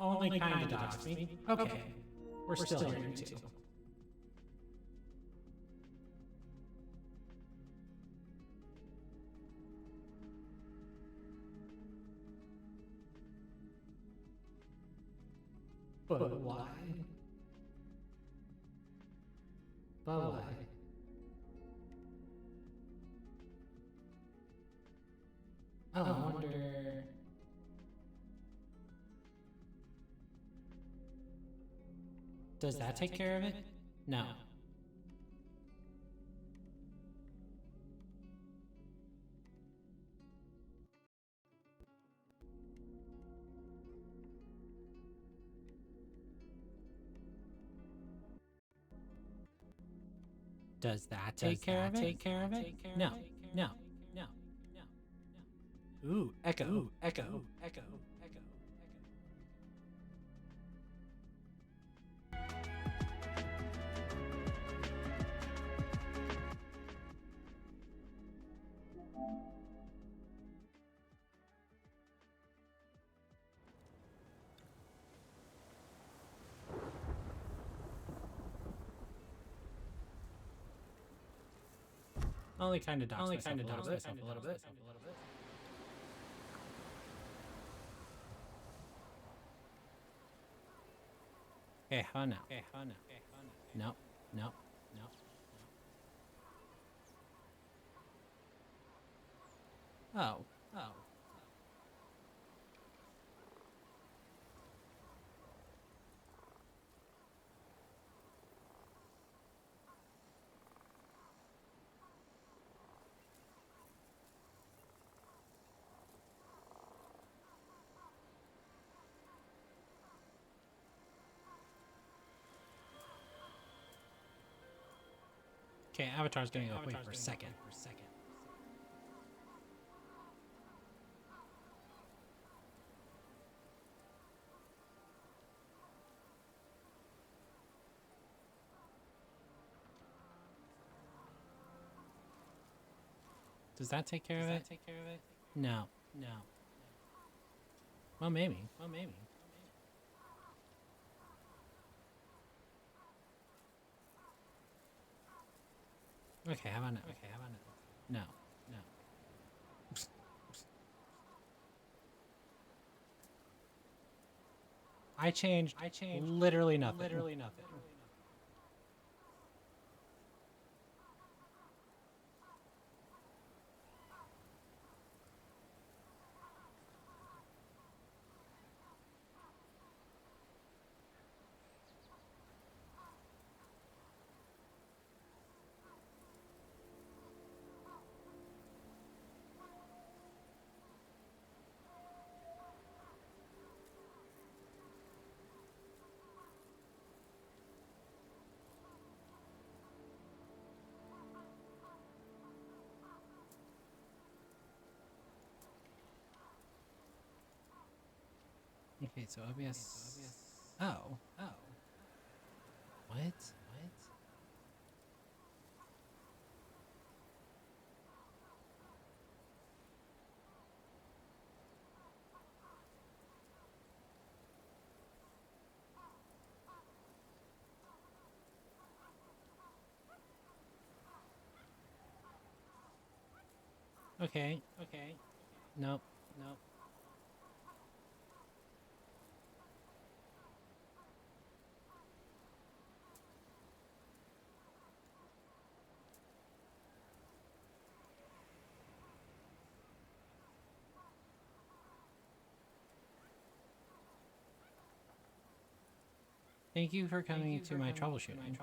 Only kinda doxed me. Okay. We're still hearing too. But why? But why? Oh, I wonder... Does that take care of it? No. Does that take care of it? Take care of it? No. No. No. No. Ooh, echo. Ooh, echo. Ooh, echo. Echo. Only kind of dogs myself a little bit. Okay, how now? No, no, no. Oh, oh. Okay, Avatar's gonna go wait for a second. Does that take care of it? No, no. Well, maybe. Okay, how about now? No, no. I changed literally nothing. Okay, so OBS. Oh. What? Okay. Nope. Thank you for coming to my troubleshooting.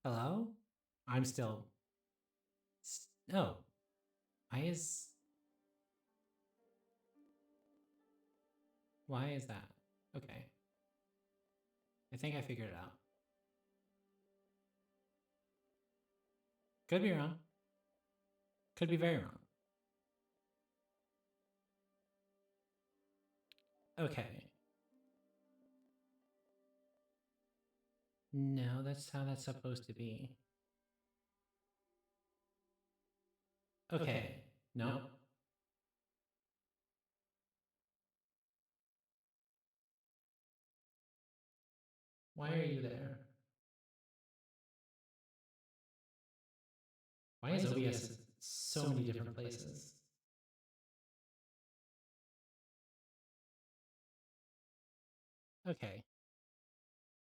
Hello? I'm still... Oh. Why is... Why is that? Okay. I think I figured it out. Could be wrong. Could be very wrong. Okay. No, that's how that's supposed to be. Okay. No. Why are you there? Why is OBS in so many different places? Okay.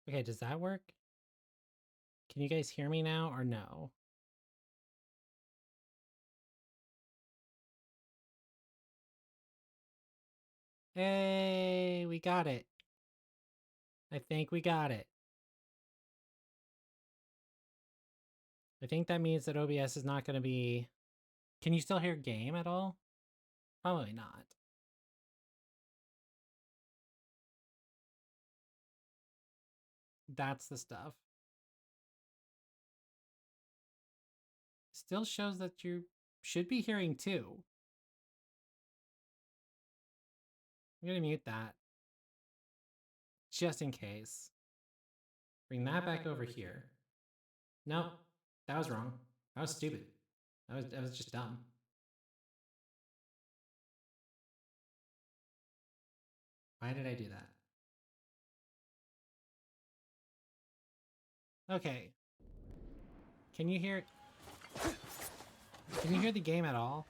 Okay, does that work? Can you guys hear me now or no? Hey, we got it. I think we got it. I think that means that OBS is not going to be... Can you still hear game at all? Probably not. That's the stuff. Still shows that you should be hearing too. I'm going to mute that. Just in case. Bring that back over here. Nope. That was wrong. That was stupid. That was just dumb. Why did I do that? Okay. Can you hear... Can you hear the game at all?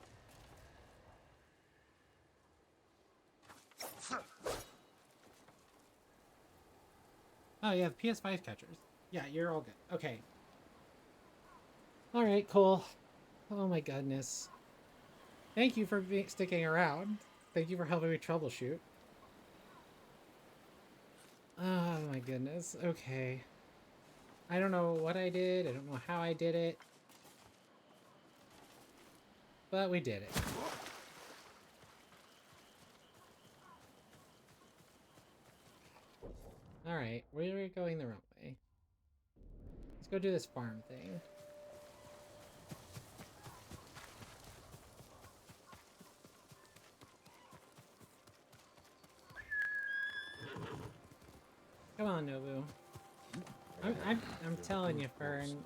Oh, yeah, the PS5 catchers. Yeah, you're all good. Okay. Alright, cool. Oh my goodness. Thank you for sticking around. Thank you for helping me troubleshoot. Oh my goodness. Okay. I don't know what I did. I don't know how I did it. But we did it. Alright, we're going the wrong way. Let's go do this farm thing. Come on, Nobu. I'm telling you, Fern.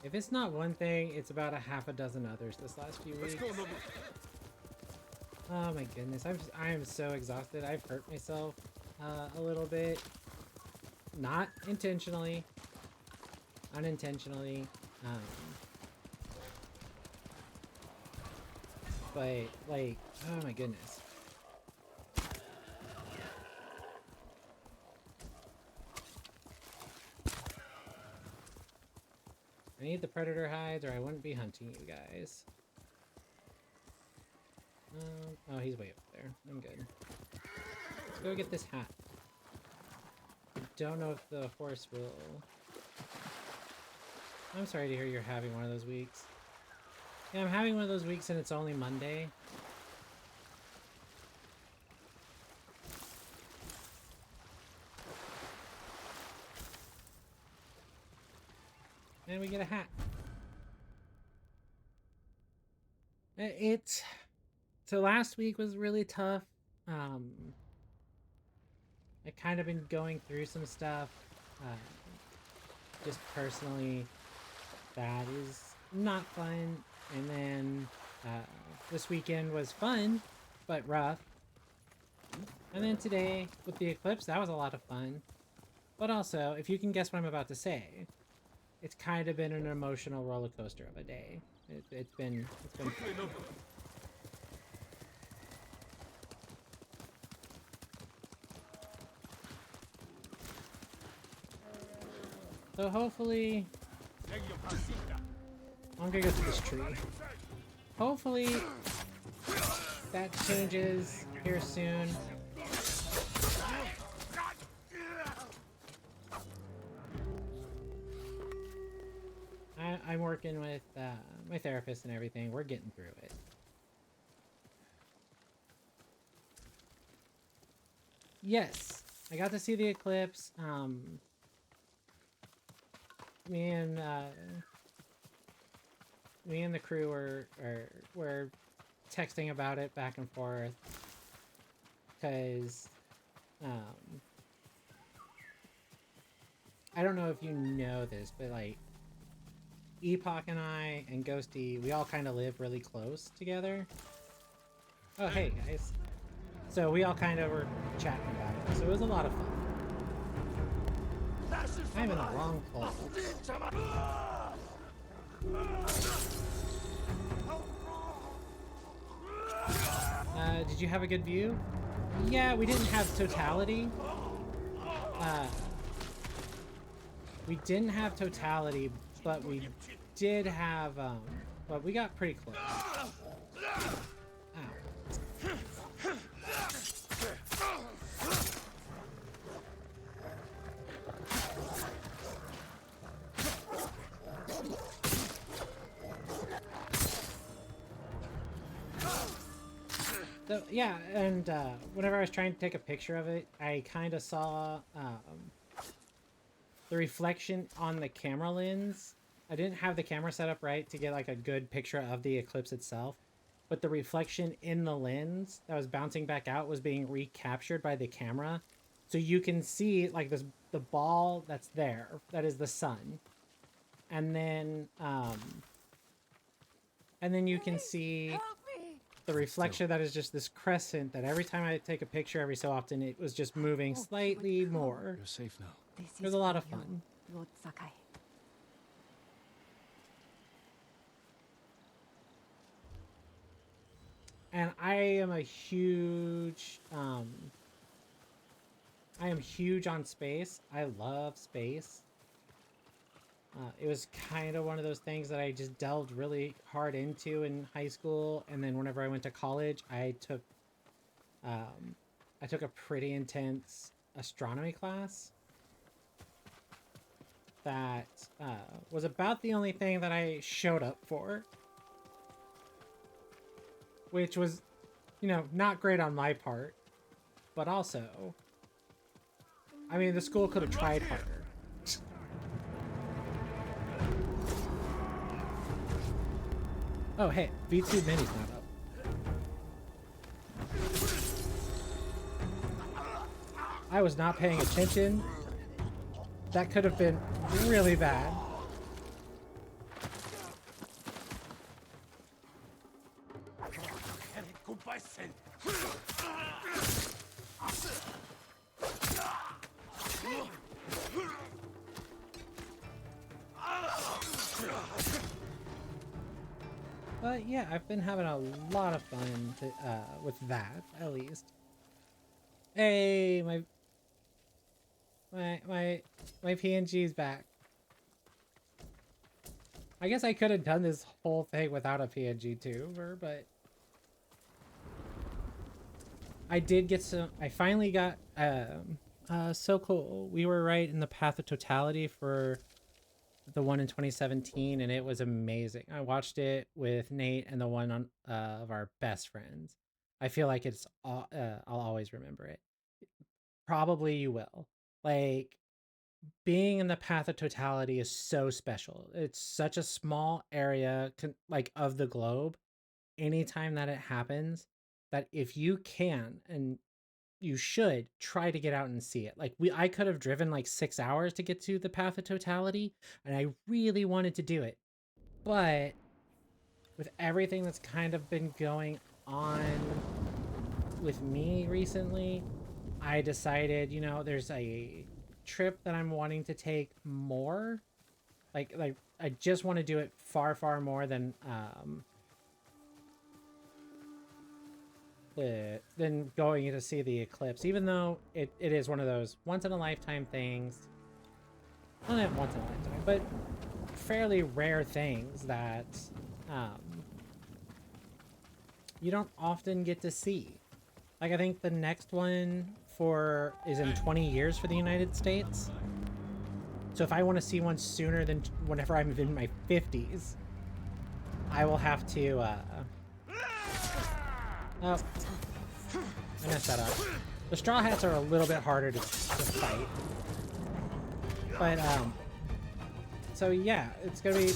If it's not one thing, it's about a half a dozen others this last few weeks. Oh my goodness, I am so exhausted. I've hurt myself a little bit. Not intentionally. Unintentionally. But, like, oh my goodness. I need the predator hides or I wouldn't be hunting you guys. Oh, he's way up there. I'm good. Let's go get this hat. I don't know if the horse will... I'm sorry to hear you're having one of those weeks. Yeah, I'm having one of those weeks and it's only Monday. And we get a hat. So last week was really tough. I kind of been going through some stuff. Just personally, that is not fun. And then this weekend was fun, but rough. And then today with the eclipse, that was a lot of fun. But also, if you can guess what I'm about to say, it's kind of been an emotional roller coaster of a day. It's been fun. So hopefully, I'm gonna go through this tree. Hopefully that changes here soon. I'm working with my therapist and everything. We're getting through it. Yes, I got to see the eclipse. Me and the crew were texting about it back and forth because I don't know if you know this, but like Epoch and I and Ghosty, we all kind of live really close together. Oh, hey guys. So we all kind of were chatting about it. So it was a lot of fun. I'm in a long pull. Did you have a good view? Yeah, we didn't have totality. We didn't have totality, but we did have, but we got pretty close. So, yeah, and whenever I was trying to take a picture of it, I kind of saw the reflection on the camera lens. I didn't have the camera set up right to get like a good picture of the eclipse itself, but the reflection in the lens that was bouncing back out was being recaptured by the camera. So you can see like the ball that's there, that is the sun. And then you can see the reflection that is just this crescent that every time I take a picture every so often, it was just moving slightly more. You're safe now. It was a lot of fun. Lord Sakai. And I am huge on space. I love space. It was kind of one of those things that I just delved really hard into in high school, and then whenever I went to college, I took a pretty intense astronomy class that was about the only thing that I showed up for, which was, you know, not great on my part, but also, I mean, the school could have tried harder. Oh, hey, V2 Mini's not up. I was not paying attention. That could have been really bad. But yeah, I've been having a lot of fun with that, at least. Hey, my PNG's back. I guess I could have done this whole thing without a PNG too, but I did get some. I finally got so cool. We were right in the path of totality for the one in 2017, and it was amazing. I watched it with Nate and the one on of our best friends. I feel like it's I'll always remember it. Probably you will. Like, being in the path of totality is so special. It's such a small area like of the globe. Anytime that it happens, that if you can and you should try to get out and see it. Like I could have driven like 6 hours to get to the path of totality, and I really wanted to do it. But with everything that's kind of been going on with me recently, I decided, you know, there's a trip that I'm wanting to take more. Like I just want to do it far more than going to see the eclipse, even though it is one of those once in a lifetime things. Well, not once in a lifetime, but fairly rare things that you don't often get to see. Like, I think the next one is in 20 years for the United States. So if I want to see one sooner than whenever I'm in my 50s, I will have to, oh, I messed that up. The Straw Hats are a little bit harder to fight. But, so yeah, it's gonna be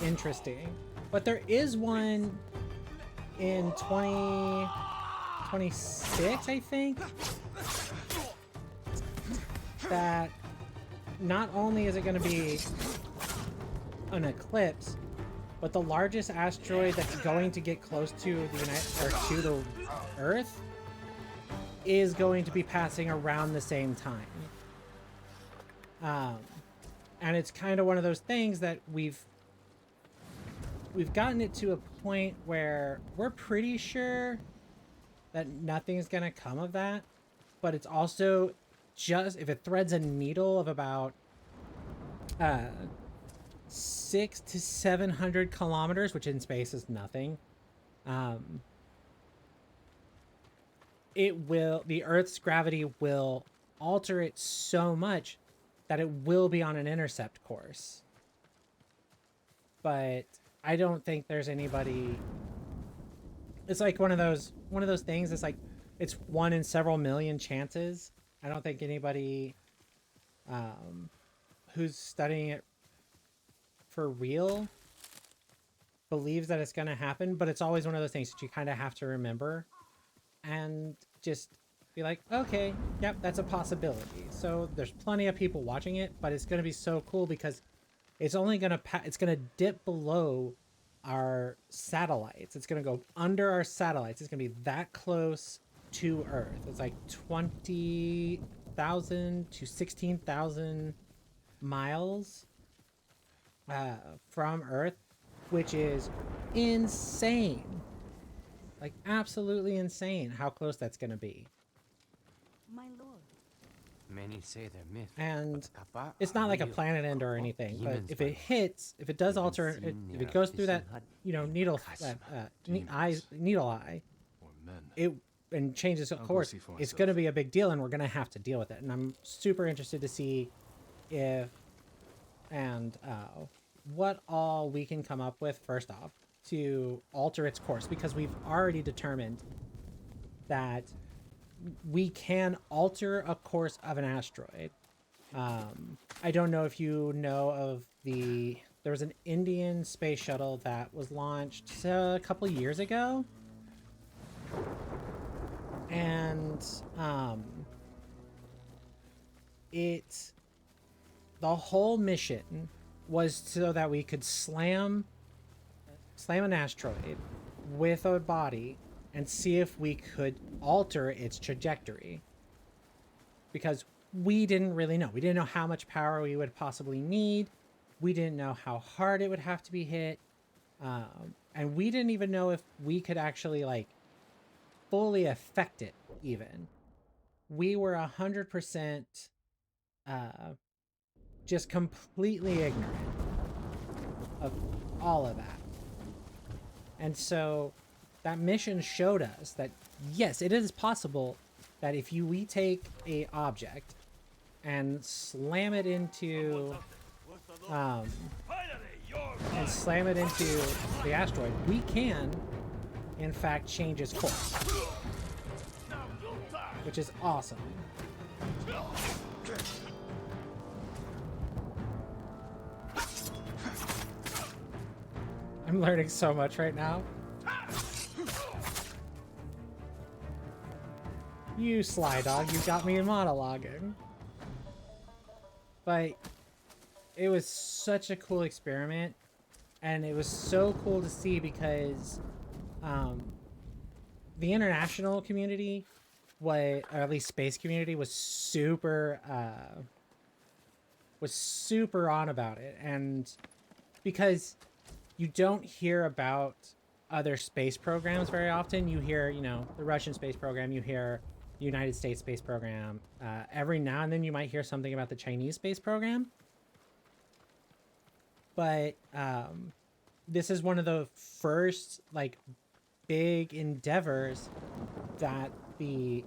interesting. But there is one in 2026, I think, that not only is it gonna be an eclipse, but the largest asteroid that's going to get close to the Earth is going to be passing around the same time. And it's kind of one of those things that we've gotten it to a point where we're pretty sure that nothing's gonna come of that, but it's also just if it threads a needle of about 600 to 700 kilometers, which in space is nothing. The Earth's gravity will alter it so much that it will be on an intercept course. But I don't think there's anybody. It's like one of those things. It's like it's one in several million chances. I don't think anybody who's studying it for real believes that it's going to happen, but it's always one of those things that you kind of have to remember and just be like, okay, yep, that's a possibility. So there's plenty of people watching it, but it's going to be so cool because it's only going to it's going to dip below our satellites. It's going to go under our satellites. It's going to be that close to Earth. It's like 20,000 to 16,000 miles from Earth, which is insane. Like absolutely insane how close that's going to be. My lord. Many say they're myth. And it's not like a planet end or anything, but if it hits, if it does alter, if it goes through that, needle eye, and changes its course, it's going to be a big deal, and we're going to have to deal with it. And I'm super interested to see if and what all we can come up with first off to alter its course, because we've already determined that we can alter a course of an asteroid. I don't know if you know of there was an Indian space shuttle that was launched a couple years ago. And the whole mission was so that we could slam an asteroid with a body and see if we could alter its trajectory. Because we didn't really know. We didn't know how much power we would possibly need. We didn't know how hard it would have to be hit. And we didn't even know if we could actually, like, fully affect it, even. We were 100% just completely ignorant of all of that. And so that mission showed us that, yes, it is possible that if we take a object and slam it into the asteroid, we can, in fact, change its course, which is awesome. I'm learning so much right now. You sly dog, you got me monologuing. But it was such a cool experiment, and it was so cool to see because the international community, or at least space community, was super on about it. And because you don't hear about other space programs very often, you hear, the Russian space program, you hear the United States space program. Every now and then you might hear something about the Chinese space program. But this is one of the first, like, big endeavors that the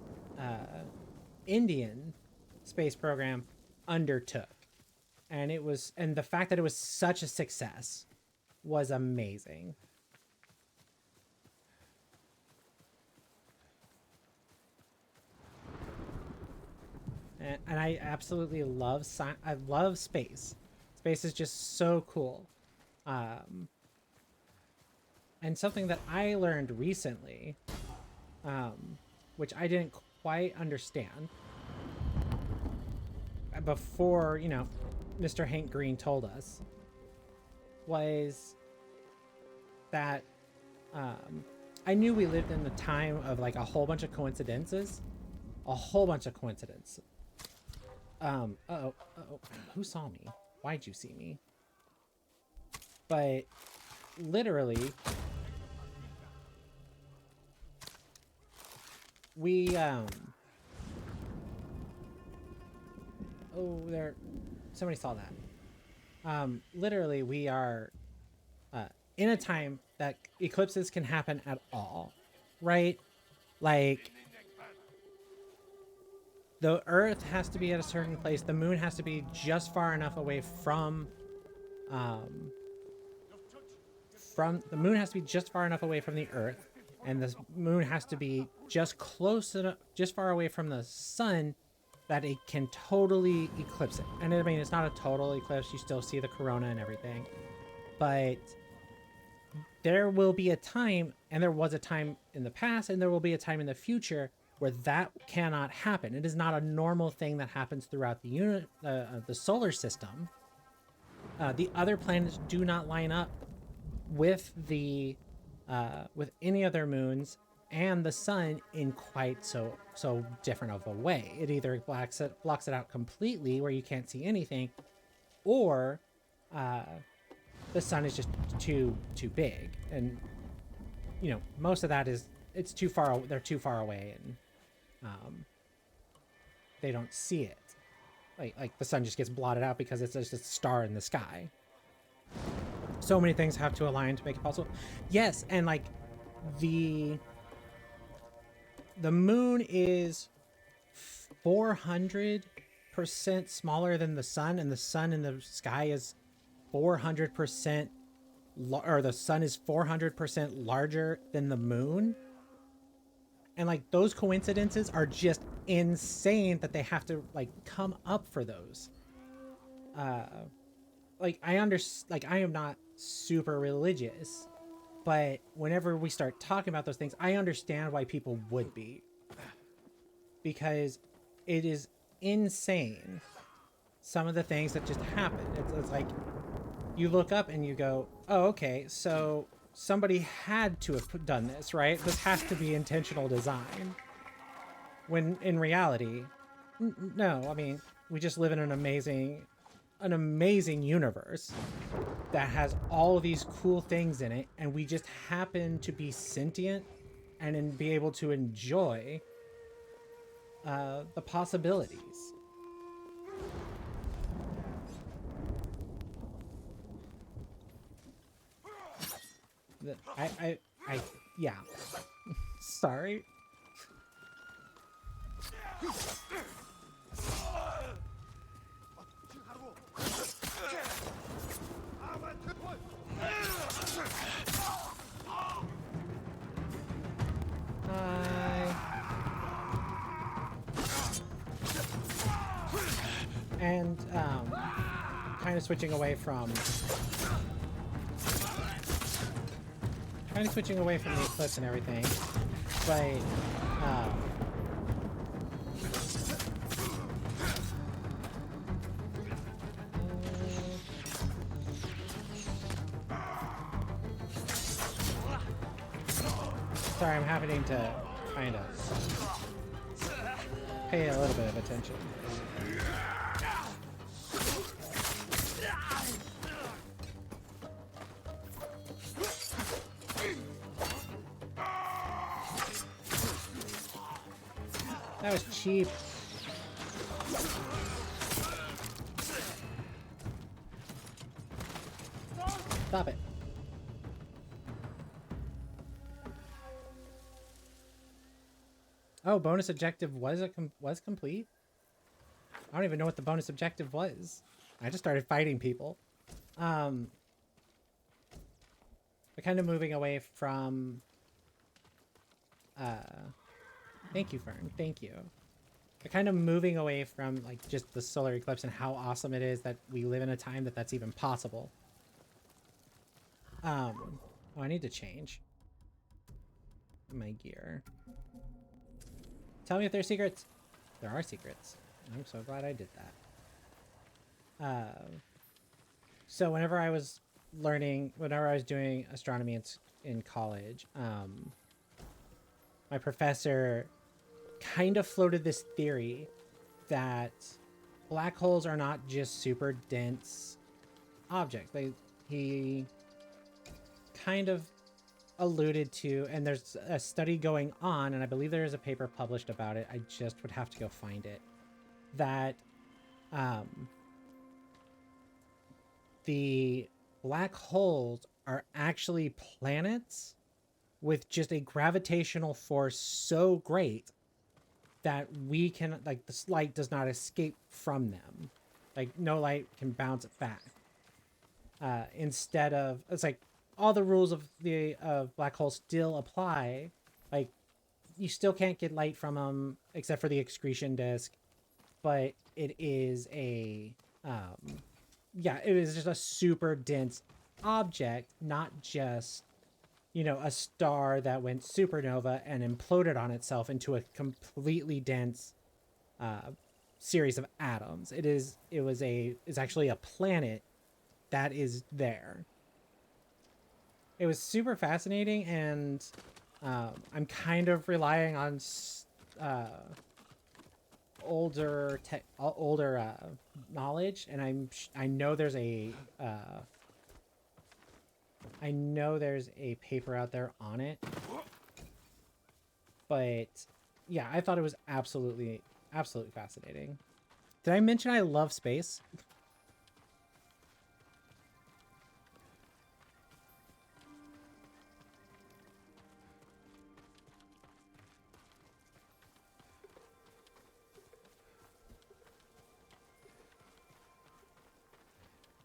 Indian space program undertook. And the fact that it was such a success was amazing. And I absolutely love I love space. Space is just so cool. And something that I learned recently, which I didn't quite understand before, you know, Mr. Hank Green told us, was that I knew we lived in the time of like a whole bunch of coincidences. A whole bunch of coincidences. Uh-oh. Who saw me? Why'd you see me? But literally, we oh, there, somebody saw that. Literally, we are in a time that eclipses can happen at all, right? Like, the Earth has to be at a certain place. The moon has to be just far enough away from the moon has to be just far enough away from the Earth, and the moon has to be just close enough, just far away from the sun that it can totally eclipse it. And I mean, it's not a total eclipse. You still see the corona and everything, but there will be a time, and there was a time in the past, and there will be a time in the future where that cannot happen. It is not a normal thing that happens throughout the solar system. The other planets do not line up with with any other moons and the sun in quite so different of a way. It either blocks it out completely where you can't see anything, or the sun is just too big, and you know, most of that is it's too far. They're too far away, and they don't see it. Like the sun just gets blotted out because it's just a star in the sky. So many things have to align to make it possible. Yes, and like the moon is 400% smaller than the sun, and the sun in the sky is 400%, or the sun is 400% larger than the moon. And like those coincidences are just insane that they have to like come up for those. Like I am not super religious, but whenever we start talking about those things, I understand why people would be, because it is insane some of the things that just happen. It's like you look up and you go, oh, okay, so somebody had to have done this, right? This has to be intentional design. When in reality, no. I mean, we just live in an amazing universe that has all of these cool things in it, and we just happen to be sentient and be able to enjoy the possibilities. Yeah. Sorry. And kind of switching away from the eclipse and everything, but sorry, I'm having to kind of pay a little bit of attention. That was cheap. Stop it. Oh, bonus objective was complete? I don't even know what the bonus objective was. I just started fighting people. But kind of moving away from... Thank you, Fern. Thank you. But kind of moving away from like just the solar eclipse and how awesome it is that we live in a time that that's even possible. Oh, I need to change my gear. Tell me if there's secrets. There are secrets. I'm so glad I did that. So whenever I was doing astronomy in college, my professor kind of floated this theory that black holes are not just super dense objects. He kind of alluded to, and there's a study going on, and I believe there is a paper published about it. I just would have to go find it. That the black holes are actually planets with just a gravitational force so great that we can, like, the light does not escape from them. Like, no light can bounce it back. Instead of, it's like all the rules of black holes still apply. Like, you still can't get light from them except for the excretion disk, but it is a yeah, it is just a super dense object, not just, you know, a star that went supernova and imploded on itself into a completely dense series of atoms. It's actually a planet that is there. It was super fascinating, and I'm kind of relying on older knowledge, and I know there's a paper out there on it. But yeah, I thought it was absolutely fascinating. Did I mention I love space?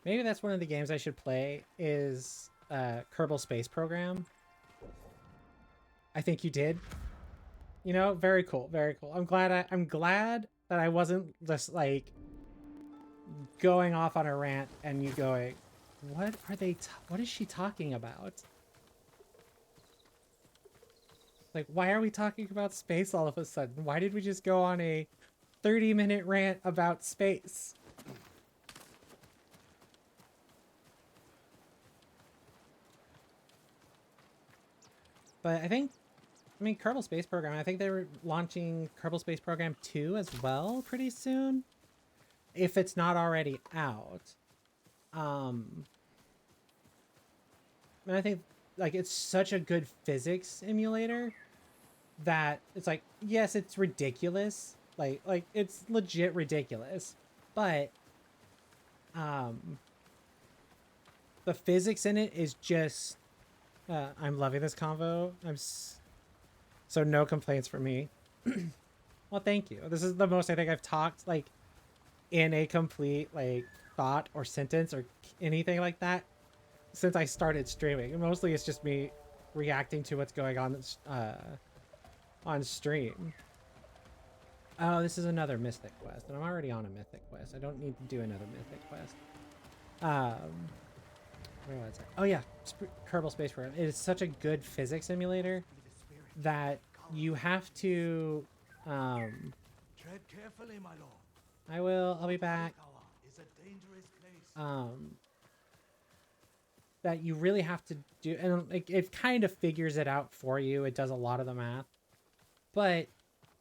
Maybe that's one of the games I should play is Kerbal Space Program. I think you did. You know, very cool, very cool. I'm glad that I wasn't just like going off on a rant and you going, what is she talking about? Like, why are we talking about space all of a sudden? Why did we just go on a 30-minute rant about space? But I mean, Kerbal Space Program, I think they were launching Kerbal Space Program 2 as well pretty soon, if it's not already out. And I think, like, it's such a good physics simulator that it's like, yes, it's ridiculous. Like it's legit ridiculous. But the physics in it is just... I'm loving this convo. So no complaints from me. Well, thank you. This is the most I think I've talked, like, in a complete, like, thought or sentence or anything like that since I started streaming. And mostly it's just me reacting to what's going on stream. Oh, this is another Mythic quest, and I'm already on a Mythic quest. I don't need to do another Mythic quest. Where was I? Oh yeah, Kerbal Space Program. It is such a good physics simulator that you have to... Tread carefully, my lord. I will. I'll be back. Is a dangerous place. That you really have to do, and it kind of figures it out for you. It does a lot of the math, but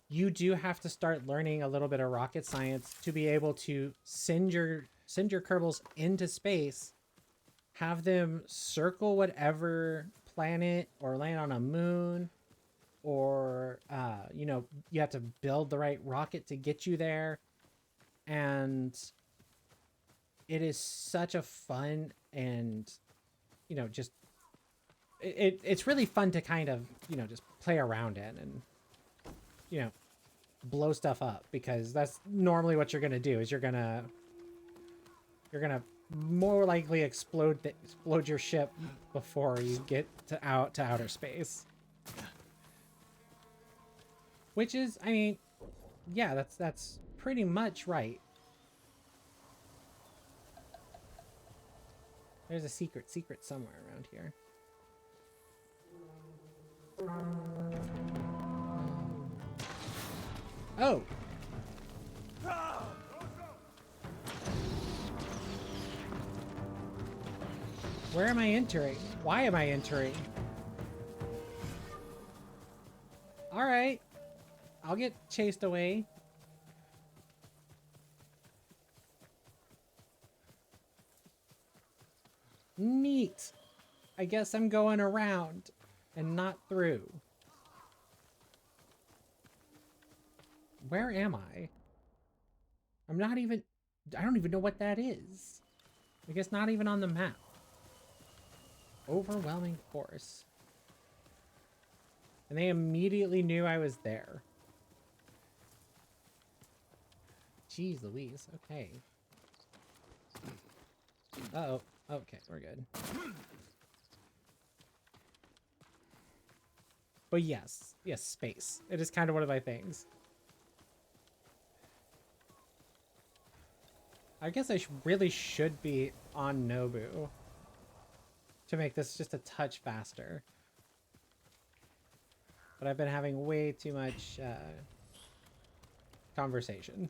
you do have to start learning a little bit of rocket science to be able to send your Kerbals into space, have them circle whatever planet or land on a moon, or you know, you have to build the right rocket to get you there. And it is such a fun and, you know, just it's really fun to kind of, you know, just play around in and, you know, blow stuff up, because that's normally what you're gonna do, is you're gonna you're gonna more likely explode your ship before you get to outer space. Which is, I mean, yeah, that's pretty much right. There's a secret somewhere around here. Oh! Where am I entering? Why am I entering? Alright. I'll get chased away. Neat. I guess I'm going around and not through. Where am I? I don't even know what that is. I guess not even on the map. Overwhelming force. And they immediately knew I was there. Jeez Louise, okay. Uh-oh. Okay, we're good. But yes, space. It is kind of one of my things. I guess I really should be on Nobu to make this just a touch faster. But I've been having way too much conversation.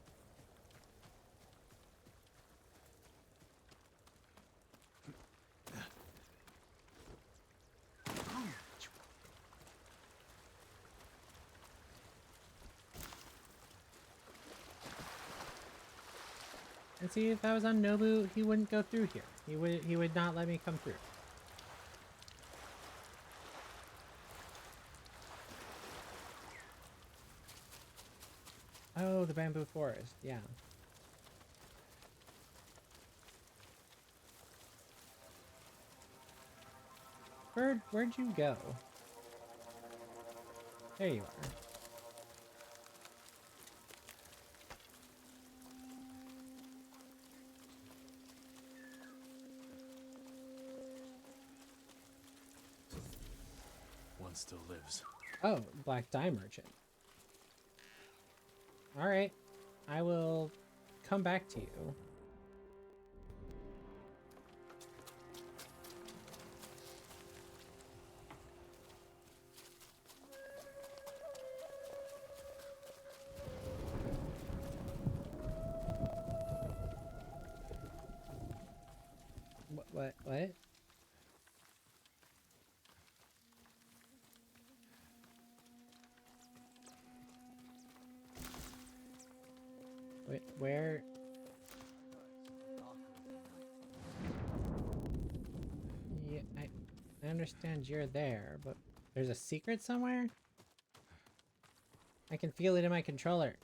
And see, if I was on Nobu, he wouldn't go through here. He would not let me come through. Oh, the bamboo forest, yeah. Bird, where'd you go? There you are. One still lives. Oh, black dye merchant. Alright. I will come back to you. What? Wait, where? Yeah, I understand you're there, but there's a secret somewhere? I can feel it in my controller.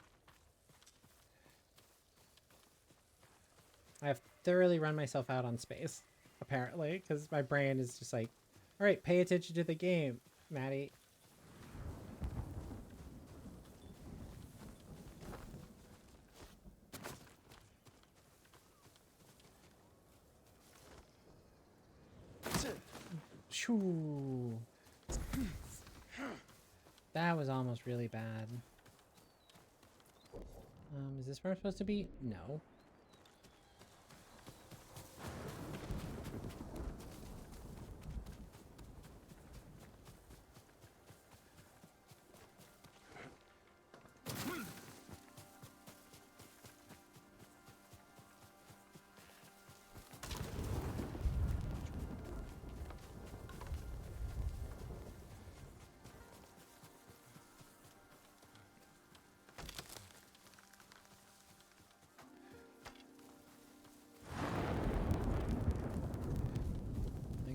I have thoroughly run myself out on space, apparently, because my brain is just like, alright, pay attention to the game, Maddie. Shoo. That was almost really bad. Is this where I'm supposed to be? No.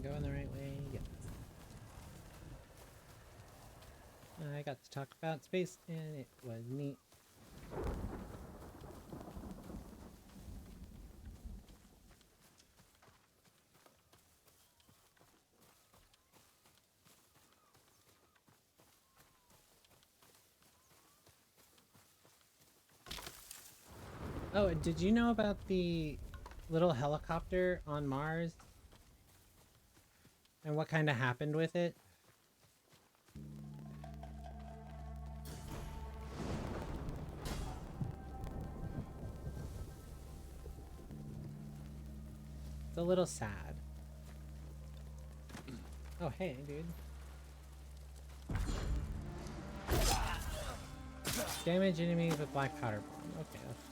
Going the right way? Yes. I got to talk about space and it was neat. Oh, did you know about the little helicopter on Mars and what kind of happened with it? It's a little sad. Oh, hey, dude. Damage enemies with black powder bomb. Okay, that's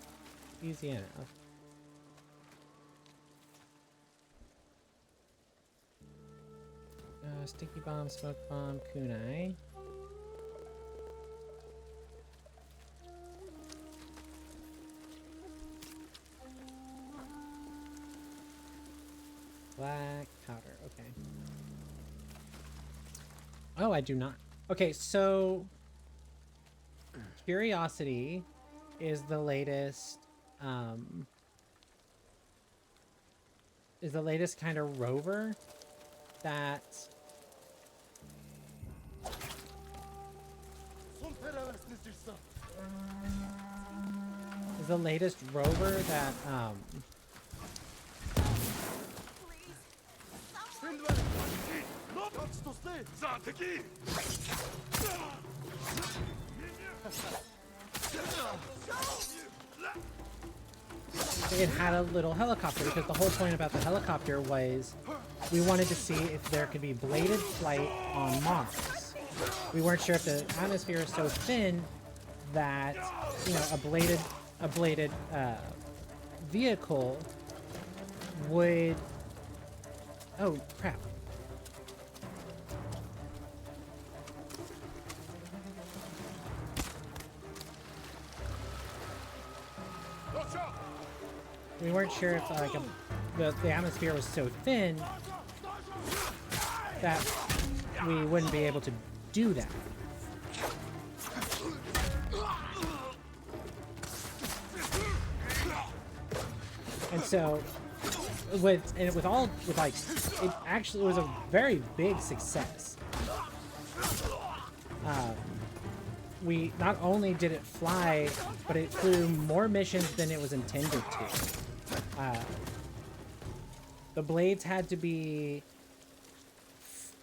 easy enough. Sticky bomb, smoke bomb, kunai. Black powder, okay. Oh, I do not. Okay, so Curiosity is the latest kind of rover that is the latest rover that it had a little helicopter, because the whole point about the helicopter was we wanted to see if there could be bladed flight on Mars. We weren't sure if the atmosphere is so thin that, you know, a bladed vehicle would... Oh, crap. We weren't sure if like the atmosphere was so thin that we wouldn't be able to do that. And so with it actually was a very big success. We not only did it fly, but it flew more missions than it was intended to. The blades had to be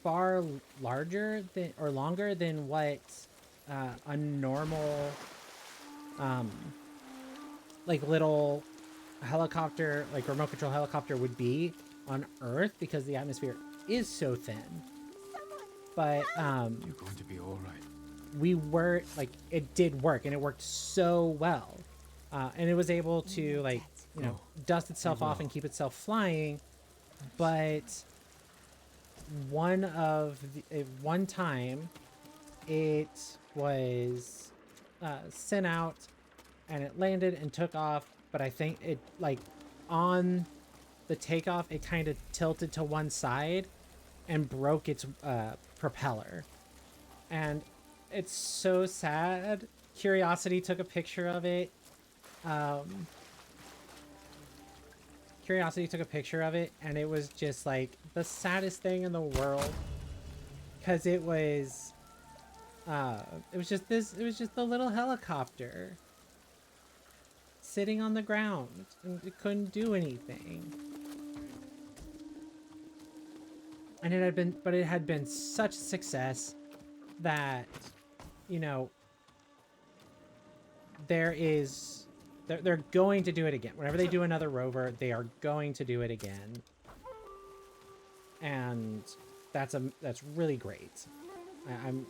far larger than, or longer than what a normal like little helicopter, like remote control helicopter would be on Earth, because the atmosphere is so thin. But You're going to be all right. we were like, it did work, and it worked so well, and it was able to, like, you know, dust itself off and keep itself flying. But one time it was sent out and it landed and took off, but I think it, like, on the takeoff, it kind of tilted to one side and broke its propeller. And it's so sad. Curiosity took a picture of it. And it was just like the saddest thing in the world, because it was just the little helicopter sitting on the ground, and it couldn't do anything. And it had been such a success that, you know, they're going to do it again. Whenever they do another rover, they are going to do it again. And that's really great. I'm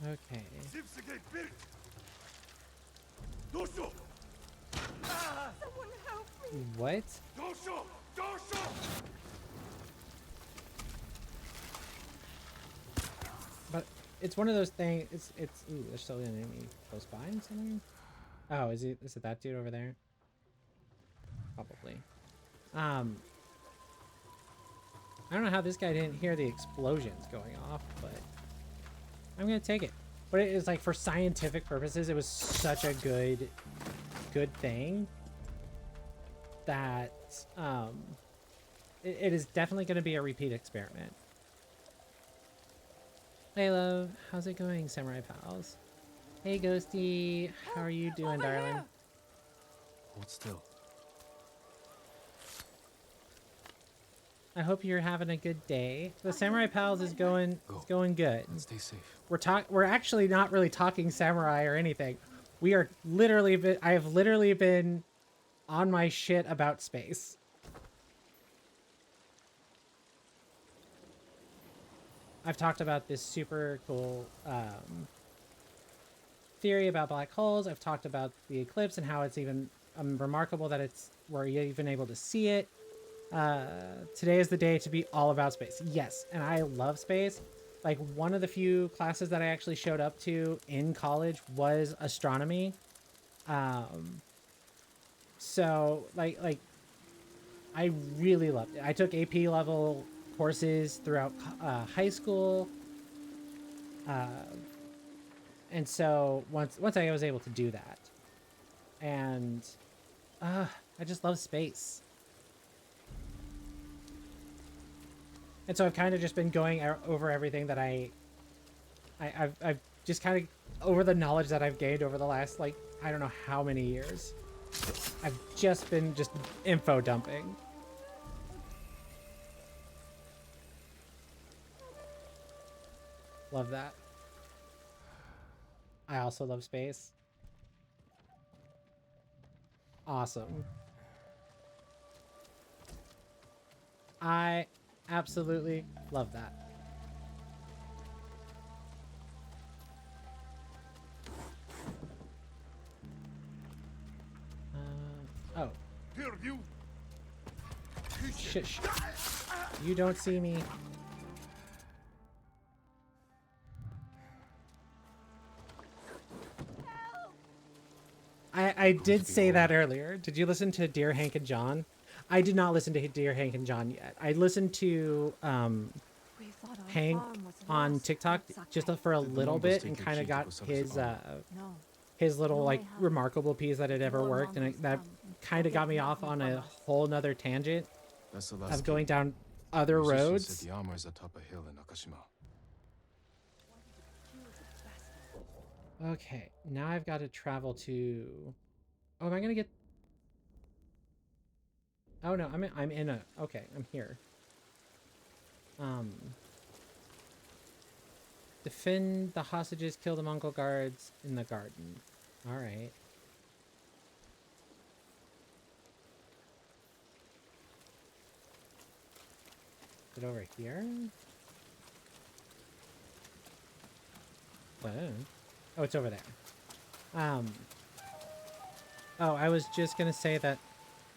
okay. Someone help me! What? But it's one of those things. It's. Ooh, there's still an enemy close by and something. Oh, is it that dude over there? Probably. I don't know how this guy didn't hear the explosions going off, but I'm gonna take it. But it is, like, for scientific purposes, it was such a good thing that it is definitely going to be a repeat experiment. Hey, love. How's it going, Samurai Pals? Hey, Ghosty. How are you doing, Over darling? here. Hold still. I hope you're having a good day. The Samurai Pals is going good. And stay safe. We're actually not really talking samurai or anything. We are literally I have literally been on my shit about space. I've talked about this super cool theory about black holes. I've talked about the eclipse and how it's even remarkable that we're even able to see it. Today is the day to be all about space. Yes, and I love space. Like, one of the few classes that I actually showed up to in college was astronomy. So like I really loved it. I took AP level courses throughout high school. And so once I was able to do that, and I just love space. And so I've kind of just been going over everything that I've just kind of over the knowledge that I've gained over the last, like, I don't know how many years. I've just been info dumping. Love that. I also love space. Awesome. I absolutely love that. Oh. Shush. You don't see me. I did say that earlier. Did you listen to Dear Hank and John? I did not listen to Dear Hank and John yet. I listened to Hank on TikTok just for a little bit and kind of got his little, like, remarkable piece that had ever worked, and that kind of got me off on a whole nother tangent of going down other roads. The armor is atop a hill in Nakashima. Okay, now I've got to travel to... Oh, am I gonna get... Oh no, I'm in a... Okay, I'm here. Defend the hostages, kill the Mongol guards in the garden. Alright. Is it over here? What? Oh, it's over there. Oh, I was just gonna say that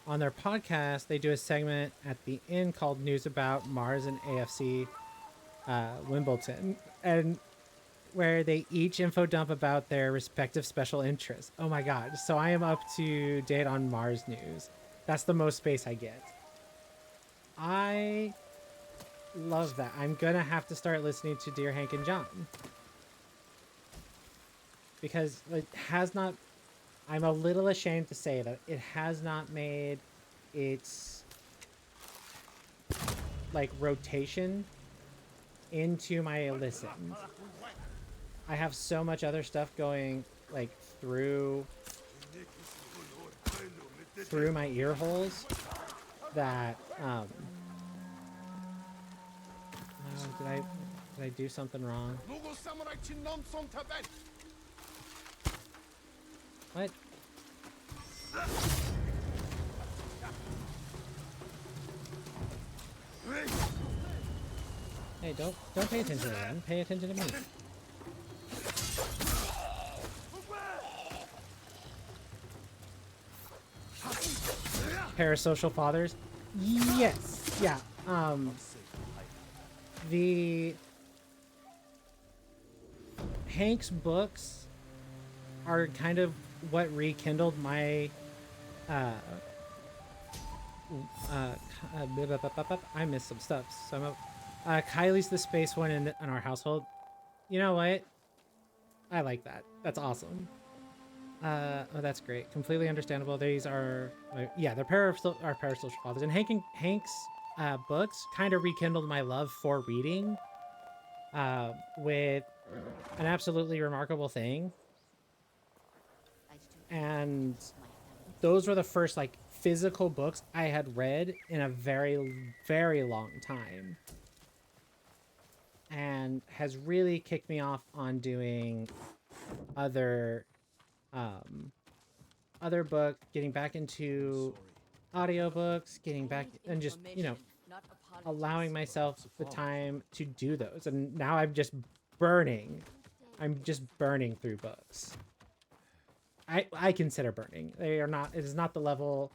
on their podcast, they do a segment at the end called News About Mars and AFC Wimbledon, and where they each info dump about their respective special interests. Oh my god. So I am up to date on Mars news. That's the most space I get. I love that. I'm gonna have to start listening to Dear Hank and John. Because it has not... I'm a little ashamed to say that it has not made its, like, rotation into my listens. I have so much other stuff going, like, through my ear holes that oh, did I do something wrong? What? Hey, don't pay attention to them. Pay attention to me. Parasocial fathers? Yes. Yeah. The Hank's books are kind of what rekindled my I missed some stuff. So Kylie's the space one in our household. You know what? I like that. That's awesome. Oh, that's great. Completely understandable. These are, yeah, they're parasocial fathers. And Hank's books kind of rekindled my love for reading. with An Absolutely Remarkable Thing, and those were the first like physical books I had read in a very, very long time, and has really kicked me off on doing other other books, getting back into audiobooks, getting back and just, you know, allowing myself the time to do those. And now I'm just burning. I'm just burning through books. I consider burning. They are not, it is not the level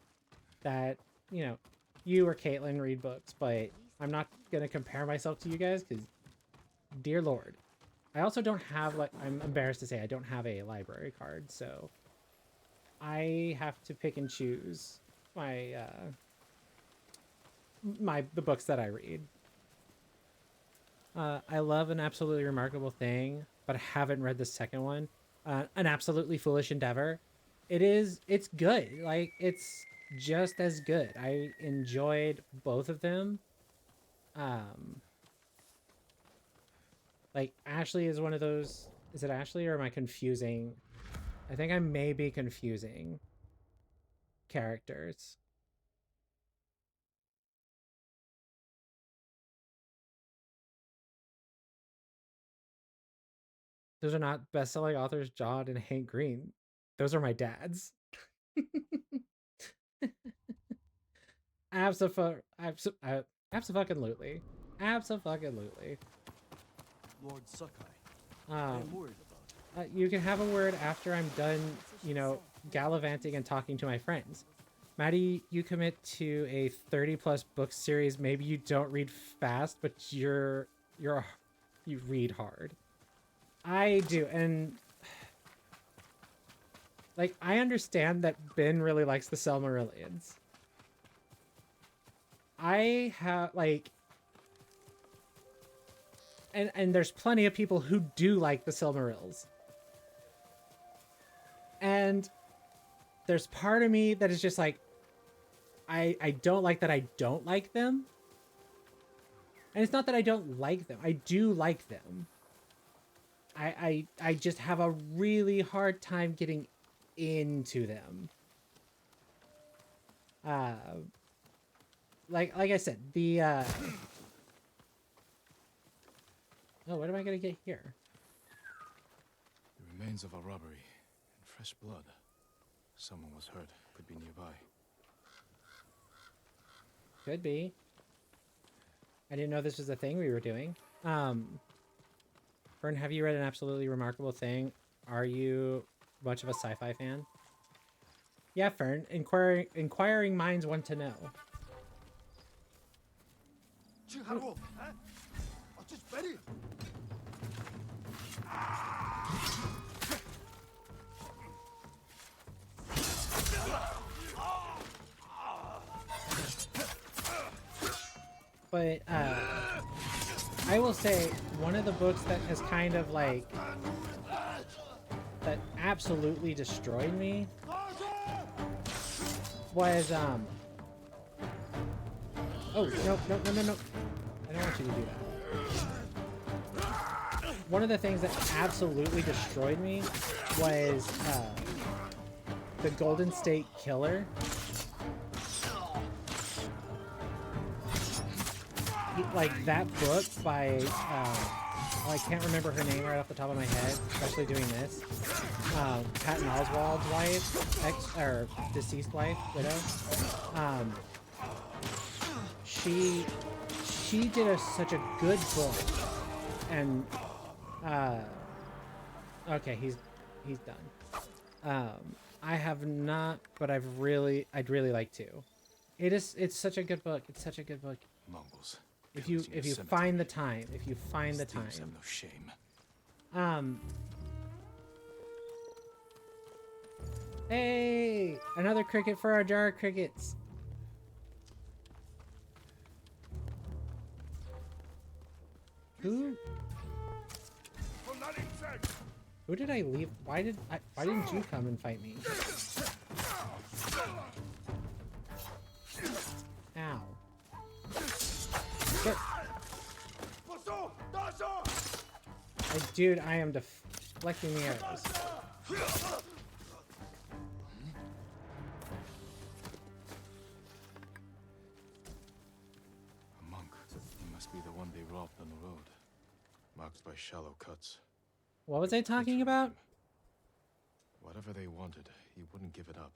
that, you know, you or Caitlin read books, but I'm not going to compare myself to you guys because, dear Lord. I also don't have, like, I'm embarrassed to say I don't have a library card, so I have to pick and choose my, the books that I read. I love An Absolutely Remarkable Thing, but I haven't read the second one. An Absolutely Foolish Endeavor. It's good. Like, it's just as good. I enjoyed both of them. Like, Ashley is one of those... Is it Ashley, or am I confusing? I think I may be confusing characters. Those are not best-selling authors John and Hank Green. Those are my dads. Abso-fucking-lutely. Abso-fucking-lutely. Lord Sakai, I Um, am worried about you can have a word after I'm done, you know, gallivanting and talking to my friends. Maddie, you commit to a 30-plus book series. Maybe you don't read fast, but you read hard. I do, and like, I understand that Ben really likes the Silmarillions. I have, like, and there's plenty of people who do like the Silmarils. And there's part of me that is just like, I don't like that I don't like them. And it's not that I don't like them. I do like them. I just have a really hard time getting into them. Like I said, the oh, what am I gonna get here? The remains of a robbery and fresh blood. Someone was hurt. Could be nearby. Could be. I didn't know this was a thing we were doing. Fern, have you read An Absolutely Remarkable Thing? Are you much of a sci-fi fan? Yeah, Fern. Inquiring minds want to know. But I will say one of the books that has kind of like that absolutely destroyed me was oh, no. I don't want you to do that. One of the things that absolutely destroyed me was the Golden State Killer. Like, that book by oh, I can't remember her name right off the top of my head, especially doing this. Patton Oswalt's wife, or deceased wife, widow. She did such a good book, and okay, he's done. I have not, but I'd really like to. It's such a good book. It's such a good book. Mongols. If you find the time, Have no shame. Hey, another cricket for our jar of crickets. Who did I leave? Why didn't you come and fight me? Ow. Get. Dude, I am deflecting the arrows. A monk. He must be the one they robbed on the road. Marked by shallow cuts. What was I talking about? Whatever they wanted, he wouldn't give it up.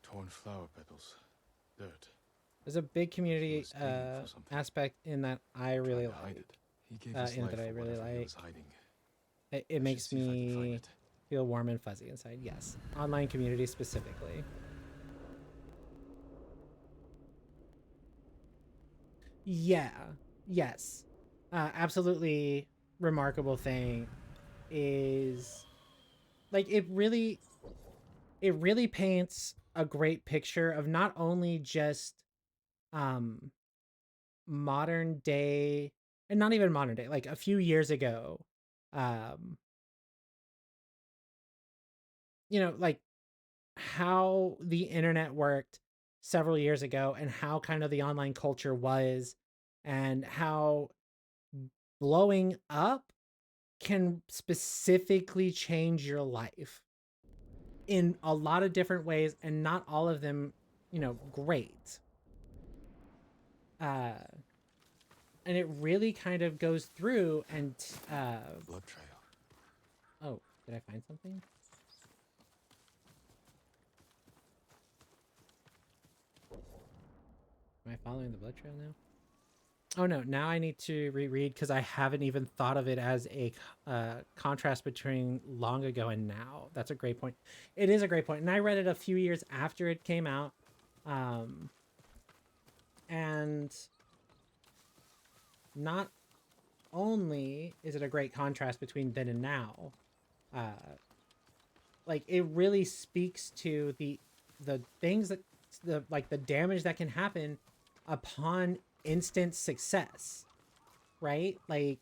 Torn flower petals. Dirt. There's a big community aspect in that I really like. He gave his life that I for really whatever he like. was hiding. It makes me feel warm and fuzzy inside. Yes, online community specifically. Yeah. Yes. Absolutely remarkable thing is like it really paints a great picture of not only just um modern day, and not even modern day, like a few years ago, um you know, like how the internet worked several years ago and how kind of the online culture was, and how blowing up can specifically change your life in a lot of different ways, and not all of them, you know, great. uh and it really kind of goes through and Blood trail. oh, did I find something? Am I following the blood trail now? Oh no, now I need to reread because I haven't even thought of it as a contrast between long ago and now. That's a great point. It is a great point. And I read it a few years after it came out. And not only is it a great contrast between then and now, like it really speaks to the things that the damage that can happen upon instant success, right? Like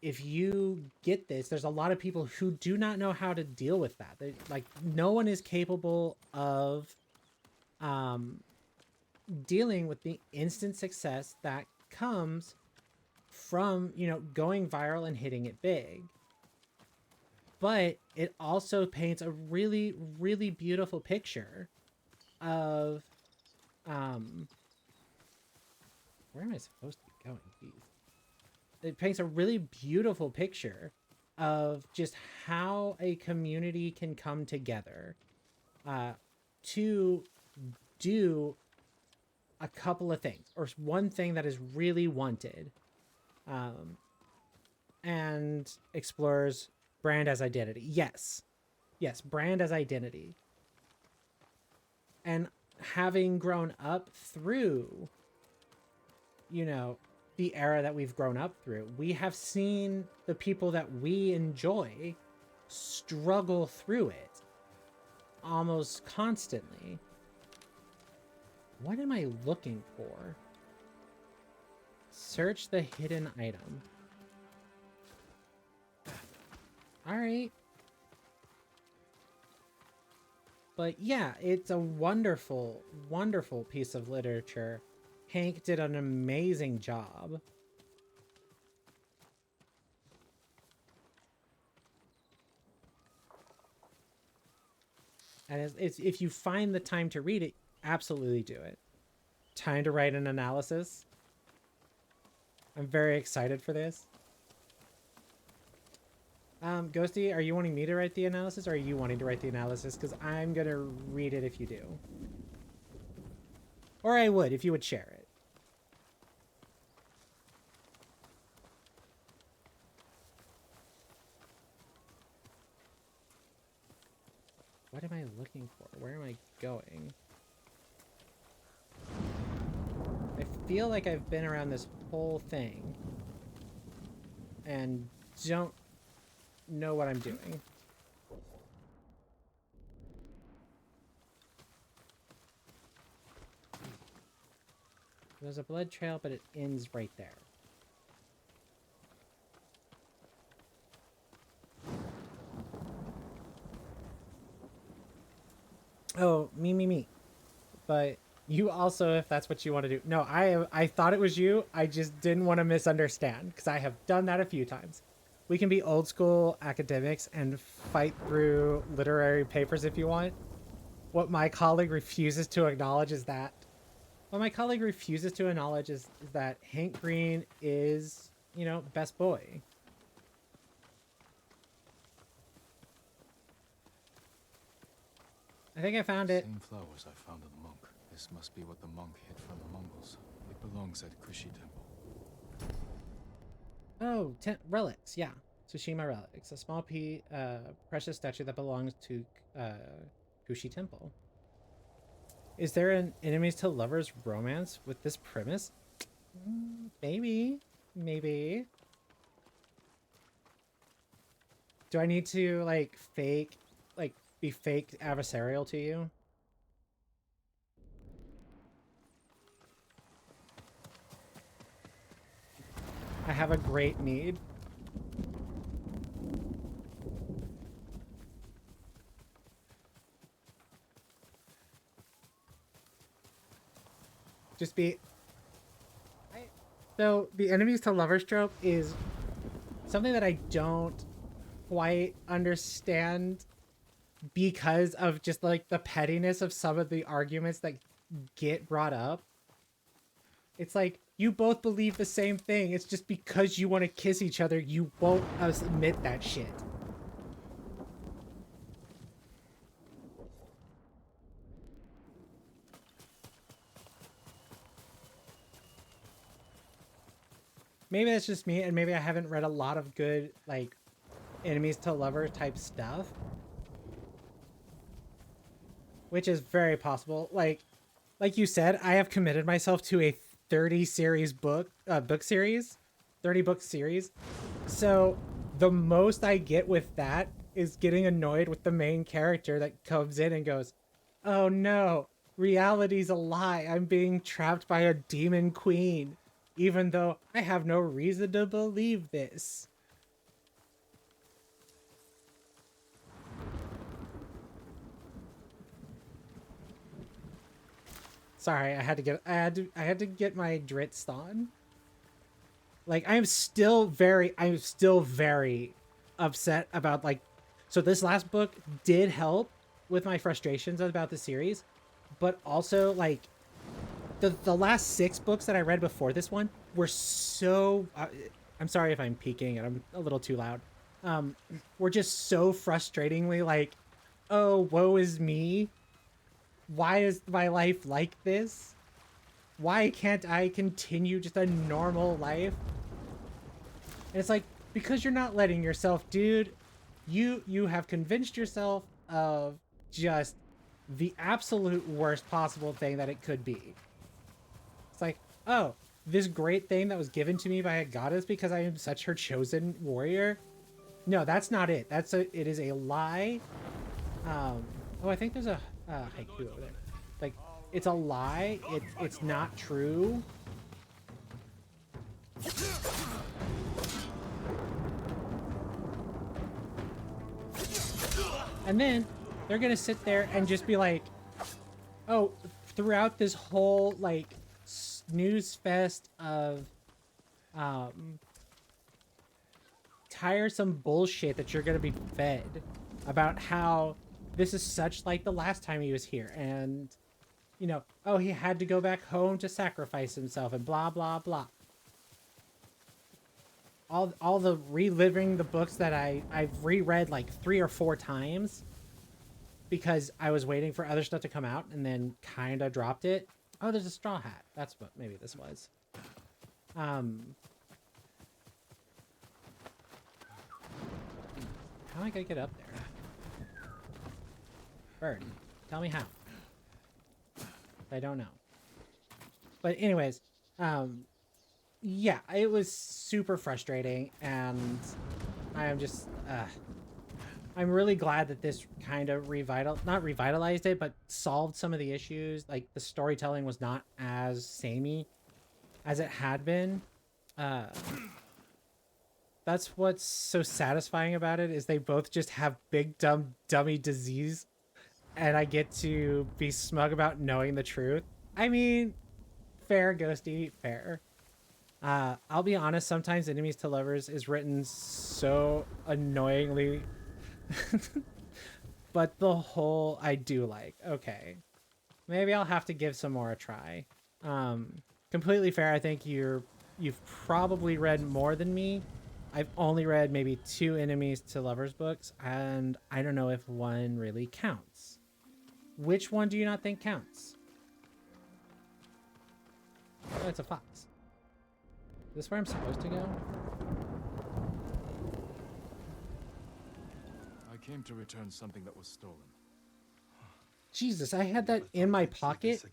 if you get this, there's a lot of people who do not know how to deal with that. Like no one is capable of dealing with the instant success that comes from, you know, going viral and hitting it big. But it also paints a really, really beautiful picture of where am I supposed to be going? Jeez. It paints a really beautiful picture of just how a community can come together to do a couple of things, or one thing that is really wanted, and explores brand as identity. Yes, brand as identity. And having grown up through, you know, the era that we've grown up through, we have seen the people that we enjoy struggle through it almost constantly. What am I looking for? Search the hidden item. All right. But yeah, it's a wonderful, wonderful piece of literature. Hank did an amazing job. And it's if you find the time to read it, absolutely do it. Time to write an analysis. I'm very excited for this. Ghosty, are you wanting me to write the analysis, or are you wanting to write the analysis? Because I'm going to read it if you do. Or I would, if you would share it. What am I looking for? Where am I going? I feel like I've been around this whole thing and don't know what I'm doing. There's a blood trail, but it ends right there. Oh, me. But You also, if that's what you want to do. No, I thought it was you. I just didn't want to misunderstand because I have done that a few times. We can be old school academics and fight through literary papers if you want. What my colleague refuses to acknowledge is that what my colleague refuses to acknowledge is that Hank Green is, you know, best boy. I think I found it. Same flowers I found in the monk. This must be what the monk hid from the Mongols. It belongs at Kushi Temple. Oh, relics, yeah. Tsushima relics. A small precious statue that belongs to Kushi Temple. Is there an enemies to lovers romance with this premise? Maybe. Maybe. Do I need to, like, be fake adversarial to you? I have a great need. Just be... So, the enemies to lovers trope is something that I don't quite understand because of just, like, the pettiness of some of the arguments that get brought up. It's like, you both believe the same thing. It's just because you want to kiss each other, you won't admit that shit. Maybe that's just me, and maybe I haven't read a lot of good, like, enemies to lover type stuff. Which is very possible. Like you said, I have committed myself to a 30 series book series. 30 book series. So the most I get with that is getting annoyed with the main character that comes in and goes, oh no, reality's a lie. I'm being trapped by a demon queen, even though I have no reason to believe this. Sorry, I had to get my drits on. Like, I'm still very upset about, like, so this last book did help with my frustrations about the series, but also, like, the last 6 books that I read before this one were so, I'm sorry if I'm peeking and I'm a little too loud, were just so frustratingly like, oh, woe is me. Why is my life like this? Why can't I continue just a normal life? And it's like, because you're not letting yourself, dude. You have convinced yourself of just the absolute worst possible thing that it could be. It's like, oh, this great thing that was given to me by a goddess because I am such her chosen warrior. No, that's not it. It is a lie. Oh, I think there's a haiku over there. Like, it's a lie. It's not true. And then they're gonna sit there and just be like, oh, throughout this whole, like, snooze fest of tiresome bullshit that you're gonna be fed about how this is such like the last time he was here, and, you know, oh, he had to go back home to sacrifice himself and blah blah blah. All the reliving the books that I've reread like 3 or 4 times because I was waiting for other stuff to come out and then kind of dropped it. Oh, there's a straw hat. That's what maybe this was. How am I gonna get up there? Bird, tell me how. I don't know. But anyways, yeah, it was super frustrating, and I am just, I'm really glad that this kind of not revitalized it, but solved some of the issues. Like, the storytelling was not as samey as it had been. That's what's so satisfying about it, is they both just have big, dumb, dummy disease, and I get to be smug about knowing the truth. I mean, fair, Ghosty, fair. I'll be honest, sometimes enemies to lovers is written so annoyingly. But the whole I do like. Okay. Maybe I'll have to give some more a try. Completely fair. I think you've probably read more than me. I've only read maybe 2 enemies to lovers books, and I don't know if one really counts. Which one do you not think counts? Oh, it's a fox. Is this where I'm supposed to go? I came to return something that was stolen. Jesus, I had that in my pocket.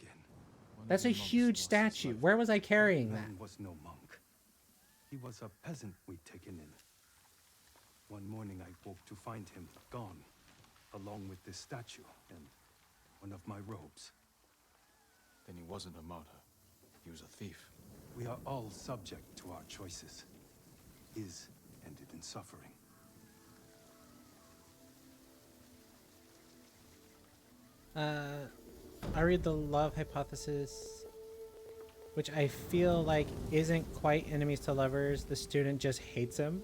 That's a huge statue. Where was I carrying that? Man was no monk. He was a peasant we'd taken in. One morning I woke to find him gone, along with this statue and one of my robes. Then he wasn't a martyr. He was a thief. We are all subject to our choices. His ended in suffering. I read the love hypothesis, which I feel like isn't quite enemies to lovers. The student just hates him.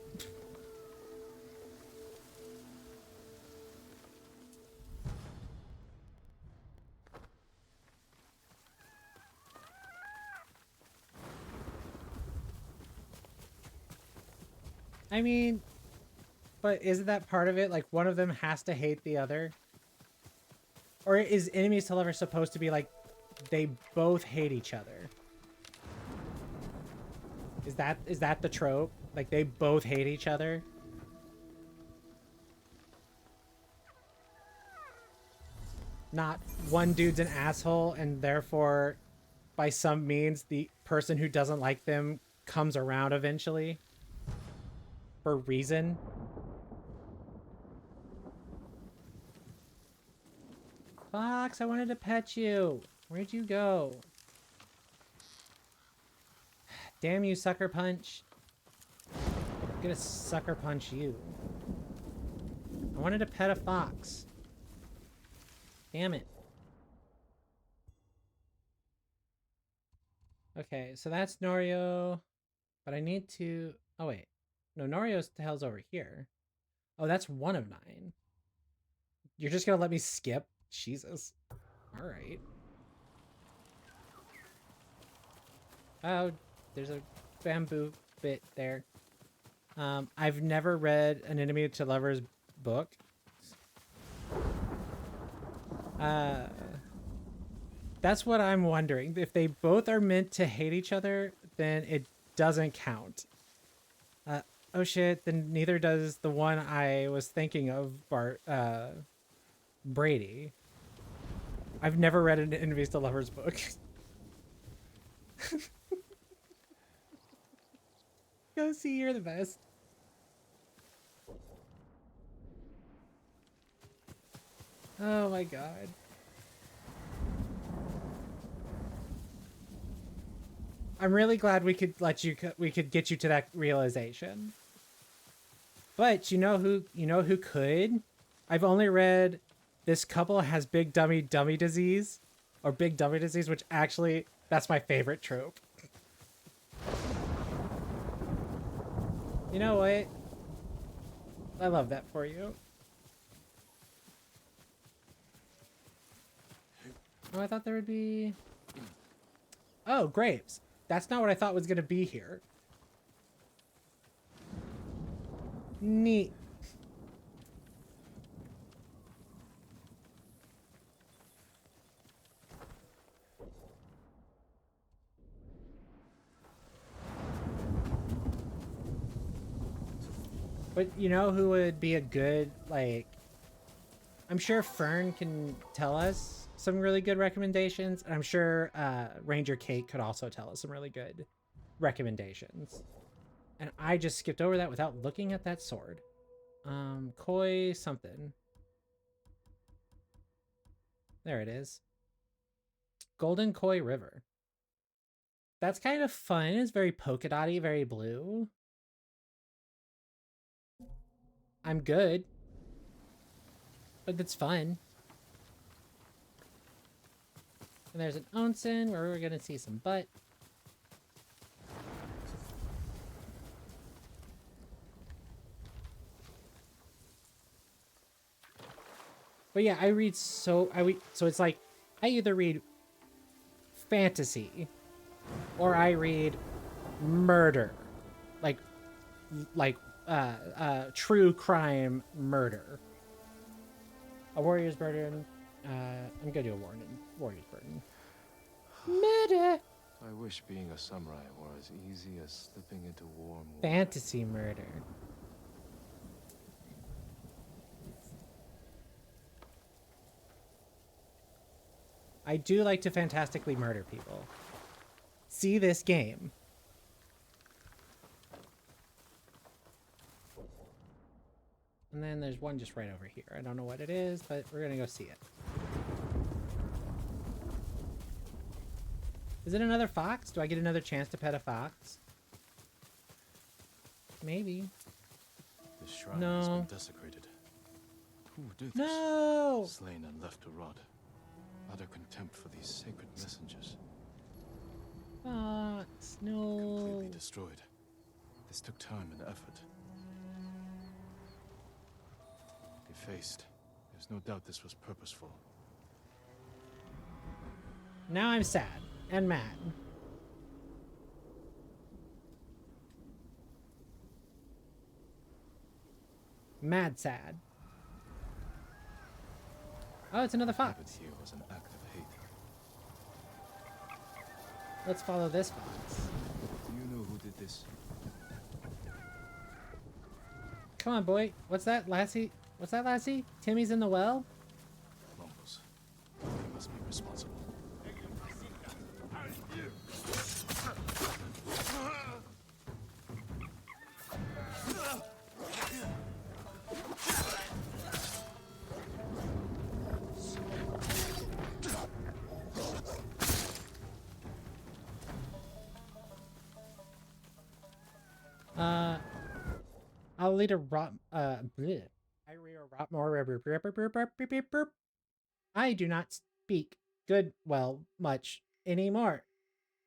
I mean, but isn't that part of it? Like, one of them has to hate the other? Or is enemies to lovers supposed to be like, they both hate each other? Is that the trope? Like, they both hate each other? Not one dude's an asshole, and therefore, by some means, the person who doesn't like them comes around eventually? For reason? Fox, I wanted to pet you. Where'd you go? Damn you, sucker punch. I'm gonna sucker punch you. I wanted to pet a fox. Damn it. Okay, so that's Norio. But I need to... Oh, wait. No, Norio's tail's over here. Oh, that's 1 of 9. You're just gonna let me skip? Jesus. Alright. Oh, there's a bamboo bit there. I've never read an enemy to lovers book. That's what I'm wondering. If they both are meant to hate each other, then it doesn't count. Oh shit, then neither does the one I was thinking of, Brady. I've never read an enemies to lovers book. Go see, you're the best. Oh my god. I'm really glad we could get you to that realization. But you know who could? I've only read this couple has big dummy disease, or big dummy disease, which actually that's my favorite trope. You know what? I love that for you. Oh, I thought there would be... Oh, grapes. That's not what I thought was going to be here. Neat. But you know who would be a good, like... I'm sure Fern can tell us some really good recommendations. And I'm sure Ranger Kate could also tell us some really good recommendations. And I just skipped over that without looking at that sword. Koi something. There it is. Golden Koi River. That's kind of fun. It's very polka dotty, very blue. I'm good. But it's fun. And And there's an onsen where we're gonna see some butt. But yeah, so it's like I either read fantasy or I read murder. Like true crime murder. A warrior's burden. I'm gonna do a warrior's burden. Murder. I wish being a samurai were as easy as slipping into warm water. Fantasy murder. I do like to fantastically murder people. See this game. And then there's one just right over here. I don't know what it is, but we're gonna go see it. Is it another fox? Do I get another chance to pet a fox? Maybe. The shrine No. has been desecrated. Who would do this? No! Slain and left to rot. Utter contempt for these sacred messengers. Fox, no. Completely destroyed. This took time and effort. Defaced. There's no doubt this was purposeful. Now I'm sad and mad. Mad sad. Oh, it's another Habit fox. here was an act of hate. Let's follow this fox. Do you know who did this? Come on, boy. What's that, lassie? What's that, lassie? Timmy's in the well? Mongols. They must be responsible. I'll lead a rot. Bleh. I read a rot more. I do not speak good, well, much anymore.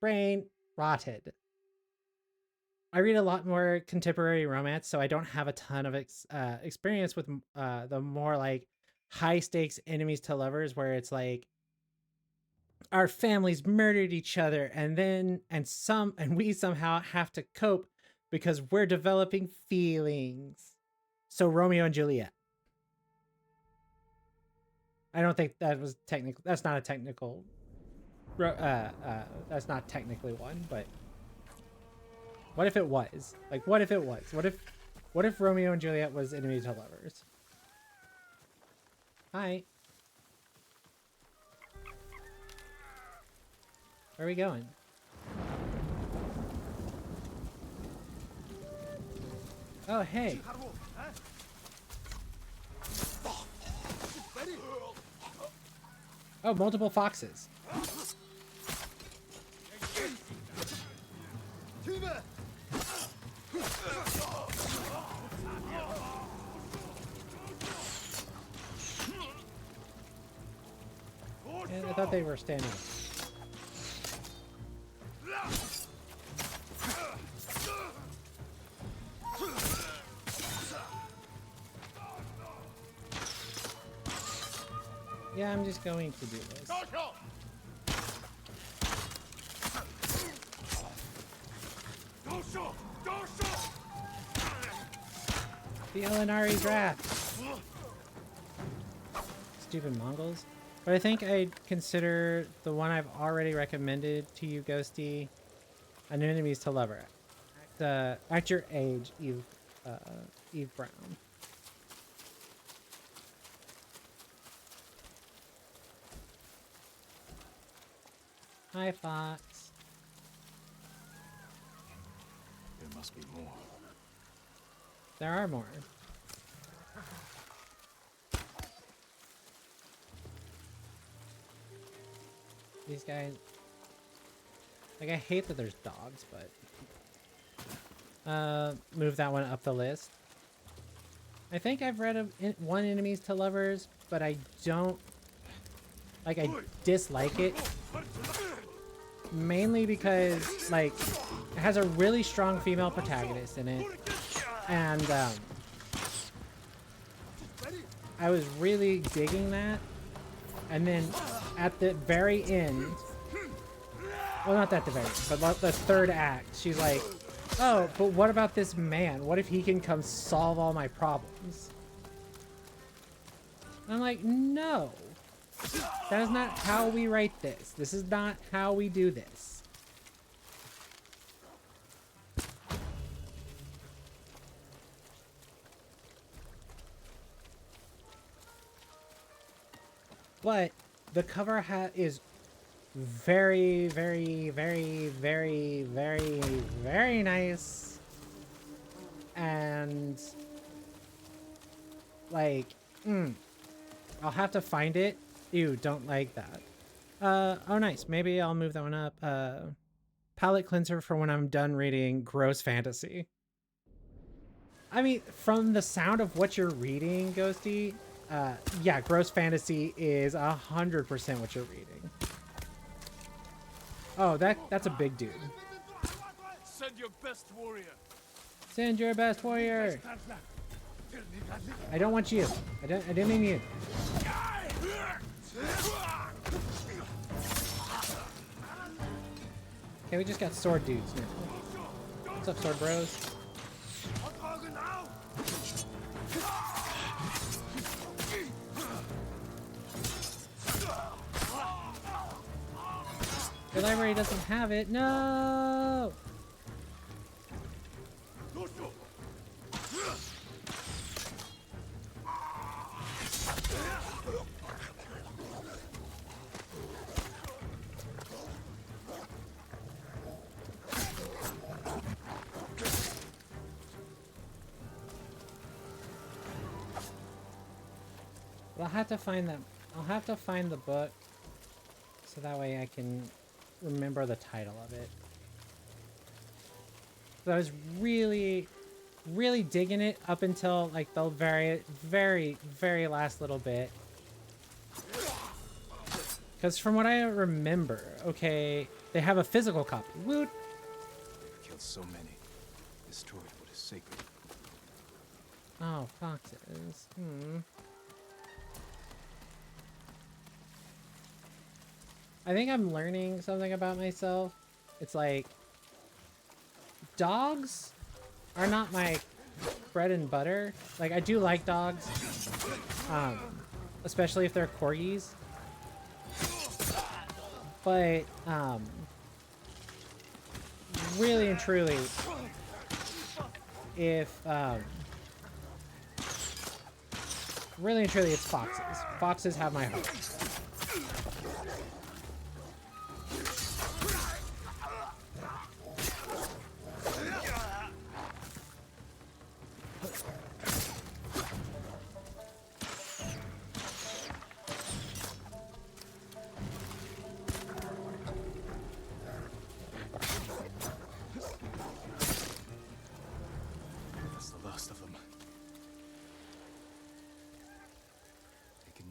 Brain rotted. I read a lot more contemporary romance, so I don't have a ton of experience with the more like high stakes enemies to lovers, where it's like our families murdered each other, and we somehow have to cope because we're developing feelings. So Romeo and Juliet. I don't think that was technical. That's not a technical. That's not technically one, but what if it was? Like, what if it was? What if Romeo and Juliet was enemies to lovers? Hi. Where are we going? Oh, hey. Oh, multiple foxes. And I thought they were standing up. Yeah, I'm just going to do this. The Elinari's wrath. Stupid Mongols. But I think I'd consider the one I've already recommended to you, Ghosty, an enemies to lover. Act your age, Eve Brown. Hi, Fox. There must be more. There are more. These guys... Like, I hate that there's dogs, but... move that one up the list. I think I've read one Enemies to Lovers, but I don't... Like, I dislike it mainly because, like, it has a really strong female protagonist in it. And, I was really digging that. And then at the very end, well, not at the very end, but the third act, she's like, oh, but what about this man? What if he can come solve all my problems? And I'm like, no. That is not how we write this. This is not how we do this. But the cover is very, very, very, very, very, very nice. And like, I'll have to find it. Ew, don't like that. Oh nice. Maybe I'll move that one up. Palette cleanser for when I'm done reading gross fantasy. I mean, from the sound of what you're reading, Ghosty, yeah, gross fantasy is 100% what you're reading. Oh, that's a big dude. Send your best warrior. Send your best warrior. I don't want you. I didn't mean you. Okay, we just got sword dudes now. What's up, sword bros? The library doesn't have it. No! I'll have to find them. I'll have to find the book so that way I can remember the title of it. But I was really, really digging it up until like the very, very, very last little bit. Because from what I remember, okay, they have a physical copy. Woot! Killed so many. Destroyed what is sacred. Oh, foxes. I think I'm learning something about myself. It's like, dogs are not my bread and butter. Like, I do like dogs, especially if they're corgis. But, really and truly, if, really and truly, it's foxes. Foxes have my heart.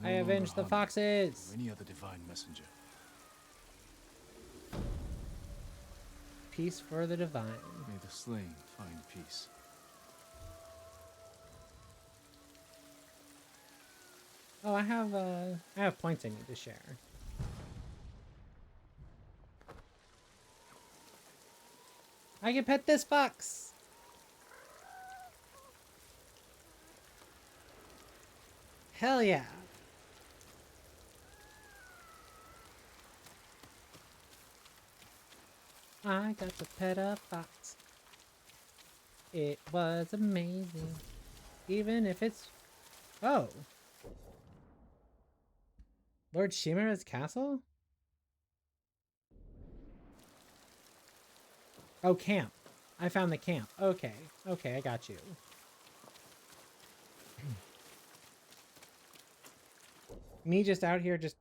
I avenged the foxes! Or any other divine messenger. Peace for the divine. May the slain find peace. Oh, I have points I need to share. I can pet this fox! Hell yeah! I got to pet a fox. It was amazing. Even if it's... Oh. Lord Shimura's castle? Oh, camp. I found the camp. Okay. Okay, I got you. Me just out here just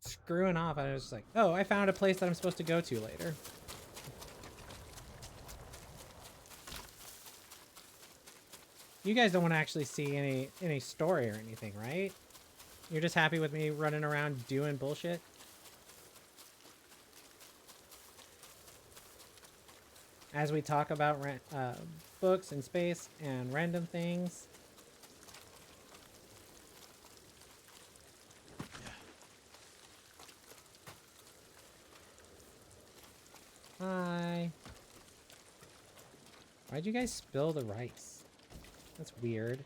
screwing off. I was just like, oh, I found a place that I'm supposed to go to later. You guys don't want to actually see any story or anything, right? You're just happy with me running around doing bullshit? as we talk about books and space and random things. Hi. Why'd you guys spill the rice? That's weird.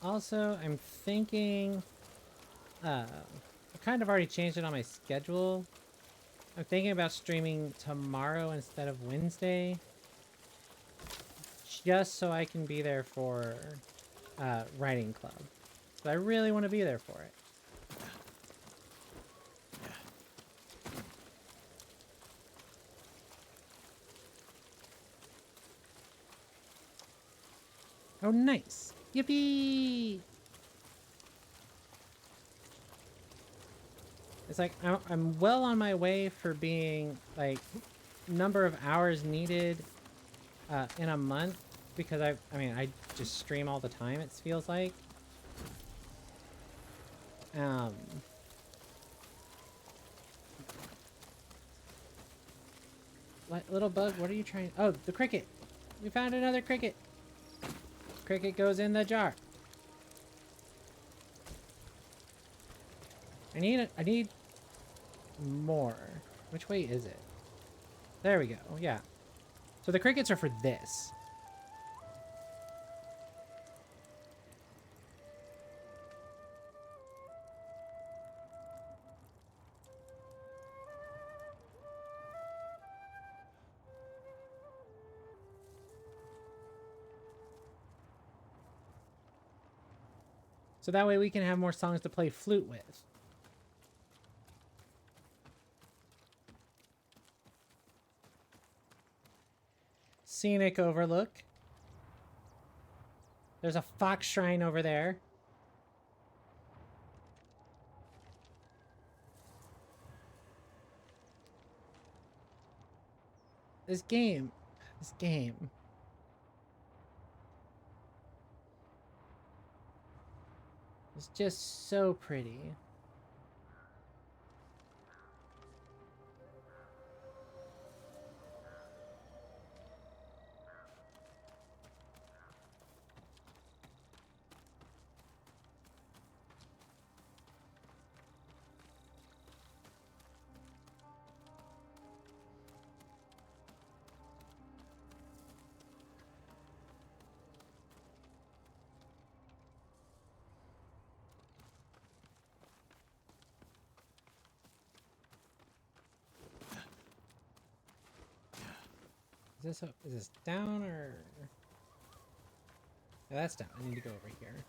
Also, I'm thinking, I kind of already changed it on my schedule. I'm thinking about streaming tomorrow instead of Wednesday, just so I can be there for writing club. So I really want to be there for it. Oh, nice. Yippee! It's like I'm well on my way for being like number of hours needed in a month, because I mean I just stream all the time, it feels like. Little bug, what are you trying? Oh, the cricket. We found another cricket. Cricket goes in the jar. I need more. Which way is it? There we go. Yeah. So the crickets are for this. So that way we can have more songs to play flute with. Scenic overlook. There's a fox shrine over there. This game is just so pretty. Is this down or? Yeah, that's down. I need to go over here.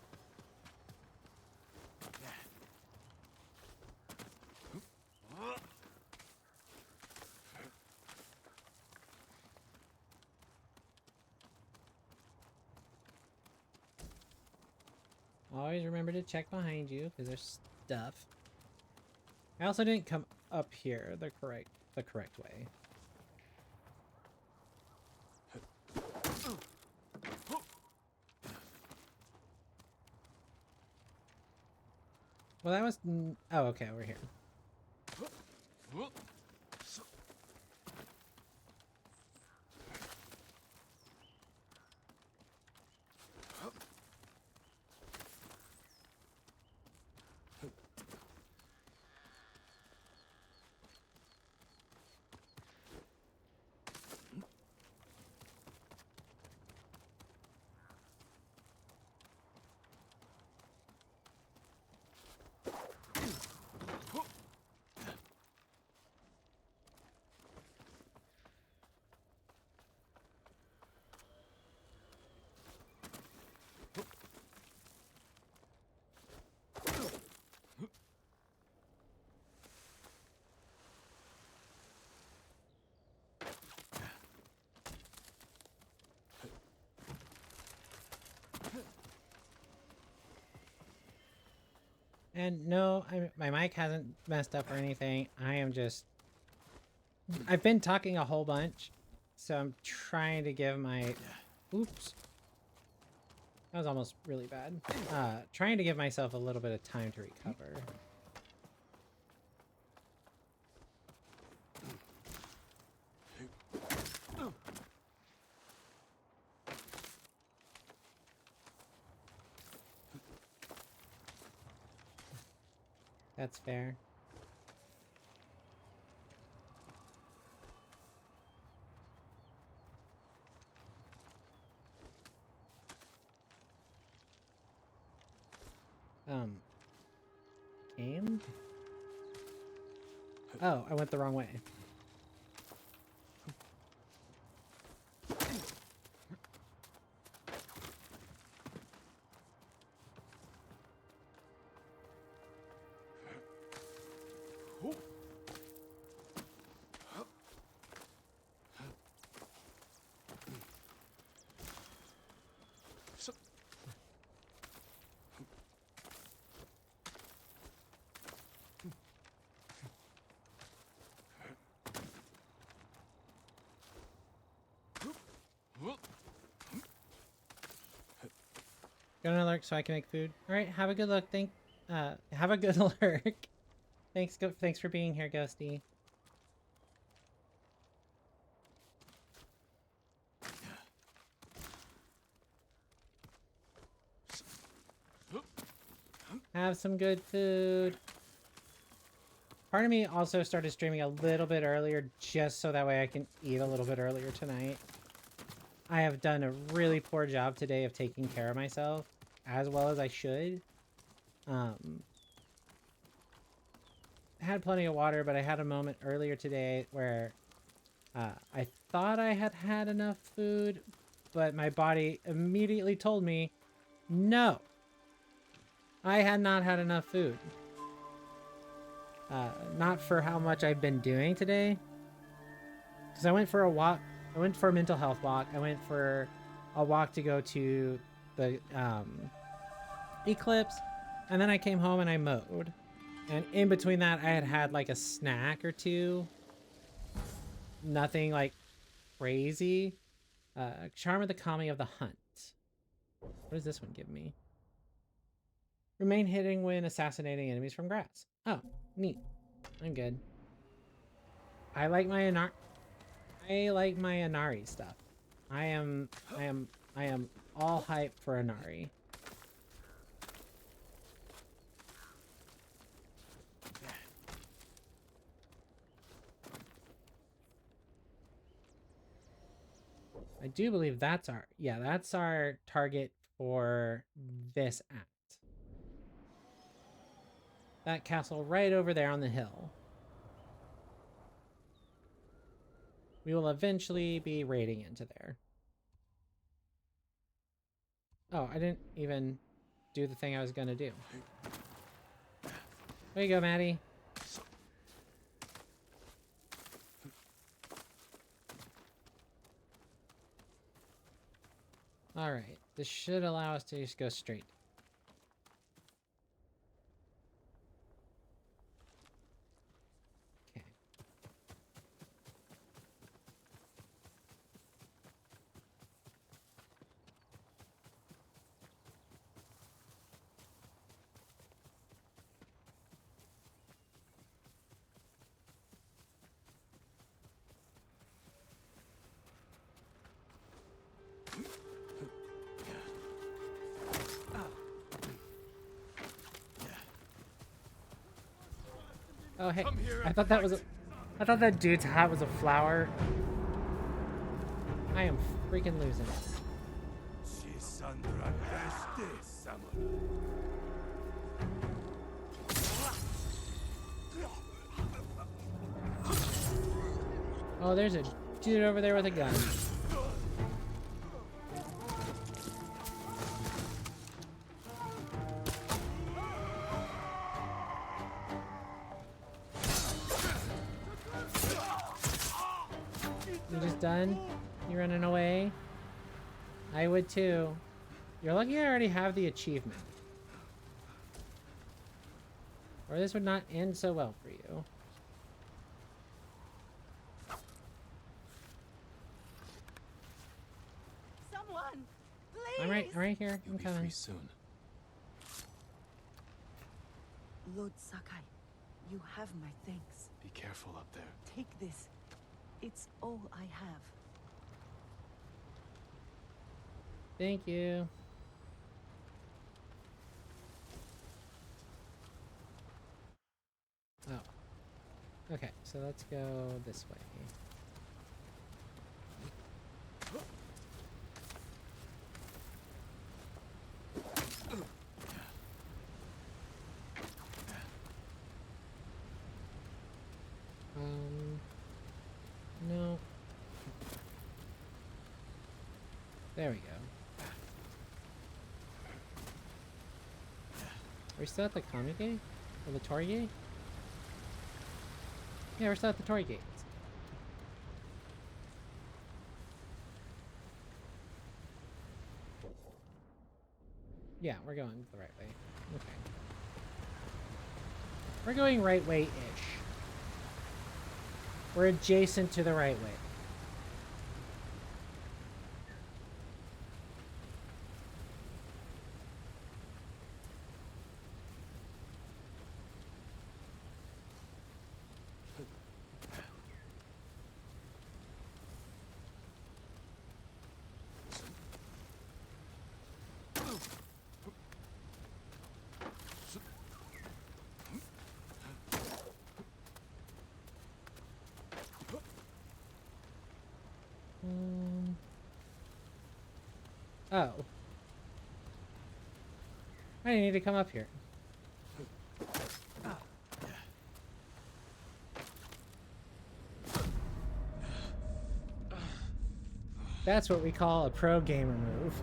Always remember to check behind you because there's stuff. I also didn't come up here the correct way. Well, that was... Oh, okay, over here. And no, my mic hasn't messed up or anything. I am just I've been talking a whole bunch, so I'm trying to give my... Oops. That was almost really bad. Trying to give myself a little bit of time to recover. That's fair. Game? Oh, I went the wrong way. Gonna lurk so I can make food. All right, have a good look. Have a good lurk. Thanks for being here, Ghosty. Have some good food. Part of me also started streaming a little bit earlier just so that way I can eat a little bit earlier tonight. I have done a really poor job today of taking care of myself as well as I should. I had plenty of water, but I had a moment earlier today where I thought I had enough food, but my body immediately told me, no, I had not had enough food. Not for how much I've been doing today. Because I went for a walk. I went for a mental health walk. I went for a walk to go to the eclipse. And then I came home and I mowed. And in between that, I had like a snack or two. Nothing like crazy. Charm of the Kami of the Hunt. What does this one give me? Remain hidden when assassinating enemies from grass. Oh, neat. I'm good. I like my Inari stuff. I am all hype for Inari. I do believe that's our target for this act. That castle right over there on the hill. We will eventually be raiding into there. Oh, I didn't even do the thing I was gonna do. There you go, Maddie. Alright, this should allow us to just go straight. Okay. Oh hey, I thought that dude's hat was a flower. I am freaking losing it. Oh, there's a dude over there with a gun. You just done? You running away? I would too. You're lucky I already have the achievement. Or this would not end so well for you. I'm right here. You'll I'm be coming. free soon. Lord Sakai, you have my thanks. Be careful up there. Take this. It's all I have. Thank you. Oh. Okay, so let's go this way. No. There we go. Are we still at the Kami gate? Or the Tori gate? Yeah, we're still at the Tori gate. Yeah, we're going the right way. Okay. We're going right way-ish. We're adjacent to the right way. Oh. I didn't need to come up here. That's what we call a pro gamer move.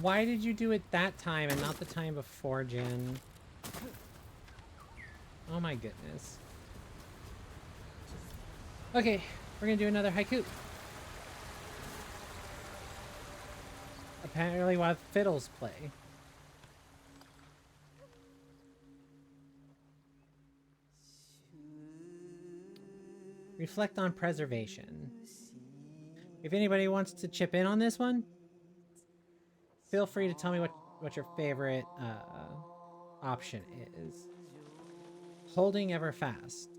Why did you do it that time and not the time before, Jen? Oh my goodness. Okay, we're gonna do another haiku. Apparently while fiddles play. Reflect on preservation. If anybody wants to chip in on this one, feel free to tell me what your favorite option is. Holding ever fast.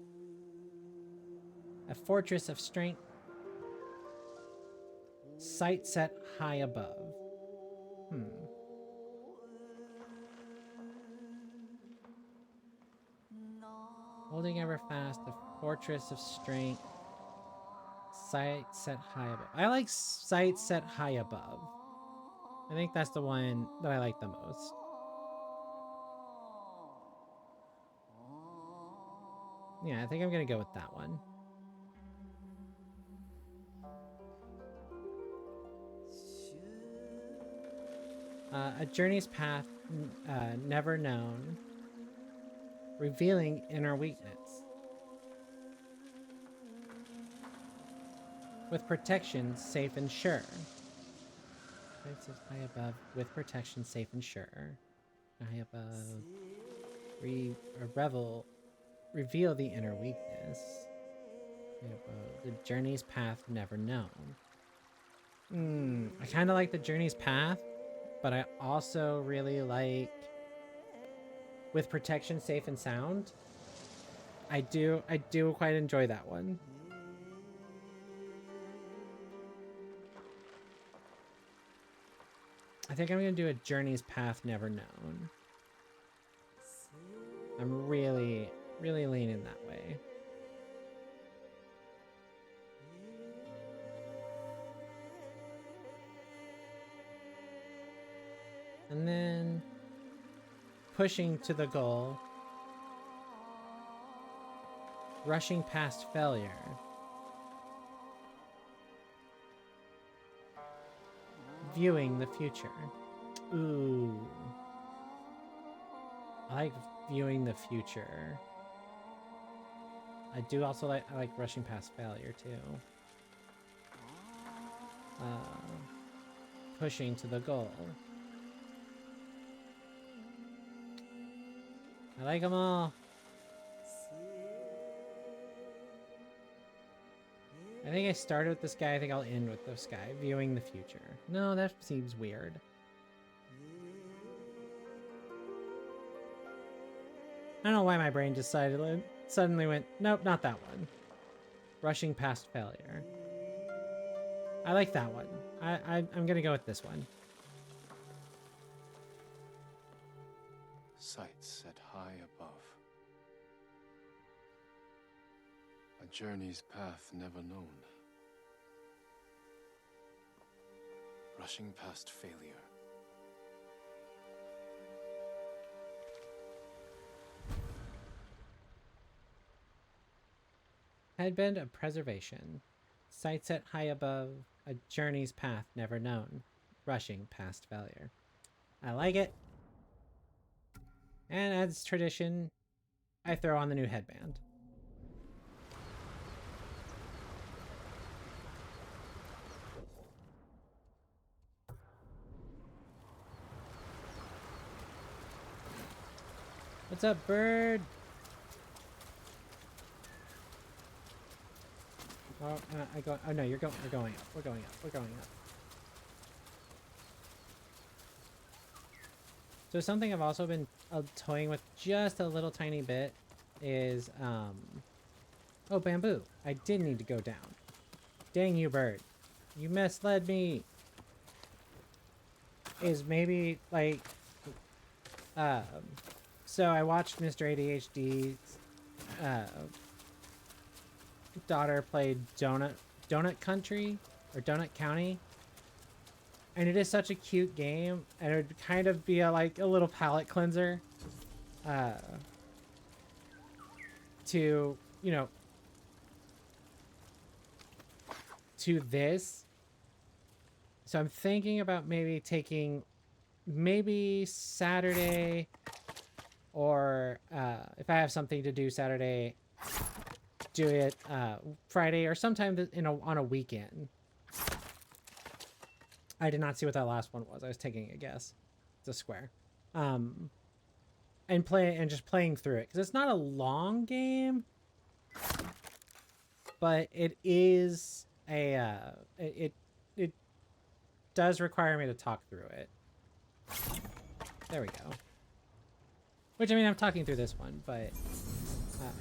A fortress of strength. Sight set high above. Holding ever fast, a fortress of strength. Sight set high above. I like sight set high above. I think that's the one that I like the most. Yeah, I think I'm gonna go with that one. A journey's path never known. Revealing inner weakness. With protection safe and sure. Sight set high above. With protection safe and sure. High above. Reveal the inner weakness. The journey's path never known. I kind of like the journey's path, but I also really like with protection safe and sound. I do quite enjoy that one. I think I'm gonna do a journey's path never known. I'm really leaning that way. And then pushing to the goal. Rushing past failure. Viewing the future. Ooh. I like viewing the future. I do also I like rushing past failure too. Pushing to the goal. I like them all. I think I started with this guy. I think I'll end with this guy. Viewing the future. No, that seems weird. I don't know why my brain decided suddenly went, nope, not that one. Rushing past failure. I like that one. I'm gonna go with this one. Sights set high above. A journey's path never known. Rushing past failure. Headband of preservation. Sight set high above, a journey's path never known. Rushing past failure. I like it. And as tradition, I throw on the new headband. What's up, bird? Oh, I go. Oh no, you're going. We're going up. We're going up. We're going up. So something I've also been toying with just a little tiny bit is oh, bamboo. I did need to go down. Dang you, bird! You misled me. Is maybe like so I watched Mr. ADHD's daughter played Donut Country or Donut County, and it is such a cute game, and it would kind of be like a little palate cleanser to, you know, to this. So I'm thinking about maybe taking Saturday, or if I have something to do Saturday, do it Friday or sometime on a weekend. I did not see what that last one was. I was taking a guess. It's a square. And just playing through it, because it's not a long game, but it is a it does require me to talk through it. There we go. Which, I mean, I'm talking through this one, but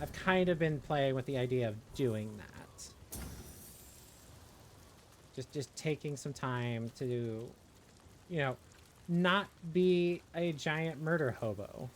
I've kind of been playing with the idea of doing that. Just taking some time to, you know, not be a giant murder hobo.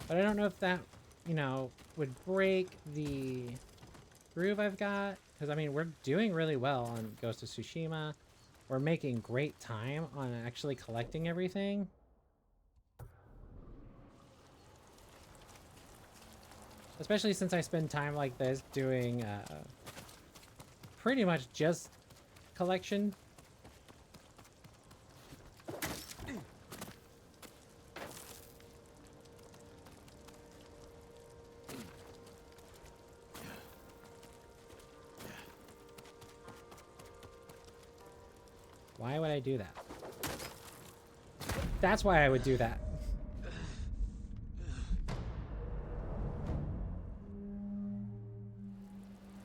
But I don't know if that, you know, would break the groove I've got. Because, I mean, we're doing really well on Ghost of Tsushima. We're making great time on actually collecting everything. Especially since I spend time like this doing pretty much just collection. Why would I do that? That's why I would do that.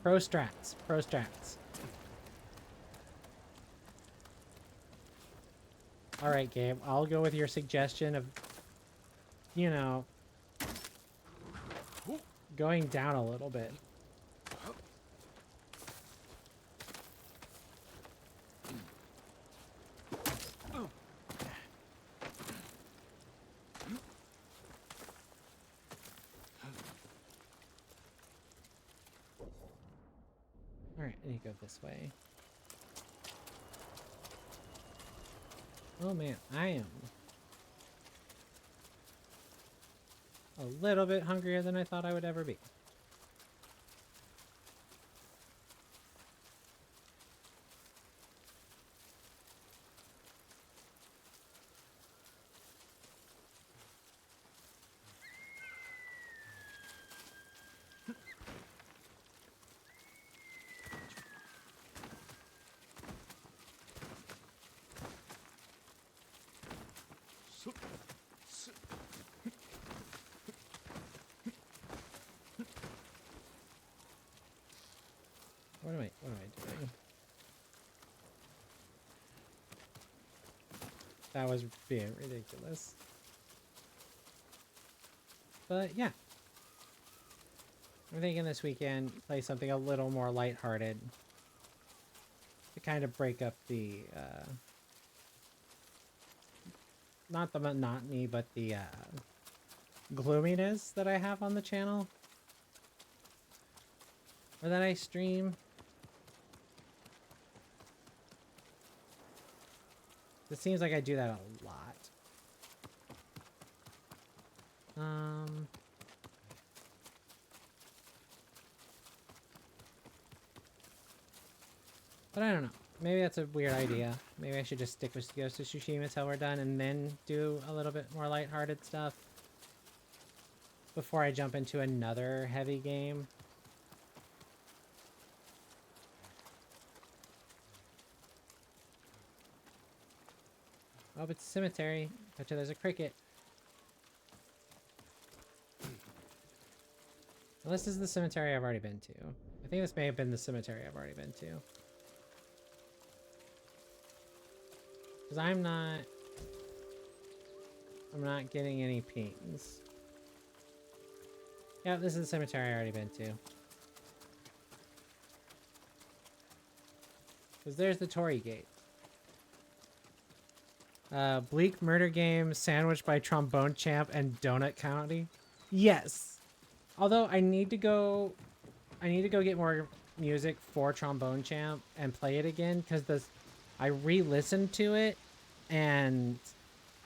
Pro strats. Pro strats. Alright, Gabe. I'll go with your suggestion of, you know, going down a little bit. Alright, I need to go this way. Oh man, I am a little bit hungrier than I thought I would ever be. That was being ridiculous. But yeah. I'm thinking this weekend play something a little more lighthearted to kind of break up the not the monotony, but the gloominess that I have on the channel or that I stream. It seems like I do that a lot. But I don't know. Maybe that's a weird idea. Maybe I should just stick with Ghost of Tsushima till we're done and then do a little bit more lighthearted stuff before I jump into another heavy game. Oh, it's a cemetery. Bet you there's a cricket. Well, this is the cemetery I've already been to. I think this may have been the cemetery I've already been to. Because I'm not getting any pings. Yeah, this is the cemetery I've already been to. Because there's the Torii Gate. Bleak murder game sandwiched by Trombone Champ and Donut County. Yes. Although I need to go get more music for Trombone Champ and play it again because I re-listened to it and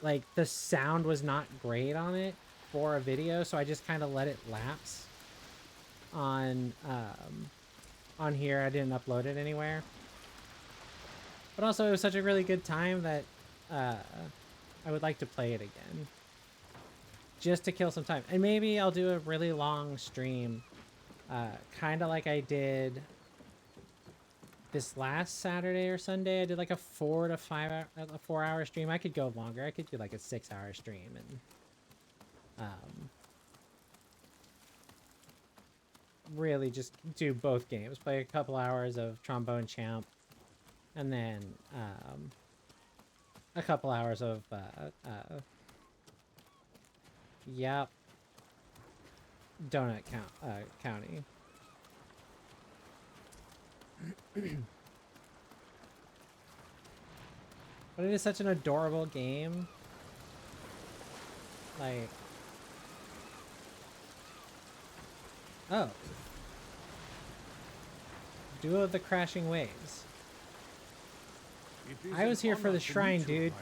like the sound was not great on it for a video, so I just kind of let it lapse on here. I didn't upload it anywhere. But also it was such a really good time that I would like to play it again. Just to kill some time. And maybe I'll do a really long stream. Kind of like I did this last Saturday or Sunday. I did like a 4 to 5 hour, a 4-hour stream. I could go longer. I could do like a 6-hour stream and really just do both games. Play a couple hours of Trombone Champ and then a couple hours of yep, Donut County. But it is such an adorable game. Like, oh, Duel of the Crashing Waves. I was here for the shrine, dude.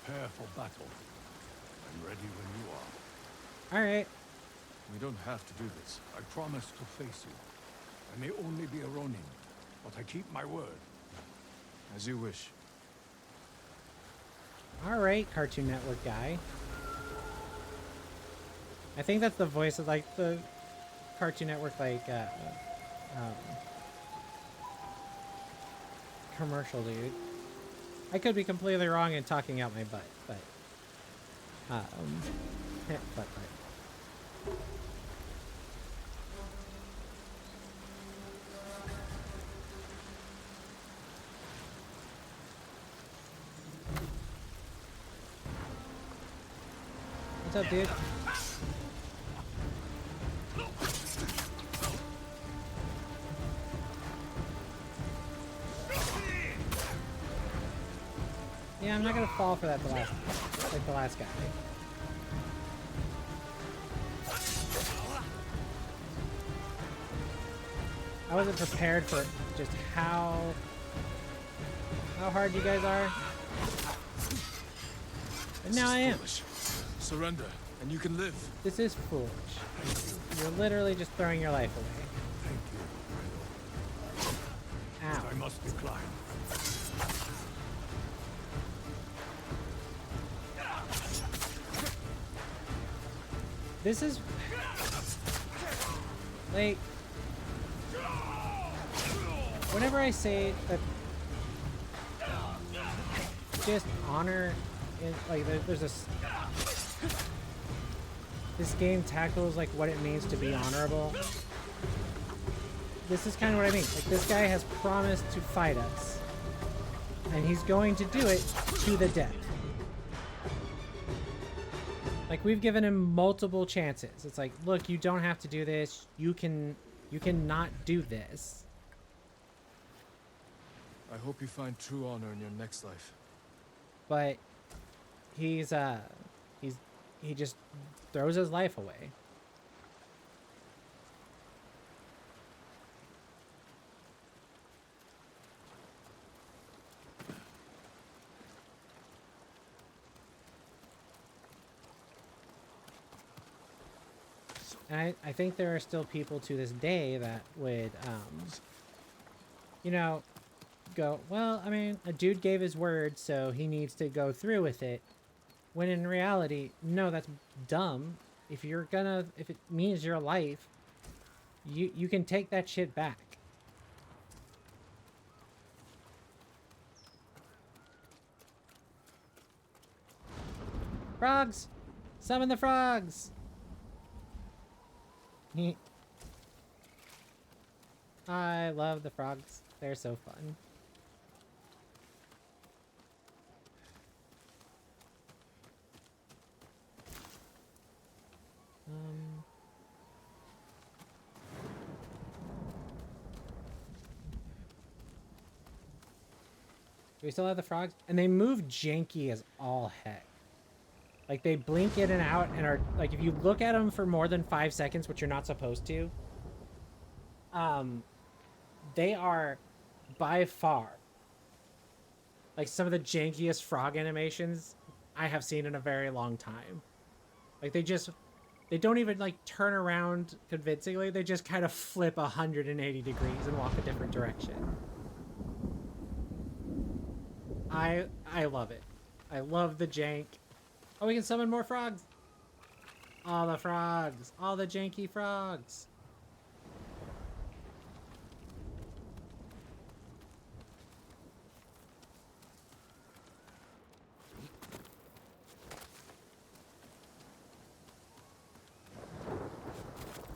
Prepare for battle. I'm ready when you are. Alright. We don't have to do this. I promise to face you. I may only be a Ronin, but I keep my word. As you wish. Alright, Cartoon Network guy. I think that's the voice of like the Cartoon Network like commercial dude. I could be completely wrong and talking out my butt, but but. What's up, dude? Yeah, I'm not gonna fall for that the last guy. I wasn't prepared for just how hard you guys are. And now I am. Foolish. Surrender, and you can live. This is foolish. You're literally just throwing your life away. Thank you. Ow. I must decline. This is like whenever I say that just honor is like there's this game tackles like what it means to be honorable. This is kind of what I mean. Like this guy has promised to fight us. And he's going to do it to the death. Like, we've given him multiple chances. It's like, look, you don't have to do this. You can not do this. I hope you find true honor in your next life. But he just throws his life away. And I think there are still people to this day that would, you know, go, well, I mean, a dude gave his word, so he needs to go through with it. When in reality, no, that's dumb. If it means your life, you can take that shit back. Frogs! Summon the frogs! I love the frogs. They're so fun. Do we still have the frogs? And they move janky as all heck. Like, they blink in and out and are, like, if you look at them for more than 5 seconds, which you're not supposed to, they are by far, like, some of the jankiest frog animations I have seen in a very long time. Like, they don't even, like, turn around convincingly. They just kind of flip 180 degrees and walk a different direction. I love it. I love the jank. Oh, we can summon more frogs. All the frogs. All the janky frogs.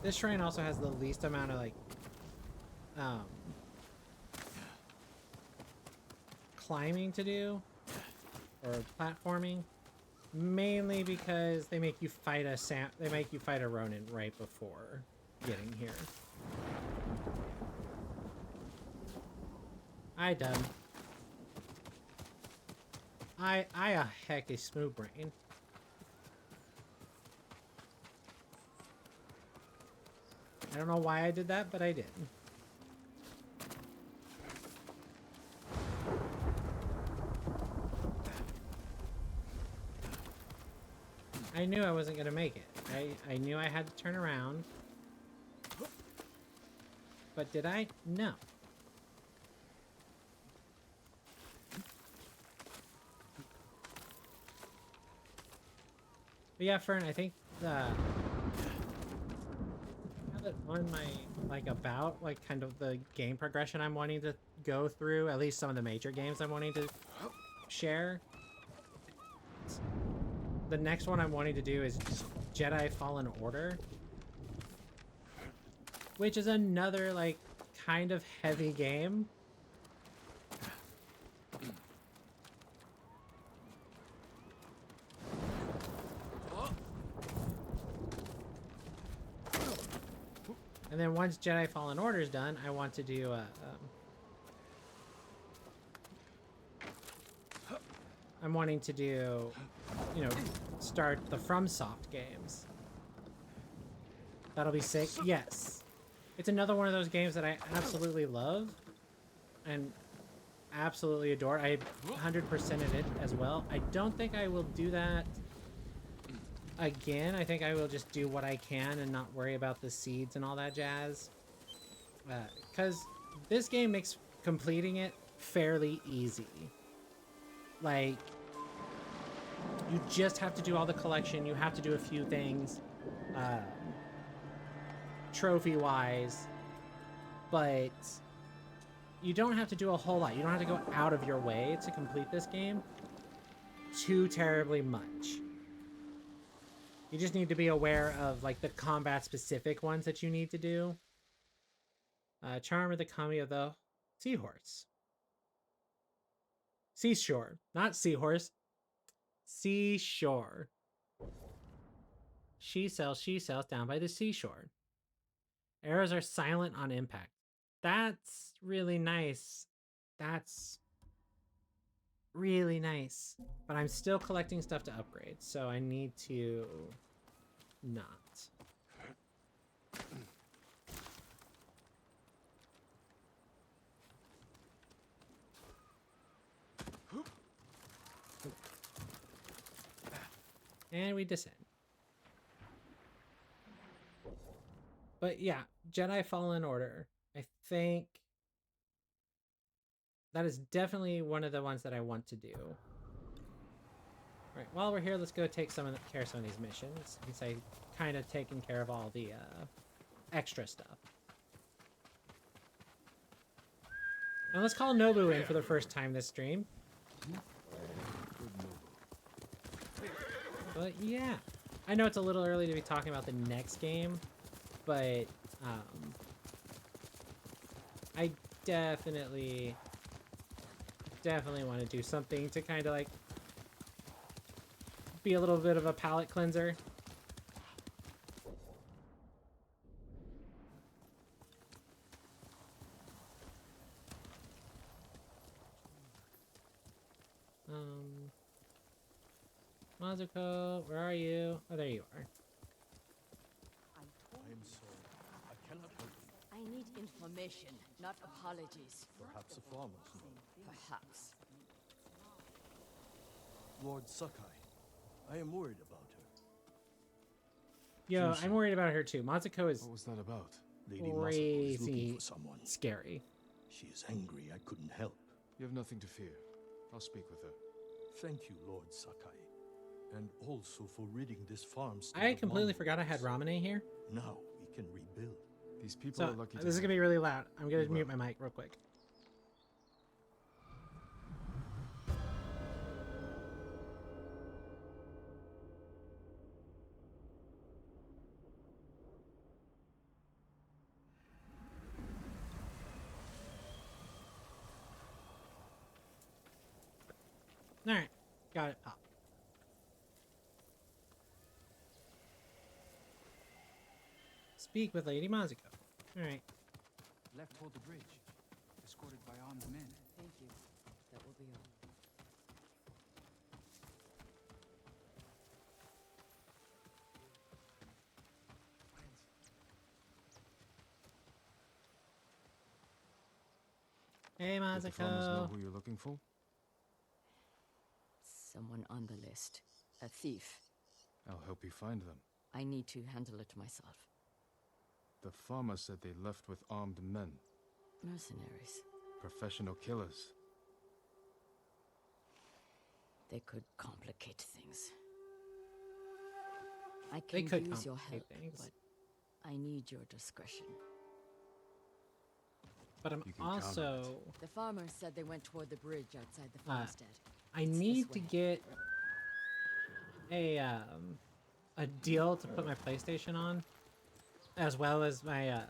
This shrine also has the least amount of, like, climbing to do, or platforming, mainly because they make you fight a Ronin right before getting here. I done. I a heck a smooth brain. I don't know why I did that, but I did. I knew I wasn't gonna make it. I knew I had to turn around. But did I? No. But yeah, Fern, I think on my, like, about, like, kind of the game progression I'm wanting to go through, at least some of the major games I'm wanting to share. The next one I'm wanting to do is Jedi Fallen Order, which is another, like, kind of heavy game. And then once Jedi Fallen Order is done, I want to do I'm wanting to do, you know, start the FromSoft games. That'll be sick. Yes. It's another one of those games that I absolutely love and absolutely adore. I 100%ed it as well. I don't think I will do that again. I think I will just do what I can and not worry about the seeds and all that jazz. Because this game makes completing it fairly easy. Like, you just have to do all the collection. You have to do a few things, trophy-wise, but you don't have to do a whole lot. You don't have to go out of your way to complete this game too terribly much. You just need to be aware of, like, the combat-specific ones that you need to do. Charm of the Kami of the Seahorse. Seashore, not seahorse. Seashore. She sells down by the seashore. Arrows are silent on impact. That's really nice. That's really nice. But I'm still collecting stuff to upgrade, so I need to not. And we descend. But yeah, Jedi Fallen Order. I think that is definitely one of the ones that I want to do. Alright, while we're here, let's go take care of some of these missions, since I kind of taken care of all the extra stuff. And let's call Nobu in for the first time this stream. But yeah, I know it's a little early to be talking about the next game, but I definitely want to do something to kind of like be a little bit of a palate cleanser. Mazuko, where are you? Oh, there you are. I am sorry. I cannot help you. I need information, not apologies. Perhaps the farmers know. Perhaps. Lord Sakai, I am worried about her. Yo, I'm worried about her too. Mazuko is What was that about? Lady Masako is looking crazy for someone. scary. She is angry I couldn't help. You have nothing to fear. I'll speak with her. Thank you, Lord Sakai. And also for ridding this farm. I completely forgot I had Ramune here. Now we can rebuild. These people So are lucky to this is have gonna be really loud. I'm gonna You mute will. my mic real quick. All right, got it. Pop. Speak with Lady Mazuko. All right. Left toward the bridge, escorted by armed men. Thank you. That will be all. Hey, Did the farmers know Mazuko. who you're looking for? Someone on the list. A thief. I'll help you find them. I need to handle it myself. The farmer said they left with armed men. Mercenaries. Professional killers. They could complicate things. I They can could use your complicate help, things. but I need your discretion. But I'm You can count on also The farmers said they went toward the bridge outside the farmstead. I It's need this to way. get a deal to put my PlayStation on, as well as my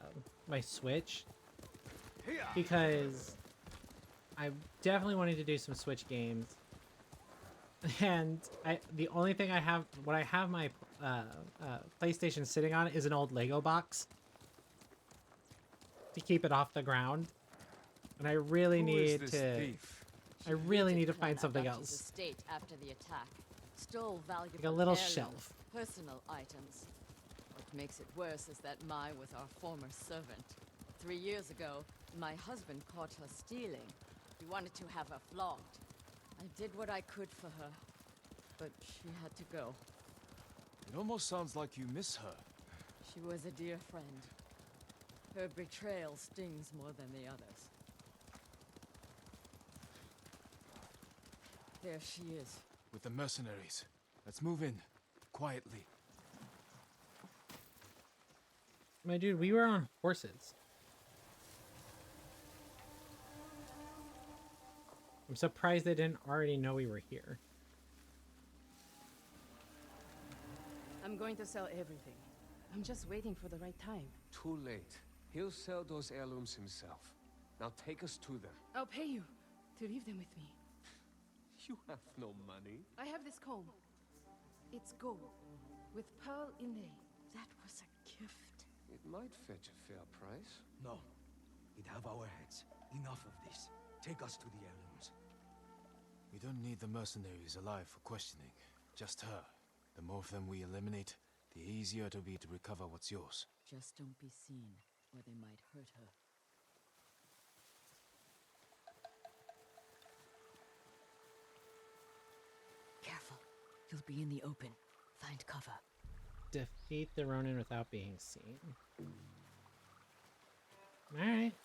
my Switch, because I definitely wanted to do some Switch games. And the only thing I have, what I have my PlayStation sitting on is an old Lego box to keep it off the ground, and I really need to. I really need to find something else. Estate after the attack. Stole valuable Like a little heirlooms, shelf. personal items. What makes it worse is that Mai was our former servant. 3 years ago, my husband caught her stealing. He wanted to have her flogged. I did what I could for her, but she had to go. It almost sounds like you miss her. She was a dear friend. Her betrayal stings more than the others. There she is. With the mercenaries. Let's move in. Quietly. My dude, we were on horses. I'm surprised they didn't already know we were here. I'm going to sell everything. I'm just waiting for the right time. Too late. He'll sell those heirlooms himself. Now take us to them. I'll pay you to leave them with me. You have no money. I have this comb. It's gold, with pearl inlay. That was a gift. It might fetch a fair price. No. We'd have our heads. Enough of this. Take us to the heirlooms. We don't need the mercenaries alive for questioning. Just her. The more of them we eliminate, the easier it'll be to recover what's yours. Just don't be seen, or they might hurt her. Careful. You'll be in the open. Find cover. Defeat the Ronin without being seen. Alright.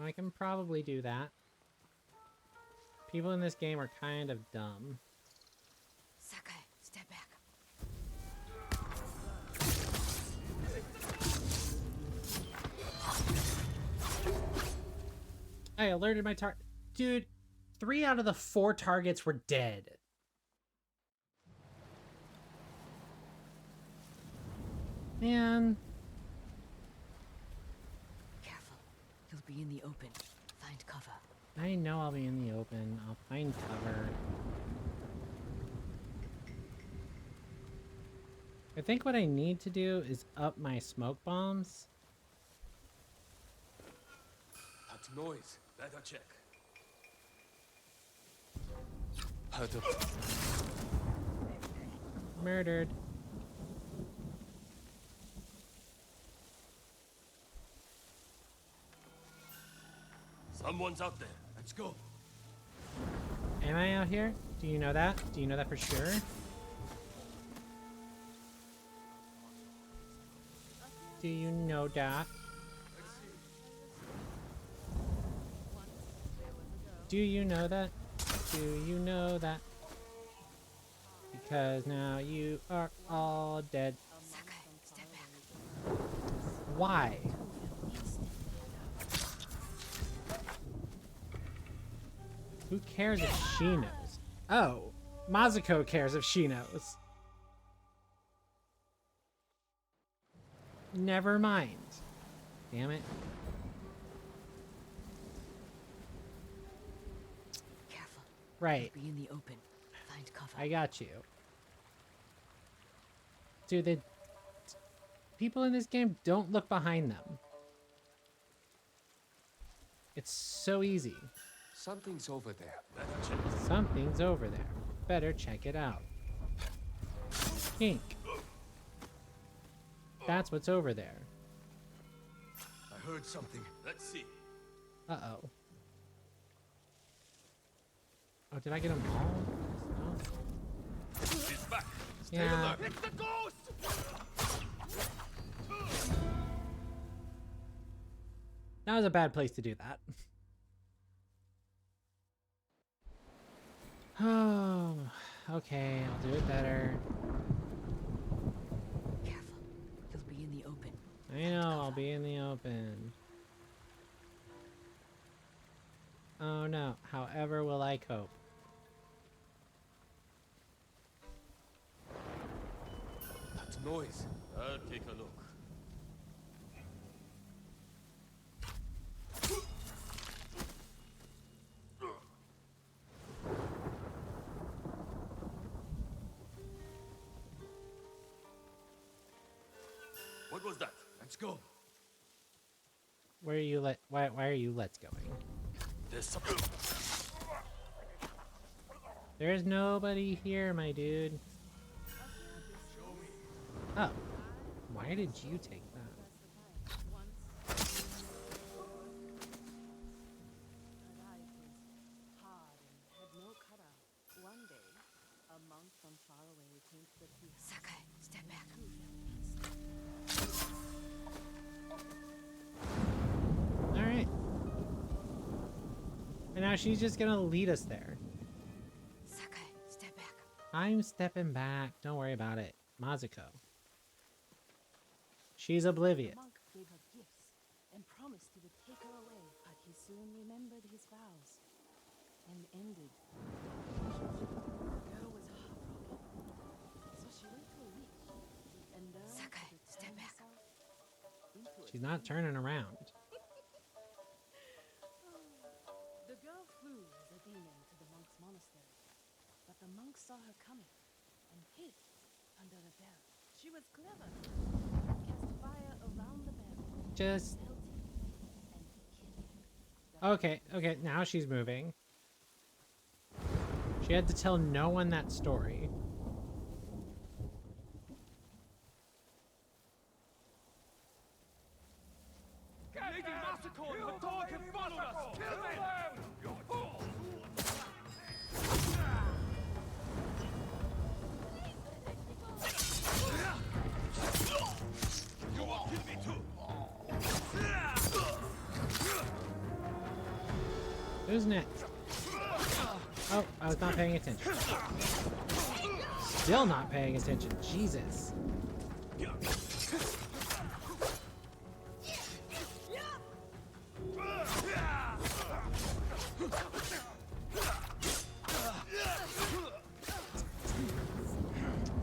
I can probably do that. People in this game are kind of dumb. Sakai, step back. I alerted my target. Dude, 3 out of the 4 targets were dead. Man. Careful. You'll be in the open. Find cover. I know I'll be in the open. I'll find cover. I think what I need to do is up my smoke bombs. That noise. Better check. Heard of... Murdered. Someone's out there. Let's go. Am I out here? Do you know that? Do you know that for sure? Do you know that? Do you know that? Do you know that? Because now you are all dead. Sakai, step back. Why? Who cares if she knows? Oh, Mazuko cares if she knows. Never mind. Damn it. Careful. Right. Be in the open. Find cover. I got you. Dude, the people in this game don't look behind them. It's so easy. Something's over there. Better check. Something's over there. Better check it out. Pink. That's what's over there. I heard something. Let's see. Uh-oh. Oh, did I get them all? No. He's back. Stay Yeah. alert. It's the ghost! That was a bad place to do that. Oh, okay, I'll do it better. Careful. You'll be in the open. I know, I'll be in the open. Oh no, however will I cope? That noise. I'll take a look. What was that? Let's go. Where are you why are you let's going? There's something. There's nobody here, my dude. Oh. Why did you take that? Sakai, step back. Alright. And now she's just gonna lead us there. Sakai, step back. I'm stepping back. Don't worry about it. Mazuko. She's oblivious. The monk gave her gifts and promised he would take her away, but he soon remembered his vows and ended. The girl was heartbroken, so she went to a witch and learned Sakai, to step defend back. herself She's not turning around. The girl flew as a demon to the monk's monastery, but the monk saw her coming and hid under a bell. She was clever. Cast fire around the bell. Just Melt it and kill it. okay, okay, now she's moving. She had to tell no one that story. Who's next? Oh, I was not paying attention. Still not paying attention. Jesus.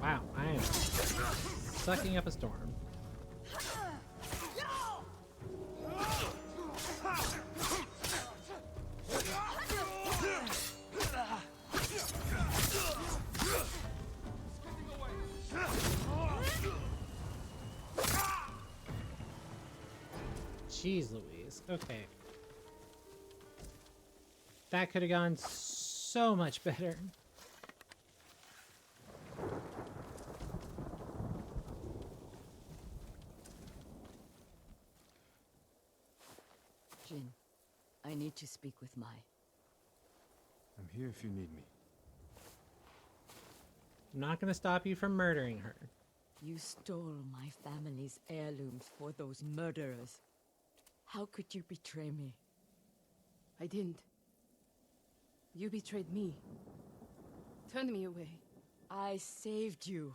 Wow, I am sucking up a storm. Jeez Louise. Okay. That could have gone so much better. Jin, I need to speak with Mai. I'm here if you need me. I'm not going to stop you from murdering her. You stole my family's heirlooms for those murderers. How could you betray me? I didn't. You betrayed me. Turned me away. I saved you.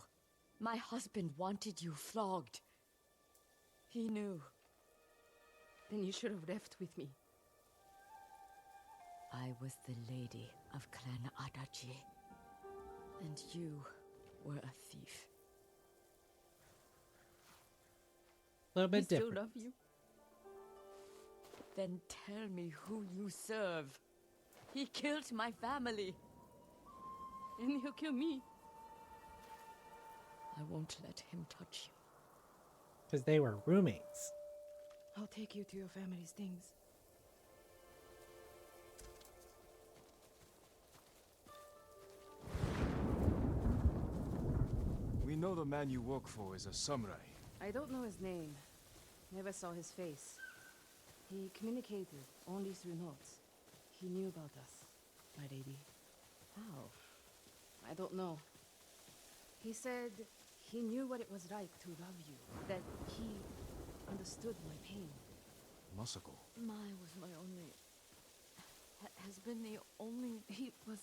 My husband wanted you flogged. He knew. Then you should have left with me. I was the lady of Clan Adachi. And you were a thief. A little I bit still different. love you. Then tell me who you serve. He killed my family. And he'll kill me. I won't let him touch you. Because they were roommates. I'll take you to your family's things. We know the man you work for is a samurai. I don't know his name. Never saw his face. He communicated only through notes. He knew about us, my lady. How? I don't know. He said he knew what it was like to love you. That he understood my pain. Masako. Mai was my only... has been the only... He was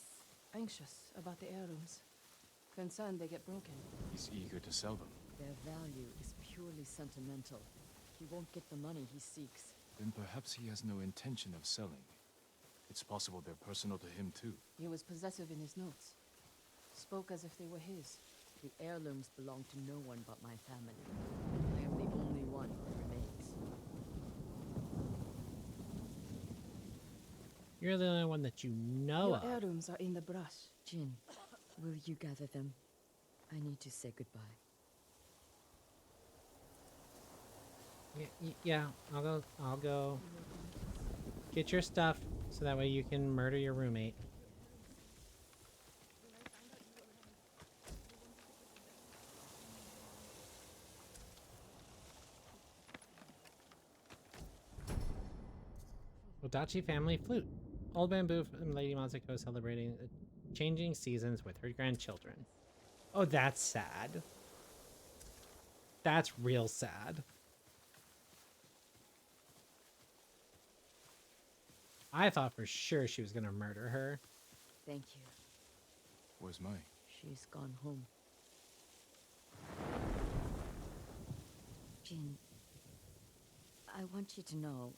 anxious about the heirlooms. Concerned they get broken. He's eager to sell them. Their value is purely sentimental. He won't get the money he seeks. Then perhaps he has no intention of selling. It's possible they're personal to him too. He was possessive in his notes. Spoke as if they were his. The heirlooms belong to no one but my family. I am the only one who remains. You're the only one that you know Your of. heirlooms are in the brush. Jin, will you gather them? I need to say goodbye. Yeah, I'll go get your stuff so that way you can murder your roommate. Odachi family flute. Old Bamboo and Lady Mazako celebrating the changing seasons with her grandchildren. Oh, that's sad. That's real sad. I thought for sure she was gonna murder her. Thank you. Where's Mai? She's gone home. Jin, I want you to know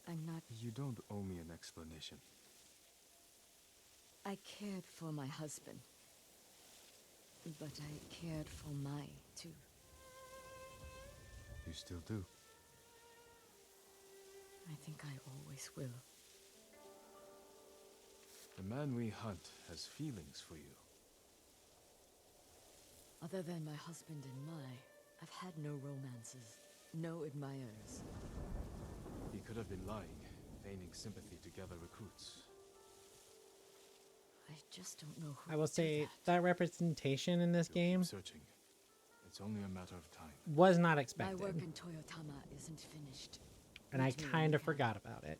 I'm not... You don't owe me an explanation. I cared for my husband. But I cared for Mai, too. You still do? I think I always will. The man we hunt has feelings for you. Other than my husband and Mai, I've had no romances, no admirers. He could have been lying, feigning sympathy to gather recruits. I just don't know who I will would do say that. that representation in this You'll keep game searching. It's only a matter of time. was not My expected, work in Toyotama isn't finished. and I Meet me when kind you of can. forgot about it.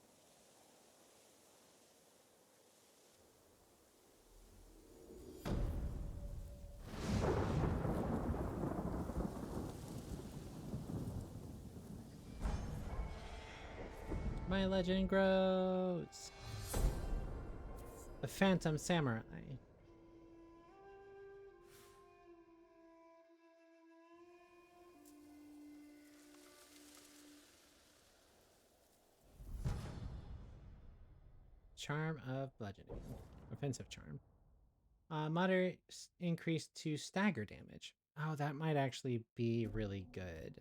My legend grows. The Phantom Samurai. Charm of bludgeoning. Offensive charm. Moderate increase to stagger damage. Oh, that might actually be really good.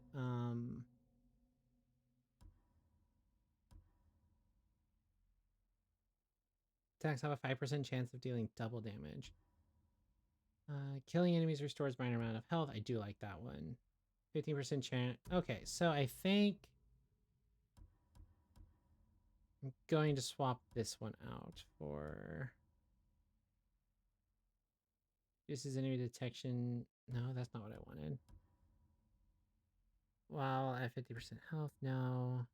Attacks have a 5% chance of dealing double damage. Killing enemies restores minor amount of health. I do like that one. 15% chance. Okay, so I think I'm going to swap this one out for... This is enemy detection. No, that's not what I wanted. Well, I have 50% health now.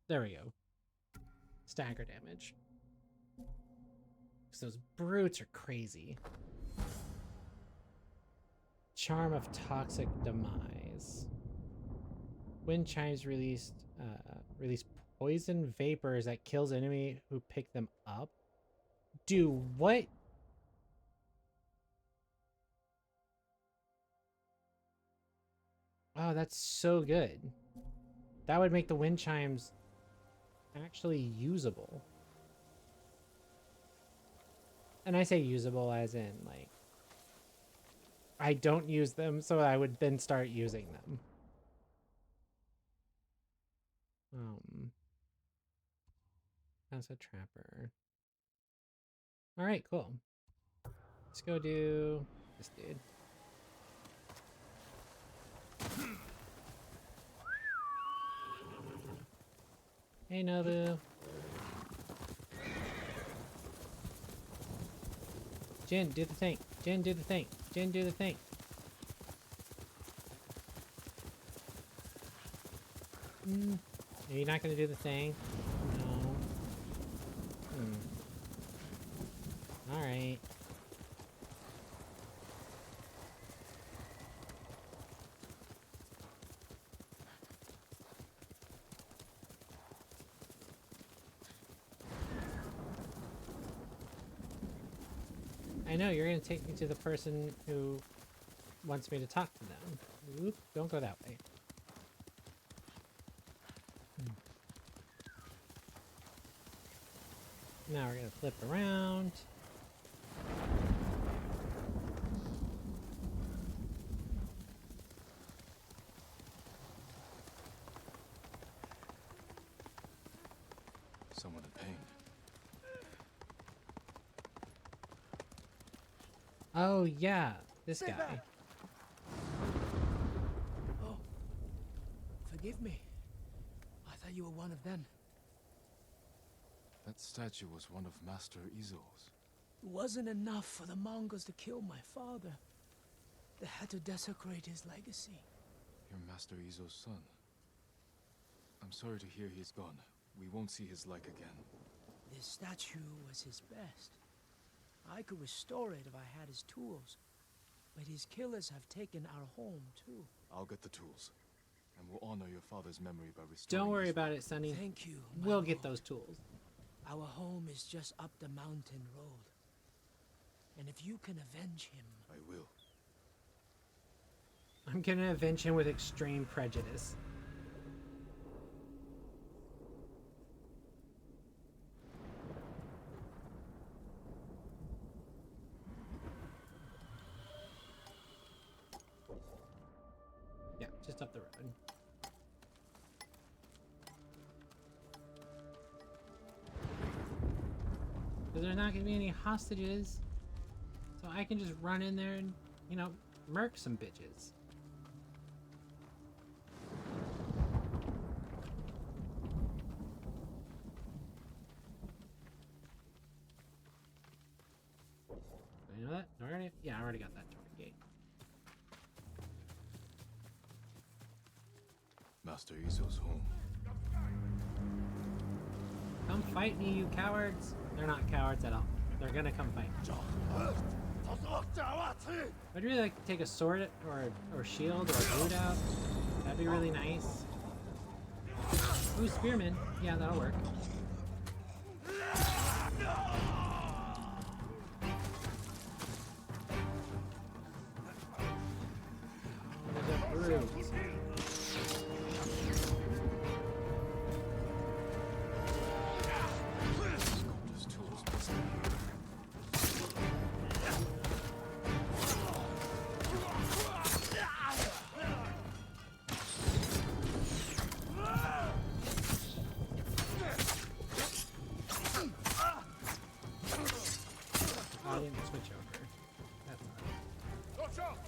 There we go. Stagger damage. Because those brutes are crazy. Charm of toxic demise. Wind chimes release poison vapors that kills enemy who pick them up. Do what? Oh, that's so good. That would make the wind chimes actually usable. And I say usable as in, like, I don't use them, so I would then start using them. That's a trapper. Alright, cool. Let's go do this dude. Hey, Nobu. Jin, do the thing. Jin, do the thing. Jin, do the thing. Are you not going to do the thing? No. Alright. I know, you're going to take me to the person who wants me to talk to them. Oop, don't go that way. Now we're going to flip around. Someone in pain. Oh, yeah, this guy. Oh, forgive me. I thought you were one of them. That statue was one of Master Izo's. It wasn't enough for the Mongols to kill my father. They had to desecrate his legacy. You're Master Izo's son. I'm sorry to hear he's gone. We won't see his like again. This statue was his best. I could restore it if I had his tools. But his killers have taken our home, too. I'll get the tools. And we'll honor your father's memory by restoring Don't worry his about it, Sonny. Thank you, my We'll get lord. those tools. Our home is just up the mountain road. And if you can avenge him... I will. I'm gonna avenge him with extreme prejudice. Yeah, just up the road. Because there's not gonna be any hostages. So I can just run in there and, you know, murk some bitches. You know that? I already got that torn gate. Master Izo's home. Come fight me, you cowards! They're not cowards at all. They're gonna come fight me. I'd really like to take a sword or shield or a boot out. That'd be really nice. Ooh, spearman. Yeah, that'll work. There's a brute. Sculptor's tools must be here. Oh, I didn't switch over. That's alright.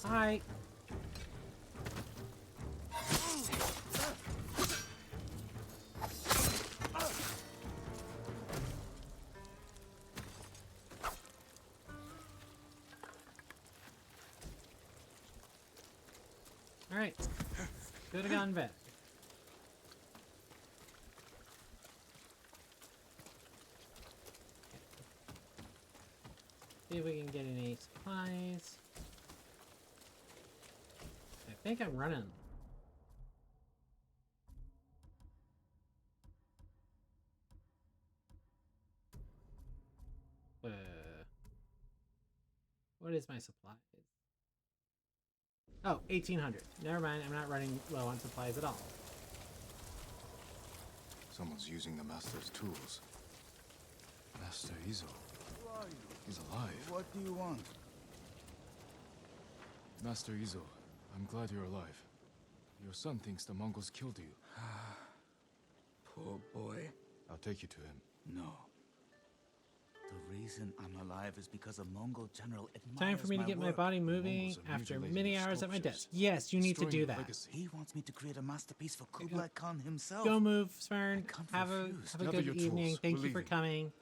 Hi. Alright. Could have gone better. See if we can get any supplies. I think I'm running. What is my supplies? Oh, 1800. Never mind, I'm not running low on supplies at all. Someone's using the Master's tools. Master Izo. He's alive. What do you want? Master Izo, I'm glad you're alive. Your son thinks the Mongols killed you. Poor boy. I'll take you to him. No. The reason I'm alive is because a Mongol general admires Time for me to get my work. body moving Mongols are after mutilating many your hours at my sculptures, desk. Yes, you need to destroying do your that. legacy. He wants me to create a masterpiece for Kublai Khan himself. Go move, Smern. I can't Have a refuse. have a Gather good your evening. tools. Thank We're you for leaving. coming.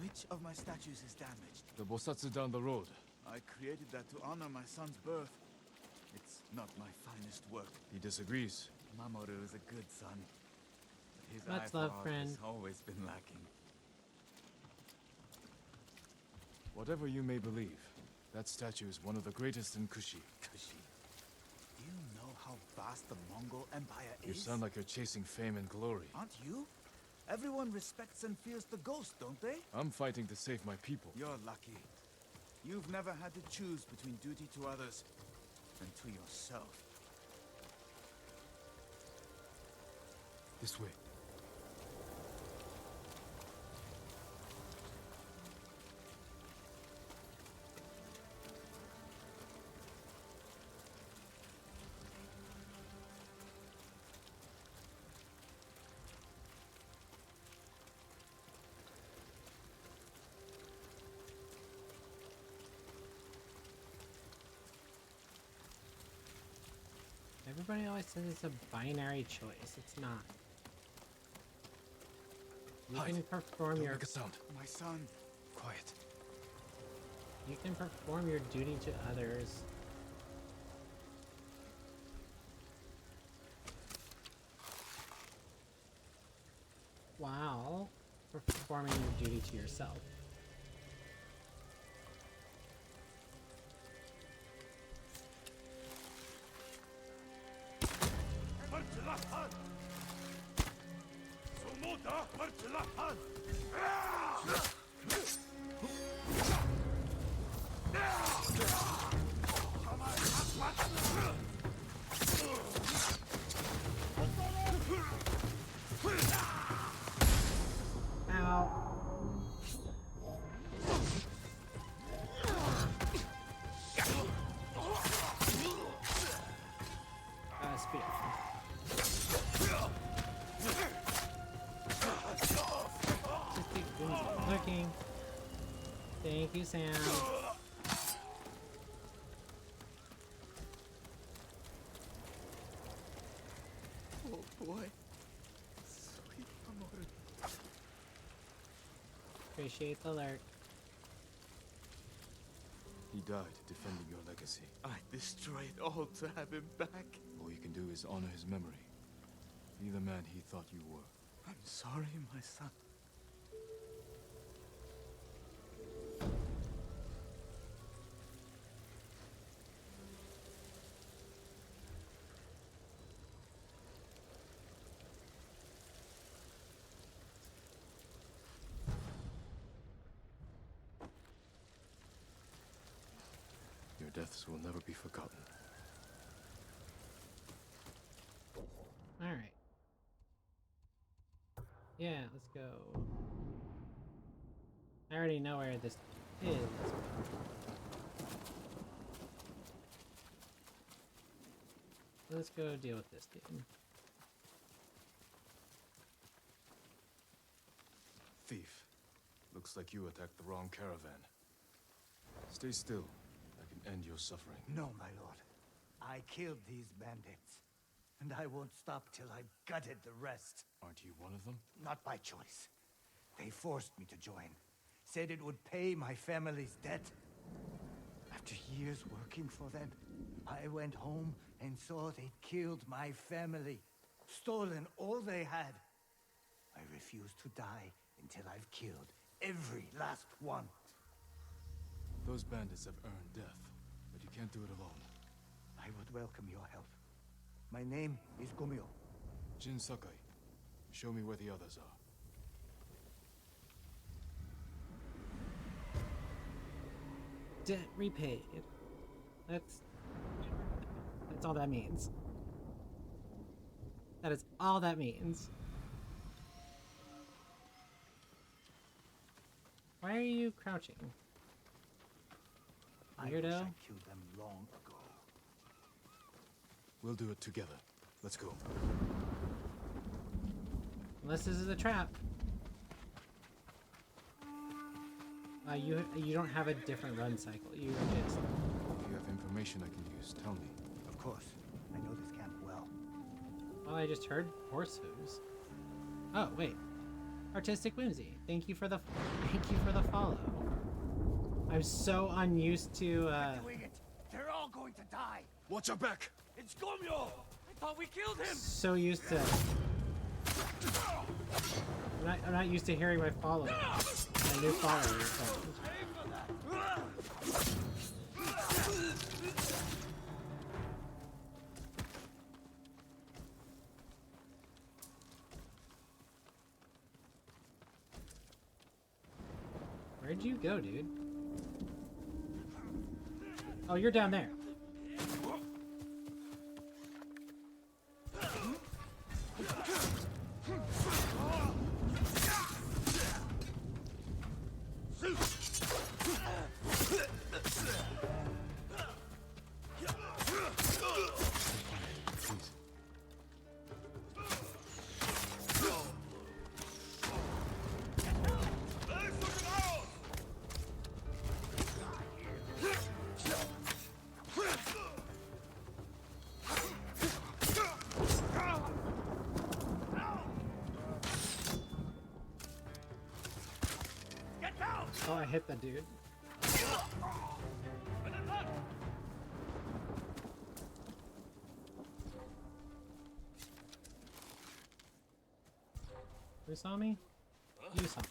Which of my statues is damaged? The Bosatsu down the road. I created that to honor my son's birth. It's not my finest work. He disagrees. Mamoru is a good son. But his Much eye for love, art friend. has always been lacking. Whatever you may believe, that statue is one of the greatest in Kushi. Kushi. Do you know how vast the Mongol Empire You is? sound like you're chasing fame and glory. Aren't you? Everyone respects and fears the ghost, don't they? I'm fighting to save my people. You're lucky. You've never had to choose between duty to others and to yourself. This way. Everybody always says it's a binary choice. It's not. You Hide. can perform Don't your make a sound. My son. Quiet. you can perform your duty to others. While performing your duty to yourself. Ow. Spear. Just keep looking. Thank you, Sam. Oh boy. Sweet amore. Appreciate the lurk. He died defending your legacy. I destroyed all to have him back. All you can do is honor his memory. Be the man he thought you were. I'm sorry, my son. Your deaths will never be forgotten. Alright. Yeah, let's go. I already know where this is. Let's go deal with this dude. Thief. Looks like you attacked the wrong caravan. Stay still. I can end your suffering. No, my lord. I killed these bandits. And I won't stop till I've gutted the rest. Aren't you one of them? Not by choice. They forced me to join. Said it would pay my family's debt. After years working for them, I went home and saw they'd killed my family. Stolen all they had. I refuse to die until I've killed every last one. Those bandits have earned death, but you can't do it alone. I would welcome your help. My name is Gumio. Jin Sakai. Show me where the others are. Debt repaid. That's all that means. That is all that means. Why are you crouching? I wish Weirdo. I killed them long ago. We'll do it together. Let's go. Unless this is a trap. You don't have a different run cycle. You just... If you have information I can use, tell me. Of course. I know this camp well. Well, I just heard horse hooves. Oh wait, Artistic Whimsy. Thank you for the follow. I'm so unused to. Doing it. They're all going to die. Watch your back! It's Gomyo. I thought we killed him. So used to. I'm not used to hearing my followers. My new followers. Where'd you go, dude? Oh, you're down there. Oh, I hit the dude. Who saw me? You saw me.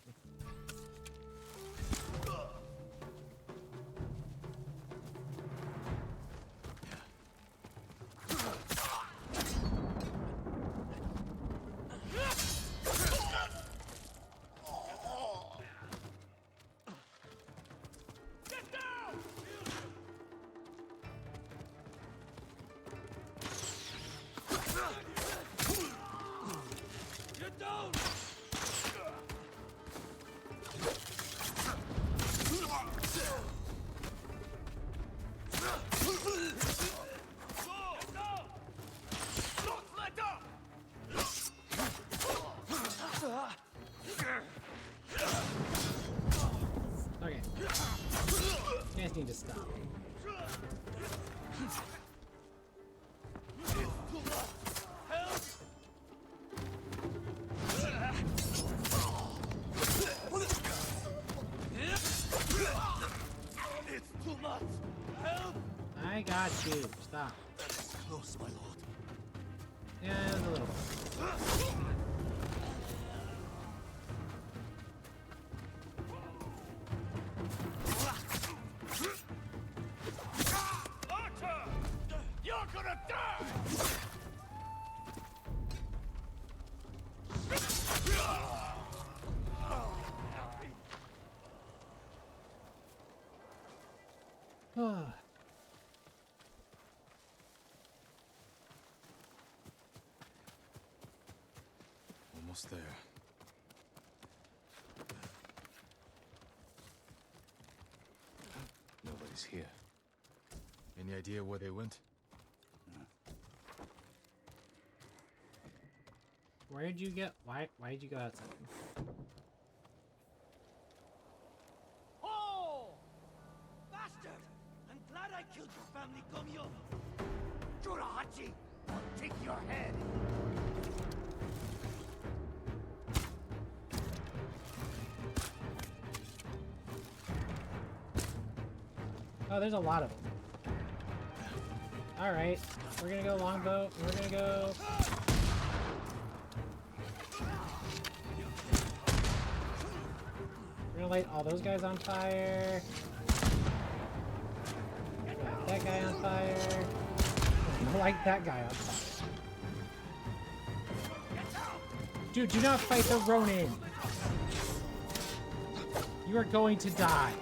got you. Stop. That is close, my lord. Yeah, it was a little. Archer! You're gonna die! Almost there. Nobody's here. Any idea where they went? Where'd you get? Why'd you go outside? Oh! Bastard! I'm glad I killed your family, Gomyo! Jurahachi! I'll take your head! Oh, there's a lot of them. All right, we're gonna go longboat. We're gonna go. We're gonna light all those guys on fire. Light that guy on fire. I'm gonna light that guy on fire. Dude, do not fight the Ronin. You are going to die.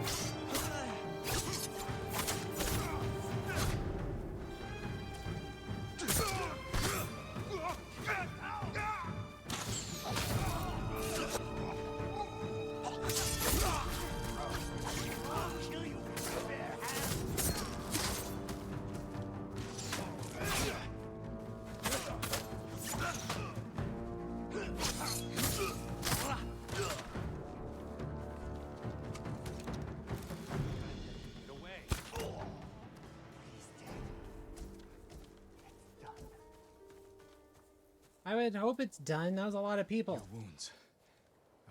I would hope it's done. That was a lot of people. Your wounds.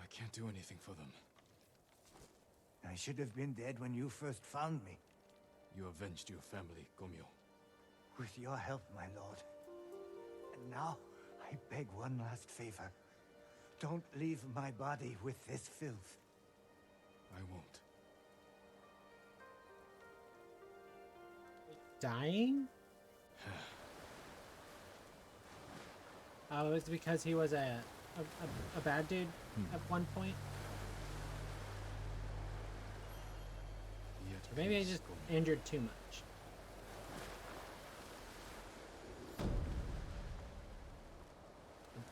I can't do anything for them. I should have been dead when you first found me. You avenged your family, Gomyo. With your help, my lord. And now, I beg one last favor. Don't leave my body with this filth. I won't. Dying? Oh, it's because he was a bad dude at one point? Yet Or maybe I peace, just Gomyo. injured too much.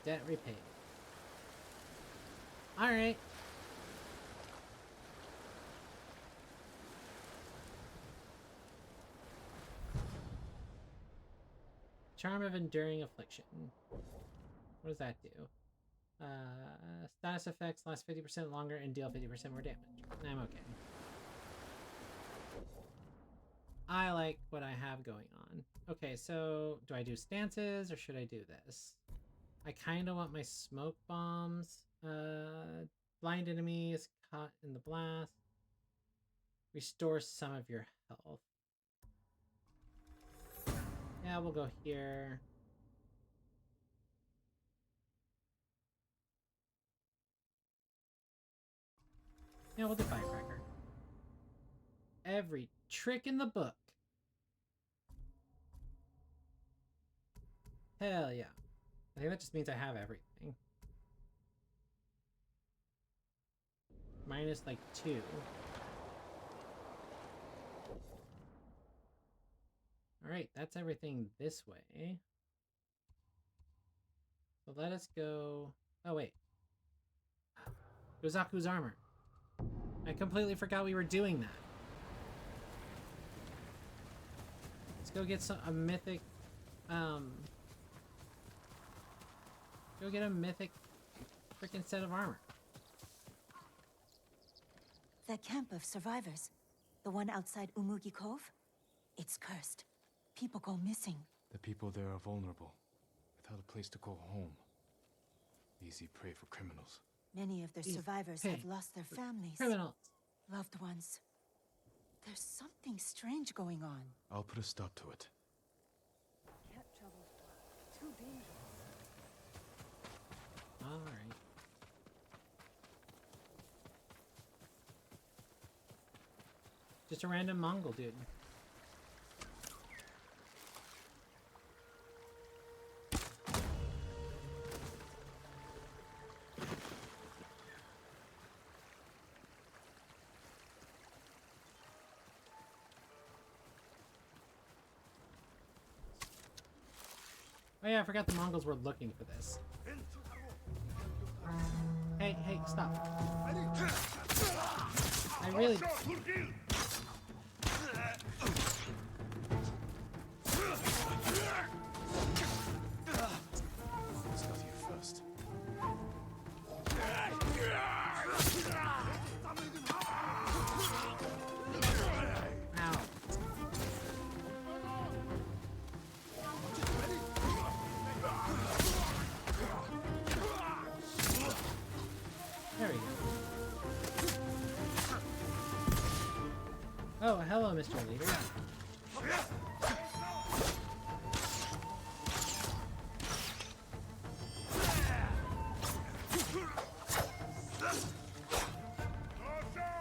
Debt repaid. Alright. Charm of Enduring Affliction. What does that do? Status effects last 50% longer and deal 50% more damage. I'm okay. I like what I have going on. Okay, so do I do stances or should I do this? I kind of want my smoke bombs. Blind enemies caught in the blast. Restore some of your health. Yeah, we'll go here. Yeah, we'll do Firecracker. Every trick in the book. Hell yeah. I think that just means I have everything. Minus like 2. Alright, that's everything this way. So let us go... Oh wait. Gozaku's armor. I completely forgot we were doing that. Let's go get a mythic... Go get a mythic freaking set of armor. The camp of survivors. The one outside Umugi Cove? It's cursed. People go missing. The people there are vulnerable, without a place to call home. Easy prey for criminals. Many of their survivors have lost their families. Criminals. Loved ones. There's something strange going on. I'll put a stop to it. Can't travel far. Too dangerous. All right. Just a random Mongol dude. Oh yeah, I forgot the Mongols were looking for this. Hey, hey, stop. I really... Stuff you first. Ow. There we go. Oh, hello, Mr. Leader.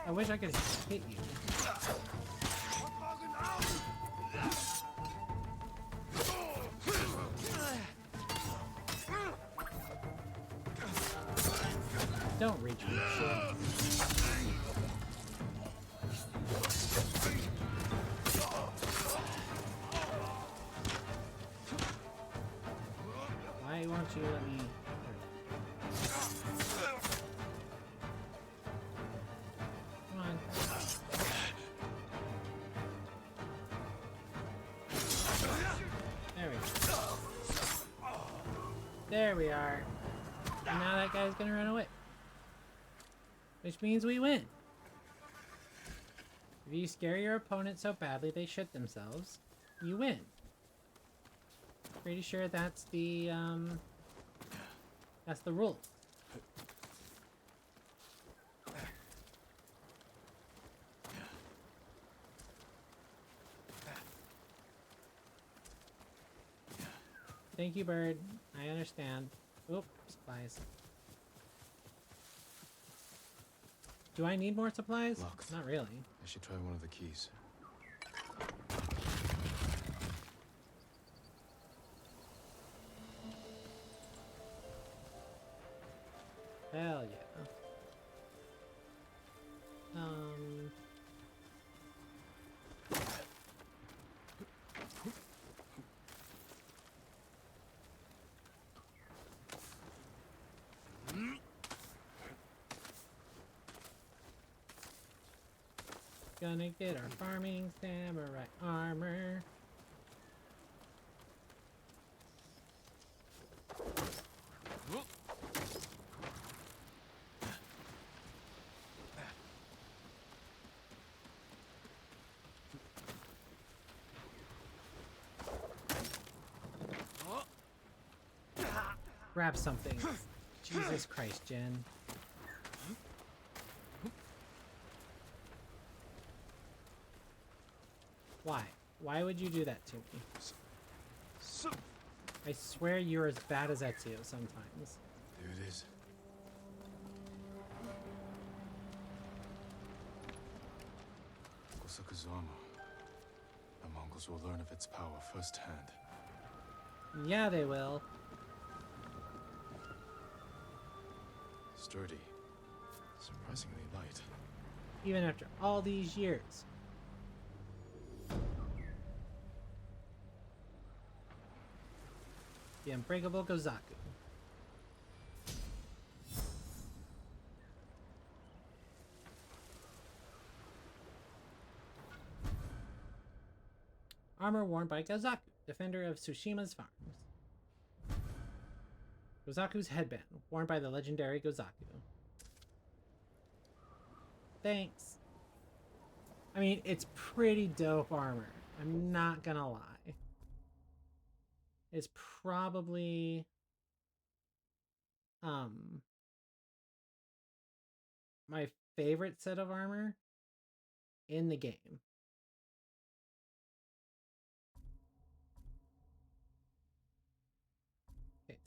I wish I could hit you. Don't reach me, shit. Why won't you let me... Come on. There we go. There we are. And now that guy's gonna run away. Which means we win. If you scare your opponent so badly they shit themselves, you win. Pretty sure that's the rule. Thank you, bird. I understand. Oop, supplies. Do I need more supplies? Locked. Not really. I should try one of the keys. Hell yeah. Gonna get our farming samurai armor. Grab something. Jesus Christ, Jen. Why? Why would you do that to me? I swear you're as bad as Ezio sometimes. There it is. Kosaku's armor. The Mongols will learn of its power firsthand. Yeah, they will. Sturdy. Surprisingly light. Even after all these years. The unbreakable Gozaku. Armor worn by Gozaku, defender of Tsushima's farms. Gozaku's headband, worn by the legendary Gozaku. Thanks. I mean, it's pretty dope armor. I'm not gonna lie. It's probably my favorite set of armor in the game.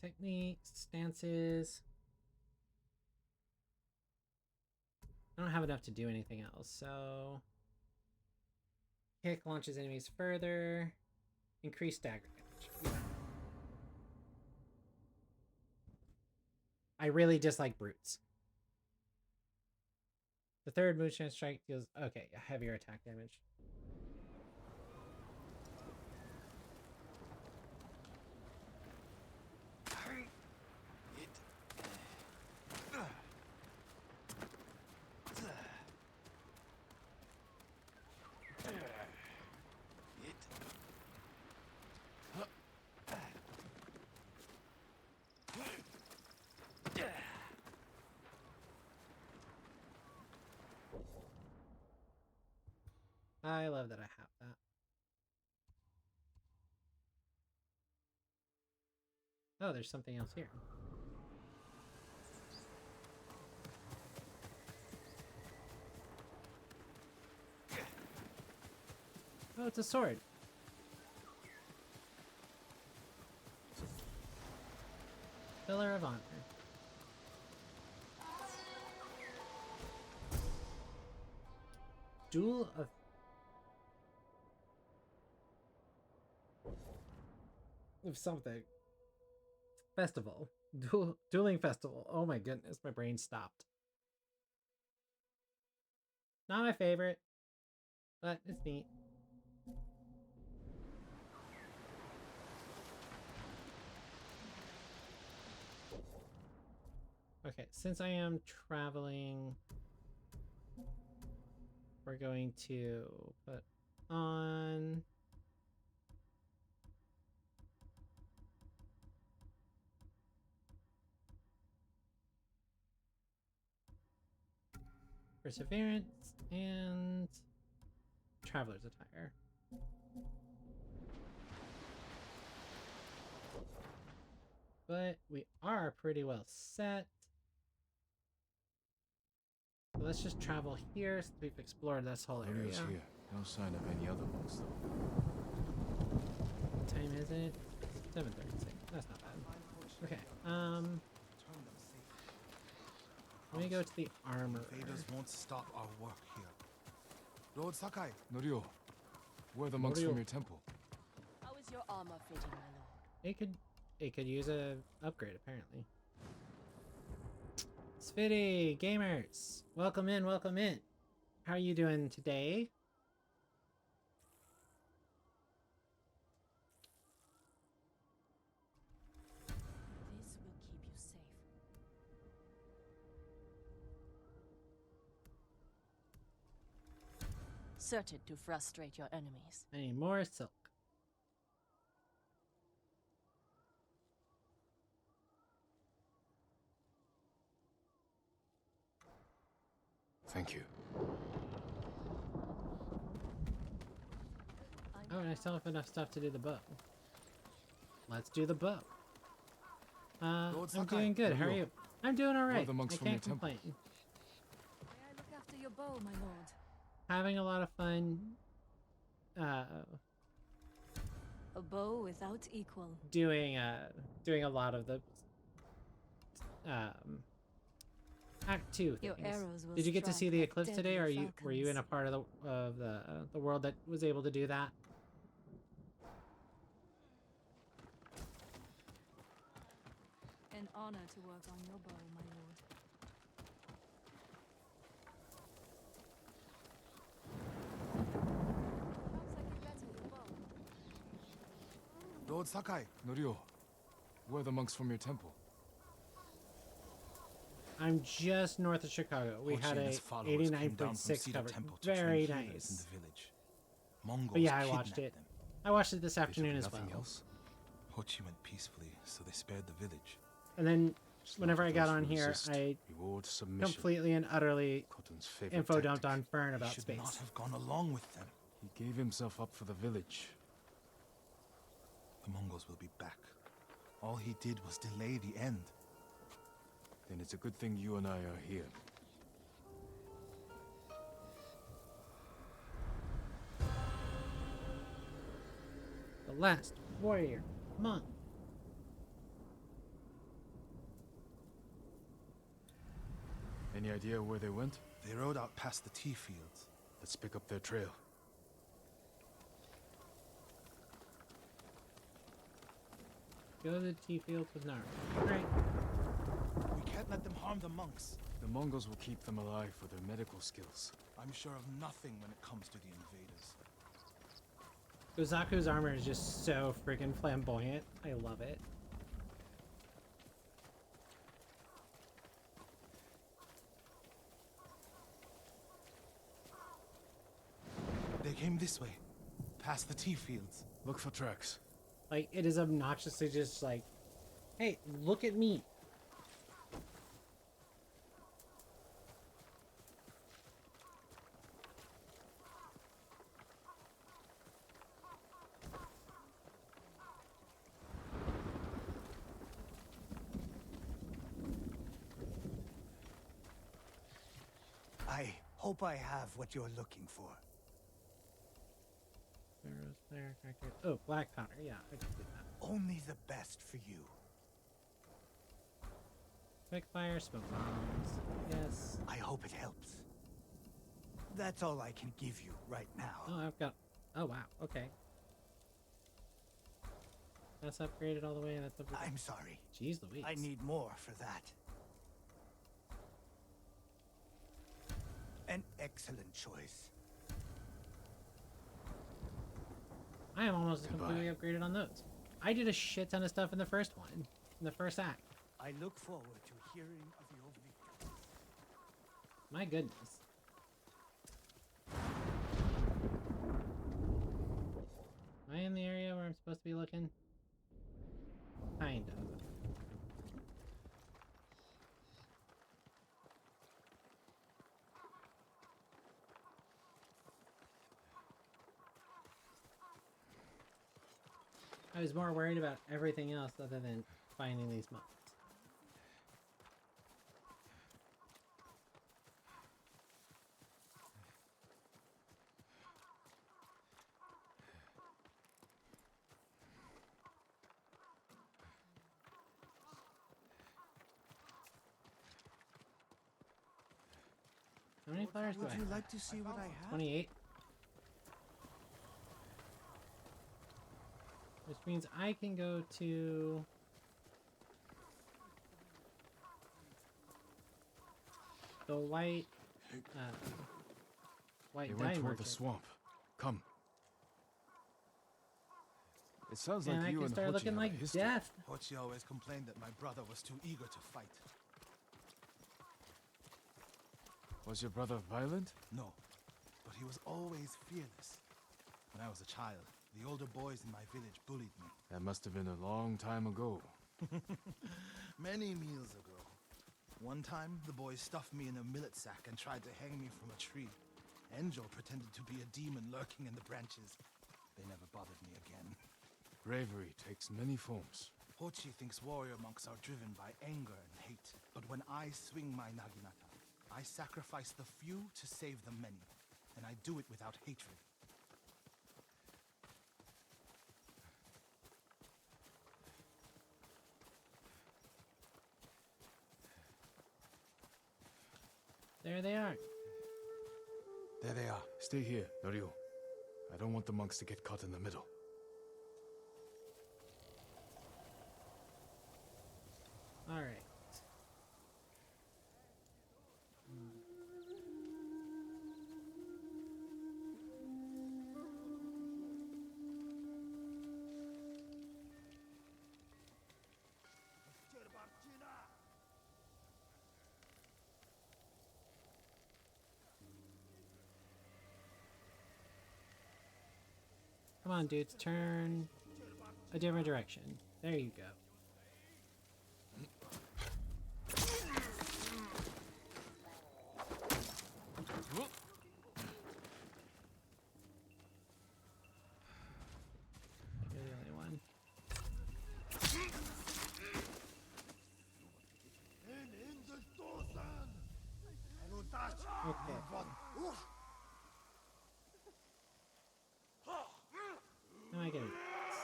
techniques, stances. I don't have enough to do anything else, so... Kick launches enemies further. Increase stagger damage. I really dislike brutes. The third Moonshine Strike deals... Okay, heavier attack damage. I love that I have that. Oh, there's something else here. Oh, it's a sword. Pillar of Honor. Duel of something. Festival. Dueling festival. Oh my goodness, my brain stopped. Not my favorite, but it's neat. Okay, since I am traveling, we're going to put on Perseverance and Traveler's Attire. But we are pretty well set. So let's just travel here since we've explored this whole area. Here. No sign of any other monster. What time is it? 7:36. That's not bad. Okay. Let me go to the armor. Invaders won't stop our work here. Lord Sakai. Norio, where are the monks from your temple? How is your armor fitting, my lord? It could use a upgrade apparently. Spitty gamers, welcome in, welcome in. How are you doing today? This will keep you safe. Certain to frustrate your enemies. I need more silk. Thank you. Oh, and I still have enough stuff to do the bow. Let's do the bow. I'm doing good. How are you? I'm doing alright. I can't complain. May I look after your bow, my lord? Having a lot of fun. A bow without equal. Doing a lot of the Act 2 things. Your arrows will Did you get to strike see the like eclipse today, or deadly were you in a part of the world that was able to do that? An honor to work on your bow, my lord. Lord Sakai. Norio, where are the monks from your temple? I'm just north of Chicago. We had a 89.6 coverage. Very nice. But yeah, I watched it. I watched it this afternoon as well. Ho Chi went peacefully, so they spared the village. And then whenever I got on here, I completely and utterly info dumped on Fern about He should space. not have gone along with them. He gave himself up for the village. The Mongols will be back. All he did was delay the end. Then it's a good thing you and I are here. The last warrior monk. Any idea where they went? They rode out past the tea fields. Let's pick up their trail. Go to the tea fields with Naru. Right. We can't let them harm the monks. The Mongols will keep them alive for their medical skills. I'm sure of nothing when it comes to the invaders. Gozaku's armor is just so freaking flamboyant. I love it. They came this way, past the tea fields. Look for tracks. Like, it is obnoxious to just like, hey, look at me. I hope I have what you're looking for. Arrows there, crackers. Oh, black powder. Yeah, I can do that. Only the best for you. Quick fire, smoke bombs. Yes. I hope it helps. That's all I can give you right now. Oh, I've got. Oh wow. Okay. That's upgraded all the way. That's upgraded. I'm sorry. Jeez Louise. I need more for that. An excellent choice. I am almost Goodbye. completely upgraded on those. I did a shit ton of stuff in the first one, in the first act. I look forward to hearing of your victory. My goodness. Am I in the area where I'm supposed to be looking? Kind of. I was more worried about everything else other than finding these monks. How many flowers do I Would you have? like to see what I have? 28. Which means I can go to... the white... white They dye went toward merchant. the swamp. Come. It sounds like And I you can and start Hochi looking have a like history. death. Hochi always complained that my brother was too eager to fight. Was your brother violent? No, but he was always fearless. When I was a child, the older boys in my village bullied me. That must have been a long time ago. Many meals ago. One time, the boys stuffed me in a millet sack and tried to hang me from a tree. Enjo pretended to be a demon lurking in the branches. They never bothered me again. Bravery takes many forms. Hochi thinks warrior monks are driven by anger and hate. But when I swing my naginata, I sacrifice the few to save the many. And I do it without hatred. There they are. There they are. Stay here, Norio. I don't want the monks to get caught in the middle. Alright. Come on, dudes, turn a different direction. There you go. You're the only one. Okay. How am I gonna do this?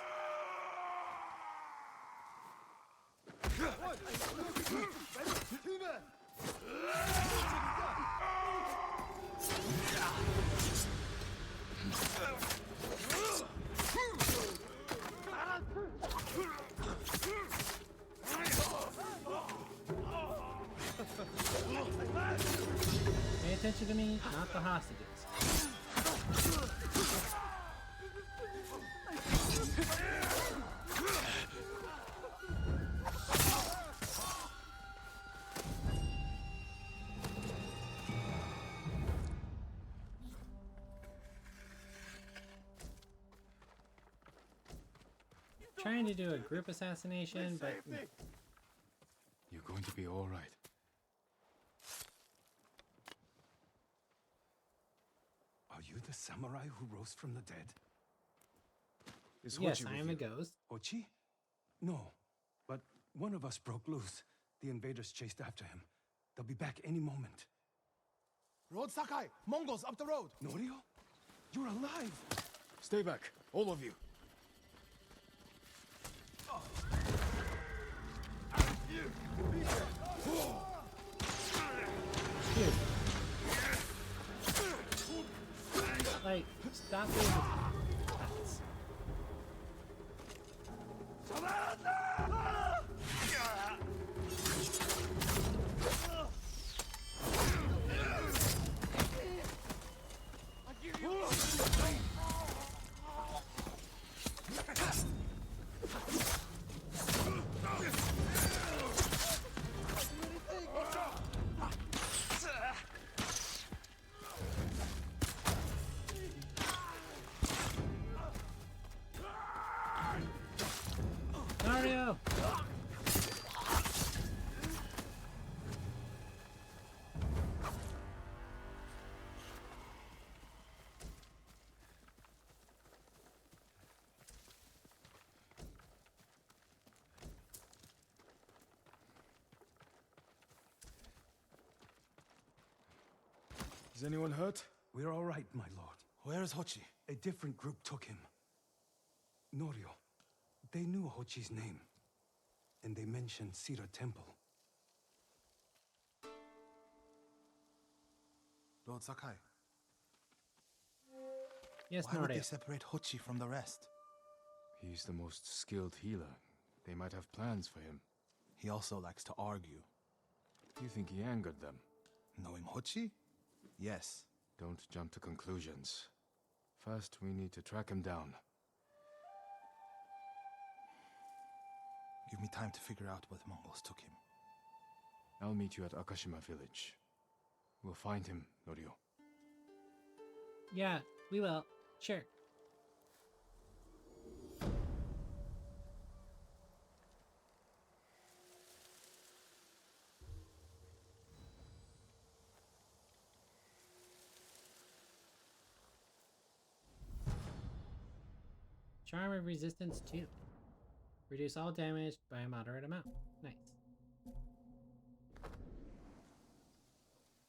Pay attention to me, not the hostages. Trying to do a group assassination, but You're going to be all right. Are you the samurai who rose from the dead? Is yes, Hochi I with am a you? ghost. Hochi? No, but one of us broke loose. The invaders chased after him. They'll be back any moment. Road Sakai! Mongols up the road! Norio? You're alive! Stay back, all of you. Dude. Like, stop doing this. Mario! Is anyone hurt? We're all right, my lord. Where is Hochi? A different group took him. Norio. They knew Hochi's name. And they mentioned Cedar Temple. Lord Sakai, Yes, why would they Mario. separate Hochi from the rest? He's the most skilled healer. They might have plans for him. He also likes to argue. You think he angered them? Knowing Hochi? Yes. Don't jump to conclusions. First, we need to track him down. Give me time to figure out where the Mongols took him. I'll meet you at Akashima village. We'll find him, Norio. Yeah, we will. Sure. Charm of resistance 2. Reduce all damage by a moderate amount. Nice.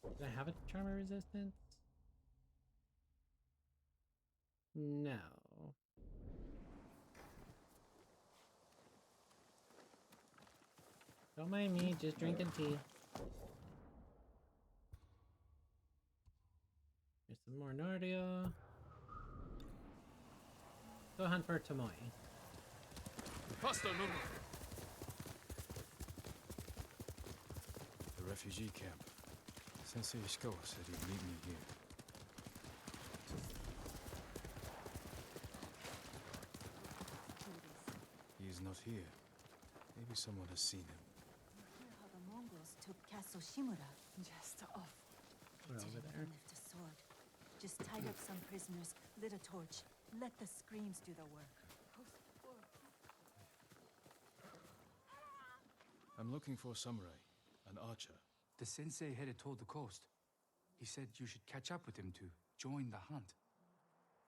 Do I have a charm of resistance? No. Don't mind me, just drinking tea. Here's some more Nardia. Go hunt for Tomoe. Faster, Nunu! The refugee camp. Sensei Ishikawa said he'd meet me here. He is not here. Maybe someone has seen him. You hear how the Mongols took Castle Shimura? Just awful. We're They over didn't there. even lift a sword. Just tied up some prisoners, lit a torch, let the screams do the work. I'm looking for a samurai, an archer. The sensei headed toward the coast. He said you should catch up with him to join the hunt.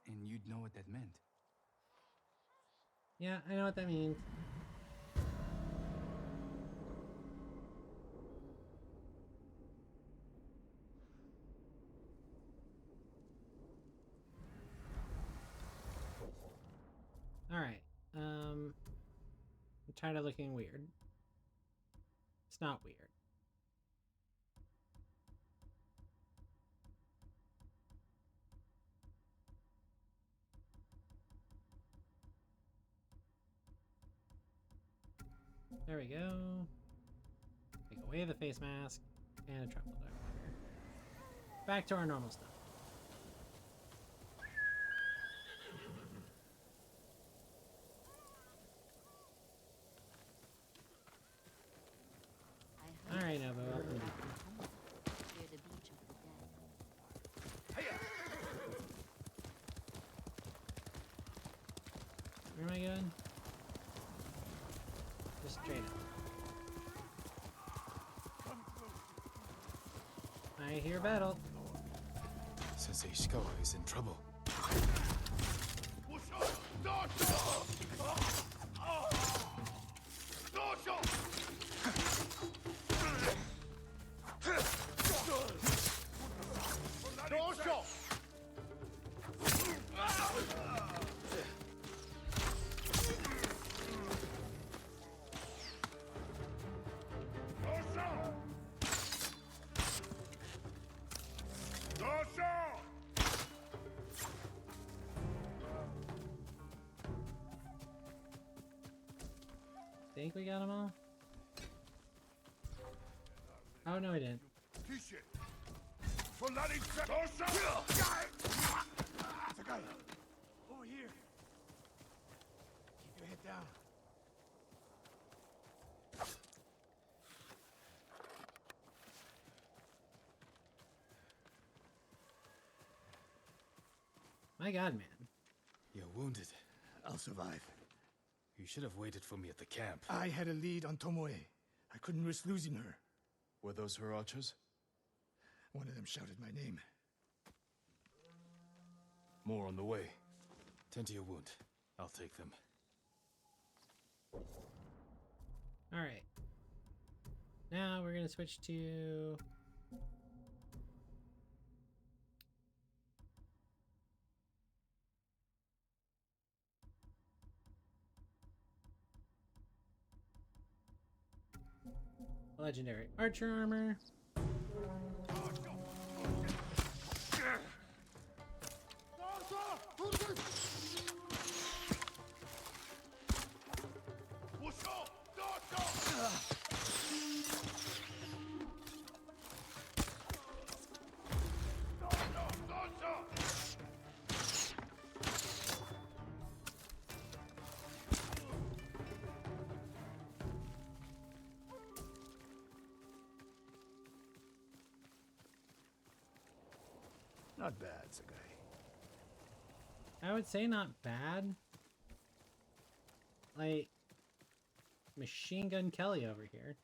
And you'd know what that meant. Yeah, I know what that means. Alright, I'm tired of looking weird. It's not weird. There we go. Take away the face mask and a truffle dart. Back to our normal stuff. Alright, Nobu, up and down. Near the beach of the dead. Where am I going? Just straight up. I hear battle. Sensei Ishikawa is in trouble. Think we got them all? Oh, no, we didn't. Over here. Keep your head down. My god, man. You're wounded. I'll survive. You should have waited for me at the camp. I had a lead on Tomoe. I couldn't risk losing her. Were those her archers? One of them shouted my name. More on the way. Tend to your wound. I'll take them. Alright. Now we're gonna switch to... legendary archer armor. Not bad, Sakai. I would say not bad. Like, Machine Gun Kelly over here.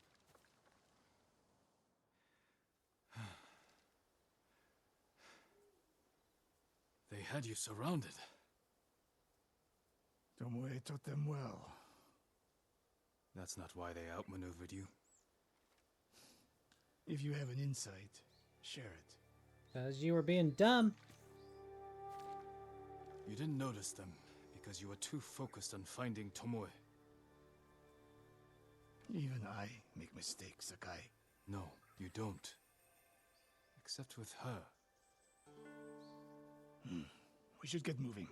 They had you surrounded. Tomoe taught them well. That's not why they outmaneuvered you. If you have an insight, share it. Because you were being dumb. You didn't notice them because you were too focused on finding Tomoe. Even I make mistakes, Sakai. No, you don't. Except with her. We should get moving.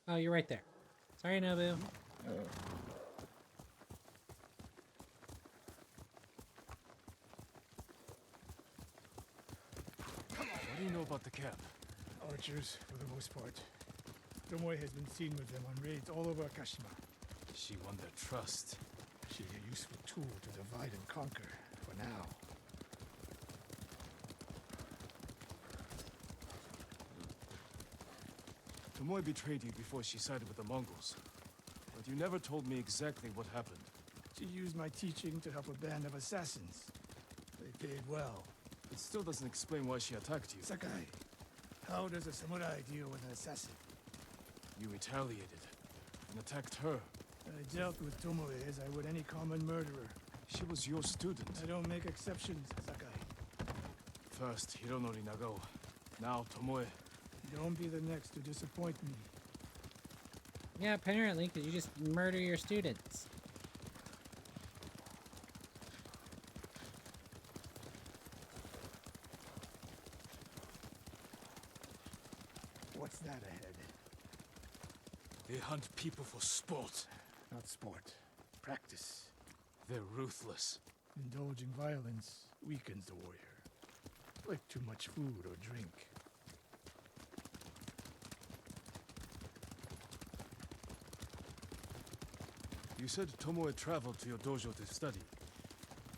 Oh, you're right there. Sorry, Nobu. What do you know about the camp? Archers, for the most part. Tomoe has been seen with them on raids all over Akashima. She won their trust. She's a useful tool to divide and conquer, for now. Tomoe betrayed you before she sided with the Mongols. But you never told me exactly what happened. She used my teaching to help a band of assassins. They paid well. It still doesn't explain why she attacked you. Sakai, how does a samurai deal with an assassin? You retaliated and attacked her. I dealt with Tomoe as I would any common murderer. She was your student. I don't make exceptions, Sakai. First, Hironori Nagao. Now, Tomoe. Don't be the next to disappoint me. Yeah, apparently, because you just murder your students. What's that ahead? They hunt people for sport. Not sport. Practice. They're ruthless. Indulging violence weakens the warrior. Like too much food or drink. You said Tomoe traveled to your dojo to study.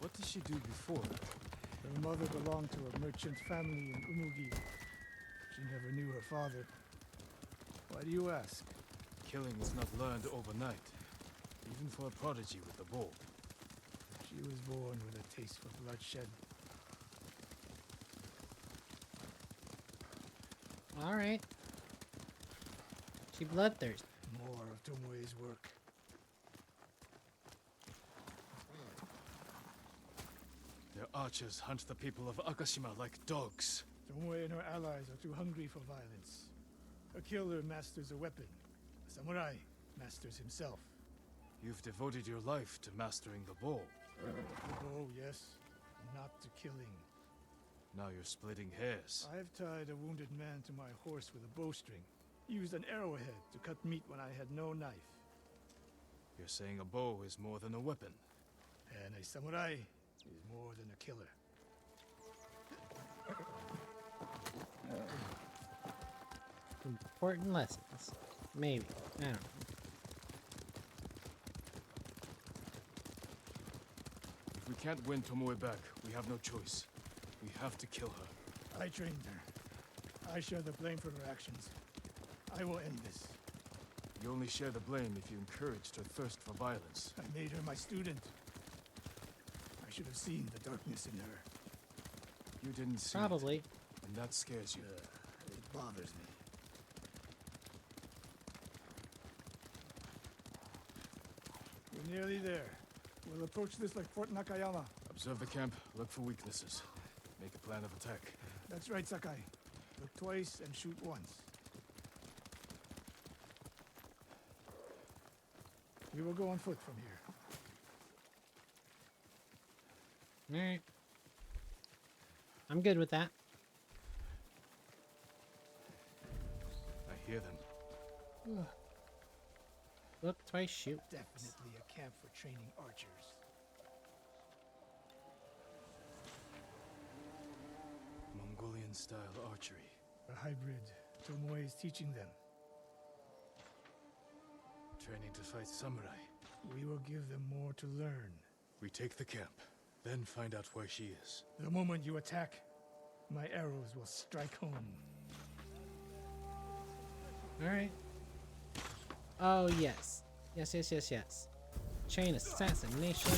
What did she do before? Her mother belonged to a merchant family in Umugi. She never knew her father. Why do you ask? Killing is not learned overnight, even for a prodigy with a bow. She was born with a taste for bloodshed. Alright. She bloodthirsty. More of Tomoe's work. Their archers hunt the people of Akashima like dogs. Tomoe and her allies are too hungry for violence. A killer masters a weapon. A samurai masters himself. You've devoted your life to mastering the bow. Oh, yes. Not to killing. Now you're splitting hairs. I've tied a wounded man to my horse with a bowstring. Used an arrowhead to cut meat when I had no knife. You're saying a bow is more than a weapon. And a samurai is more than a killer. Important lessons. Maybe. I don't know. If we can't win Tomoe back, we have no choice. We have to kill her. I trained her. I share the blame for her actions. I will end this. You only share the blame if you encouraged her thirst for violence. I made her my student. I should have seen the darkness in her. You didn't see Probably. it, and that scares you. It bothers me. We're nearly there. We'll approach this like Fort Nakayama. Observe the camp, look for weaknesses. Make a plan of attack. That's right, Sakai. Look twice and shoot once. We will go on foot from here. Alright. I'm good with that. I hear them. Look twice, shoot. Definitely a camp for training archers. Mongolian-style archery. A hybrid. Tomoe is teaching them. Training to fight samurai. We will give them more to learn. We take the camp, then find out where she is. The moment you attack, my arrows will strike home. Alright. Oh, yes. Yes, yes, yes, yes. Chain assassination.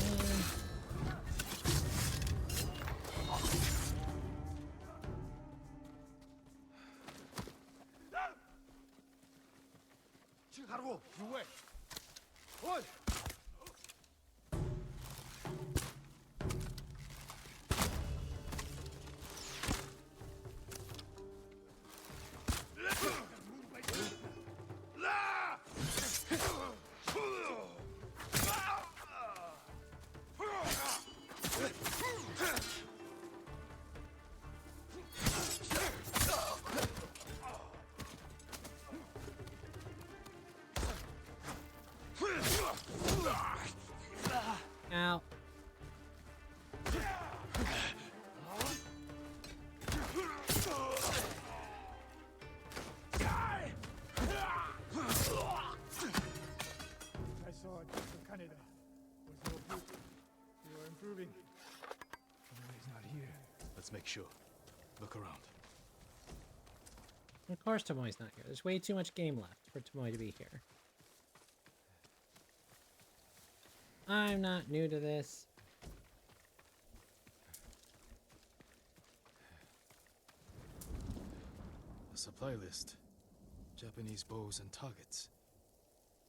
Ow. I saw it for Canada. Was no proof. You are improving. He's not here. Let's make sure. Look around. Of course Tomoe's not here. There's way too much game left for Tomoe to be here. I'm not new to this. A supply list. Japanese bows and targets.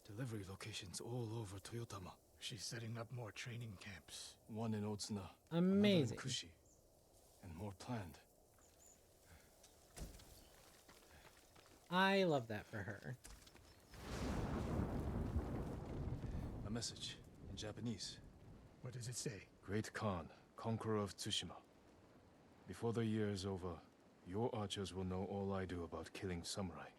Delivery locations all over Toyotama. She's setting up more training camps. One in Otsuna. Amazing. Another in Kushi. And more planned. I love that for her. A message in Japanese. What does it say? Great Khan, conqueror of Tsushima. Before the year is over, your archers will know all I do about killing samurai.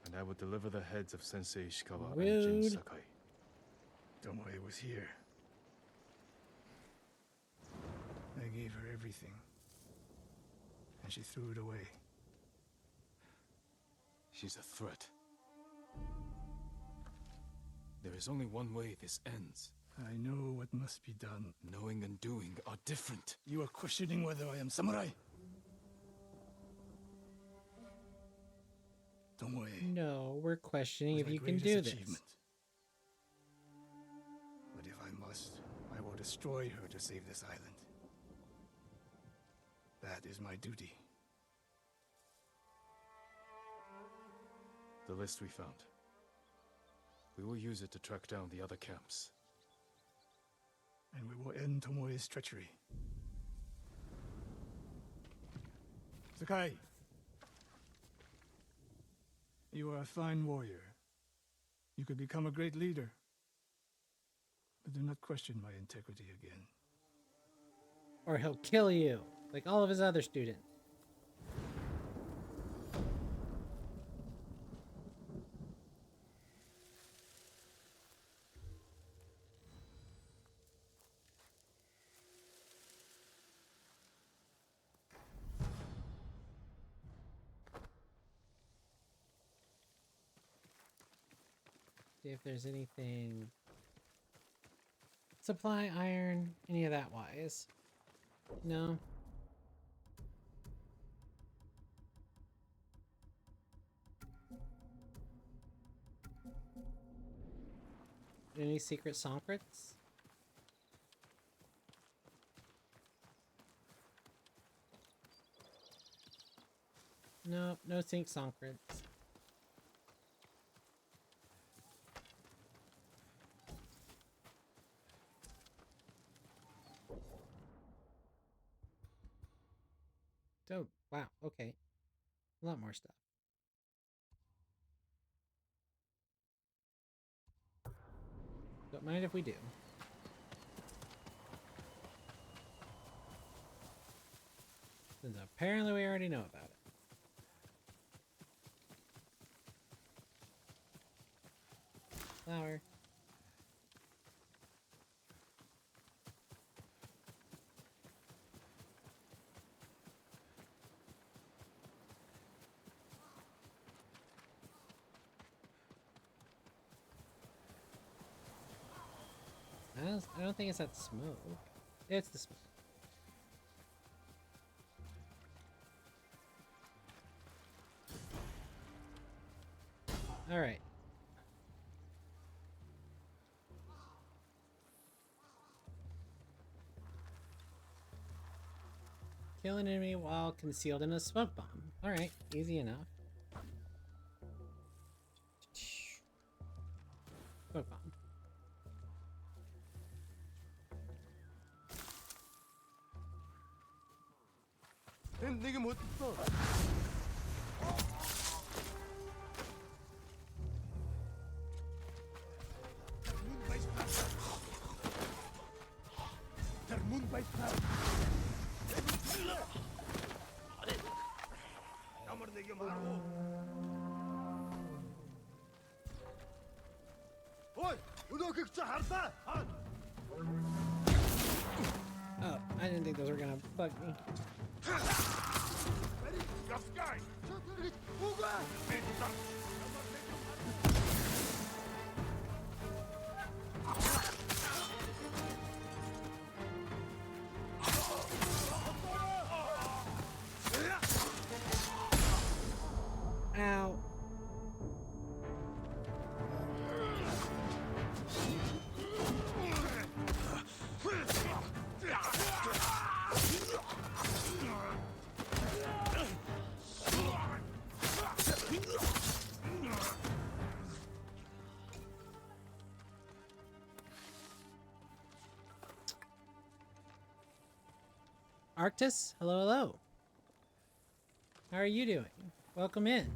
And I will deliver the heads of Sensei Ishikawa and Rude. Jin Sakai. Tomoe was here. I gave her everything. And she threw it away. She's a threat. There is only one way this ends. I know what must be done. Knowing and doing are different. You are questioning whether I am samurai? Tomoe. No, we're questioning was if my you can greatest do this. achievement. But if I must, I will destroy her to save this island. That is my duty. The list we found. We will use it to track down the other camps. And we will end Tomoe's treachery. Sakai! You are a fine warrior. You could become a great leader. But do not question my integrity again. Or he'll kill you, like all of his other students. See if there's anything. Supply iron, any of that wise. No. Any secret secrets? Nope, no sync secrets. Oh, wow, okay. A lot more stuff. Don't mind if we do. Since apparently we already know about it. Flower. I don't think it's that smoke. It's the smoke. All right. Kill an enemy while concealed in a smoke bomb. All right, easy enough. Smoke bomb. 내게 못 써. Oh, I didn't think those were gonna bug me. Ow. Arctis, hello, hello. How are you doing? Welcome in.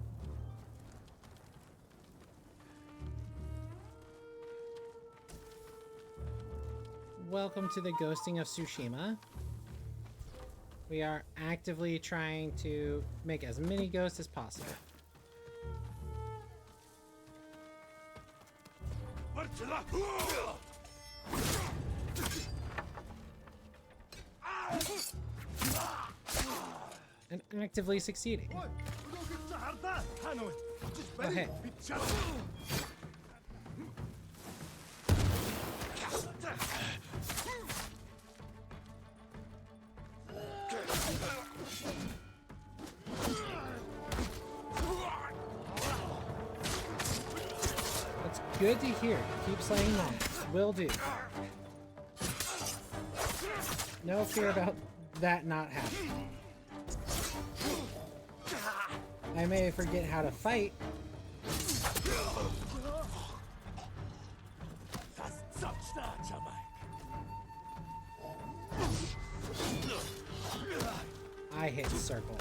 Welcome to the ghosting of Tsushima. We are actively trying to make as many ghosts as possible. And actively succeeding. Oh, hey. That's good to hear. Keep slaying that. Will do. No fear about that not happening. I may forget how to fight. I hit circle.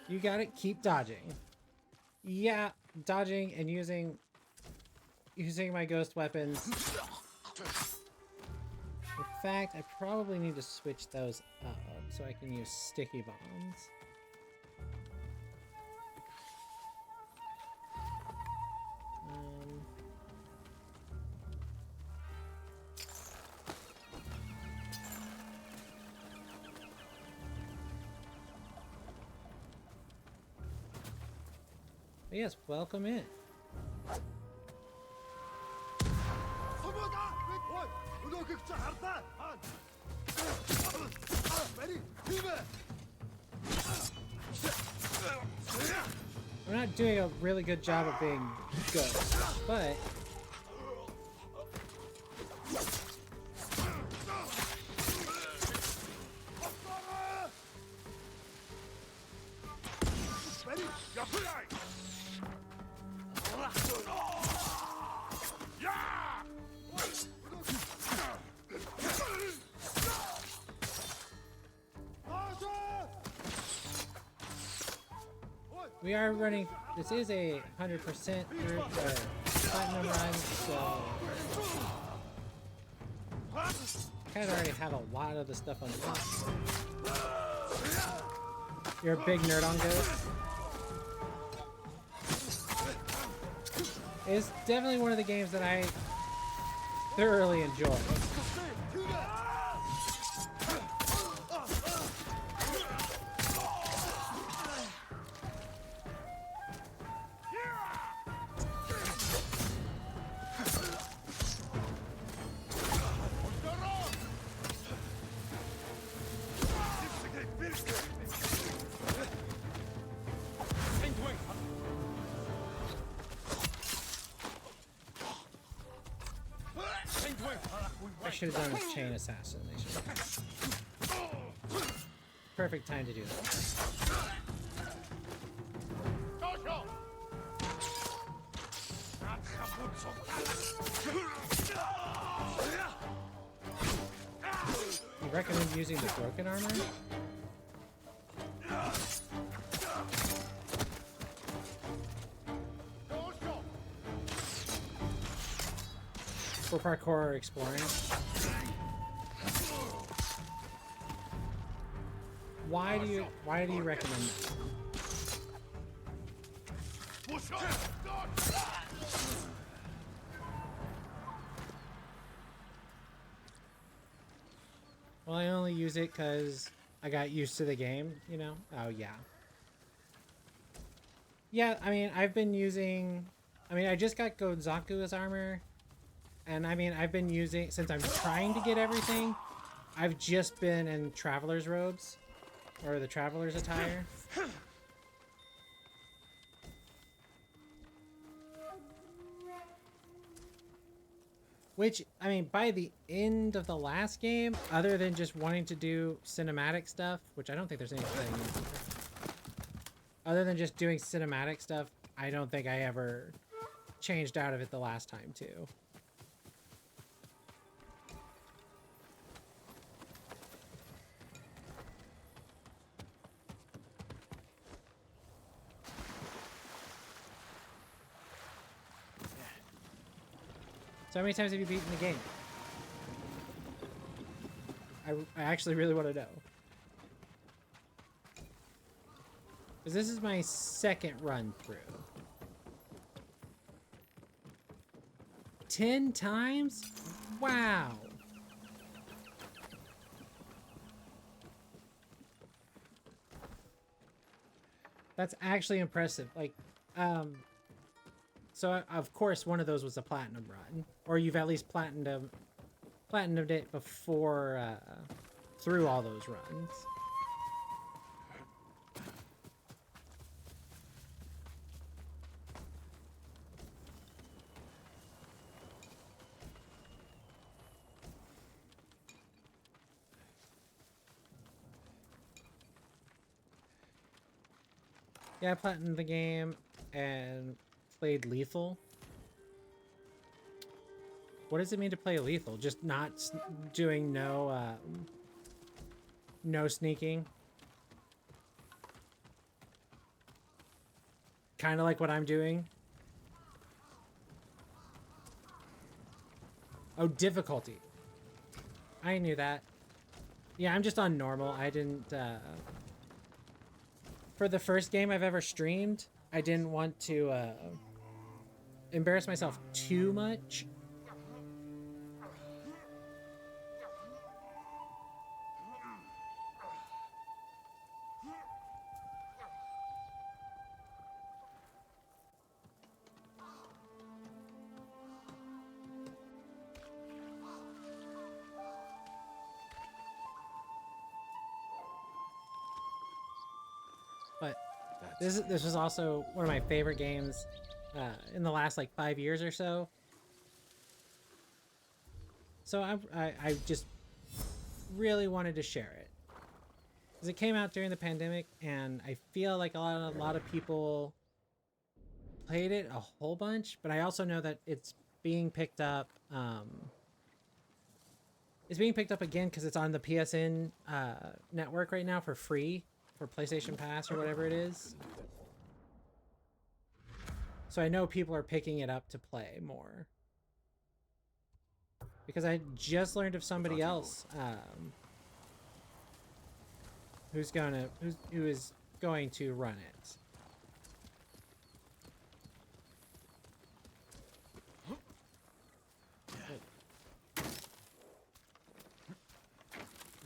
You got it. Keep dodging. Yeah, dodging and using my ghost weapons. In fact, I probably need to switch those up so I can use sticky bombs. Yes, welcome in. I'm not doing a really good job of being good, but we are running. This is a 100% through platinum run, so I kind of already have a lot of the stuff unlocked. You're a big nerd on Ghost. It's definitely one of the games that I thoroughly enjoy. I should have done a chain assassination. Perfect time to do that. You recommend using the broken armor? For parkour or exploring? Why do you recommend that? Well, I only use it because I got used to the game, you know? Oh, yeah. Yeah, I mean, I've been using... I mean, I just got Gozaku's armor. And I mean, I've been using... Since I'm trying to get everything, I've just been in Traveler's robes. Or the Traveler's attire. Which, I mean, by the end of the last game, other than just wanting to do cinematic stuff, which I don't think there's anything... Other than just doing cinematic stuff, I don't think I ever changed out of it the last time, too. So how many times have you beaten the game? I actually really want to know. Because this is my second run through. 10 times? Wow. That's actually impressive. Like, so of course one of those was a platinum run, or you've at least platinumed it before, through all those runs. Yeah, I platinumed the game and played lethal. What does it mean to play lethal? Just not doing no sneaking? Kind of like what I'm doing. Oh, difficulty. I knew that. Yeah, I'm just on normal. I didn't, for the first game I've ever streamed, I didn't want to, embarrass myself too much. But this was also one of my favorite games in the last like 5 years or so. So I just really wanted to share it because it came out during the pandemic, and I feel like a lot of people played it a whole bunch. But I also know that it's being picked up. It's being picked up again because it's on the PSN network right now for free. For PlayStation Pass or whatever it is. So I know people are picking it up to play more. Because I just learned of somebody else who is going to run it.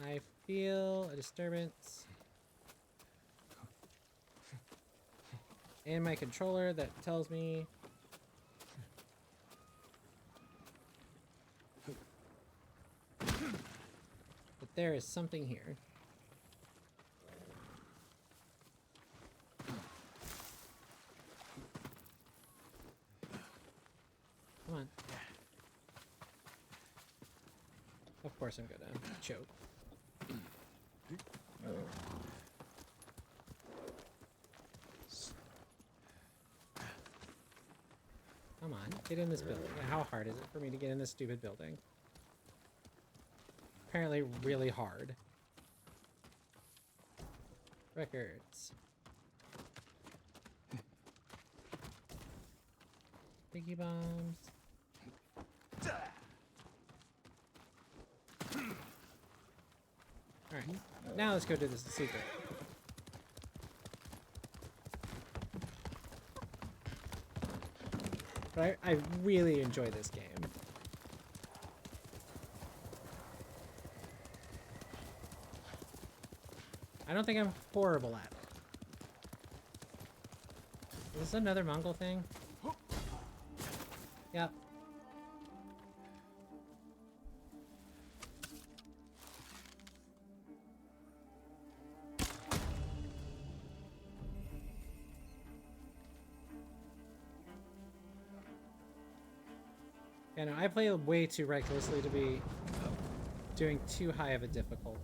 I feel a disturbance in my controller that tells me that there is something here. Come on. Of course I'm gonna choke. Come on, get in this building. How hard is it for me to get in this stupid building? Apparently really hard. Records. Piggy bombs. Alright, now let's go do this secret. But I really enjoy this game. I don't think I'm horrible at it. Is this another Mongol thing? Yep. Yeah, no, I play way too recklessly to be doing too high of a difficulty.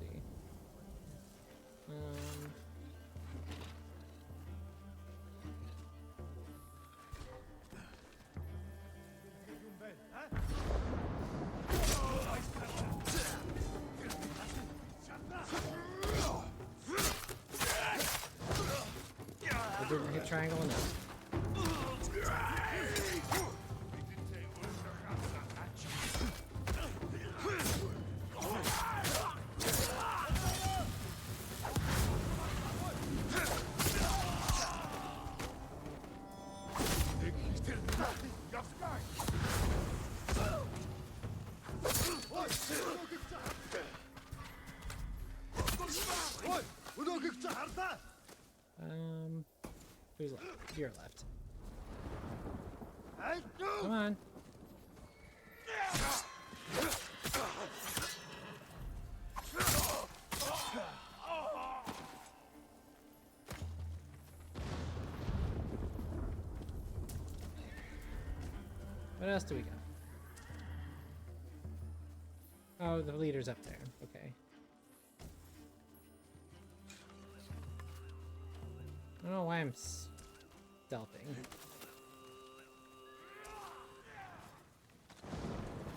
I didn't hit triangle enough. Who's left? You're left. Come on. What else do we got? Oh, the leader's up there. Okay. I don't know why I'm stealthing.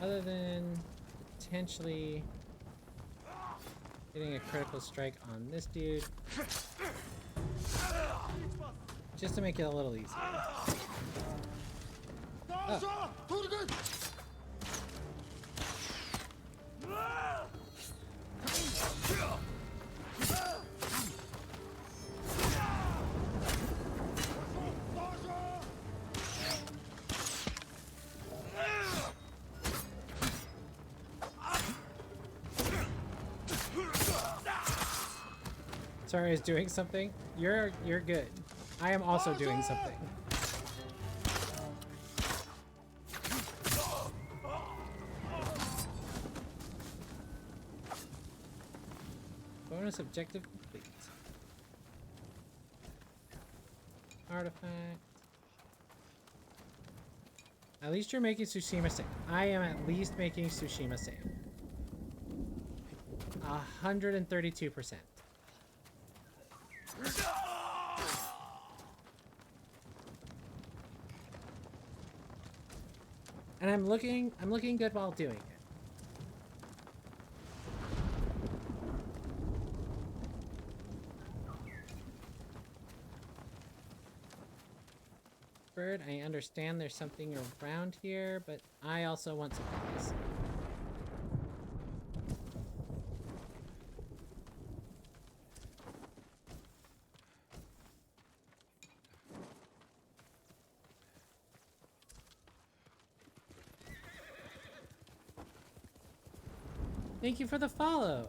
Other than potentially getting a critical strike on this dude. Just to make it a little easier. Oh. Sorry, I was doing something. You're good. I am also doing something. Bonus objective complete. Artifact. At least you're making Tsushima safe. I am at least making Tsushima safe. 132%. And I'm looking good while doing it. Bird, I understand there's something around here, but I also want supplies. Thank you for the follow.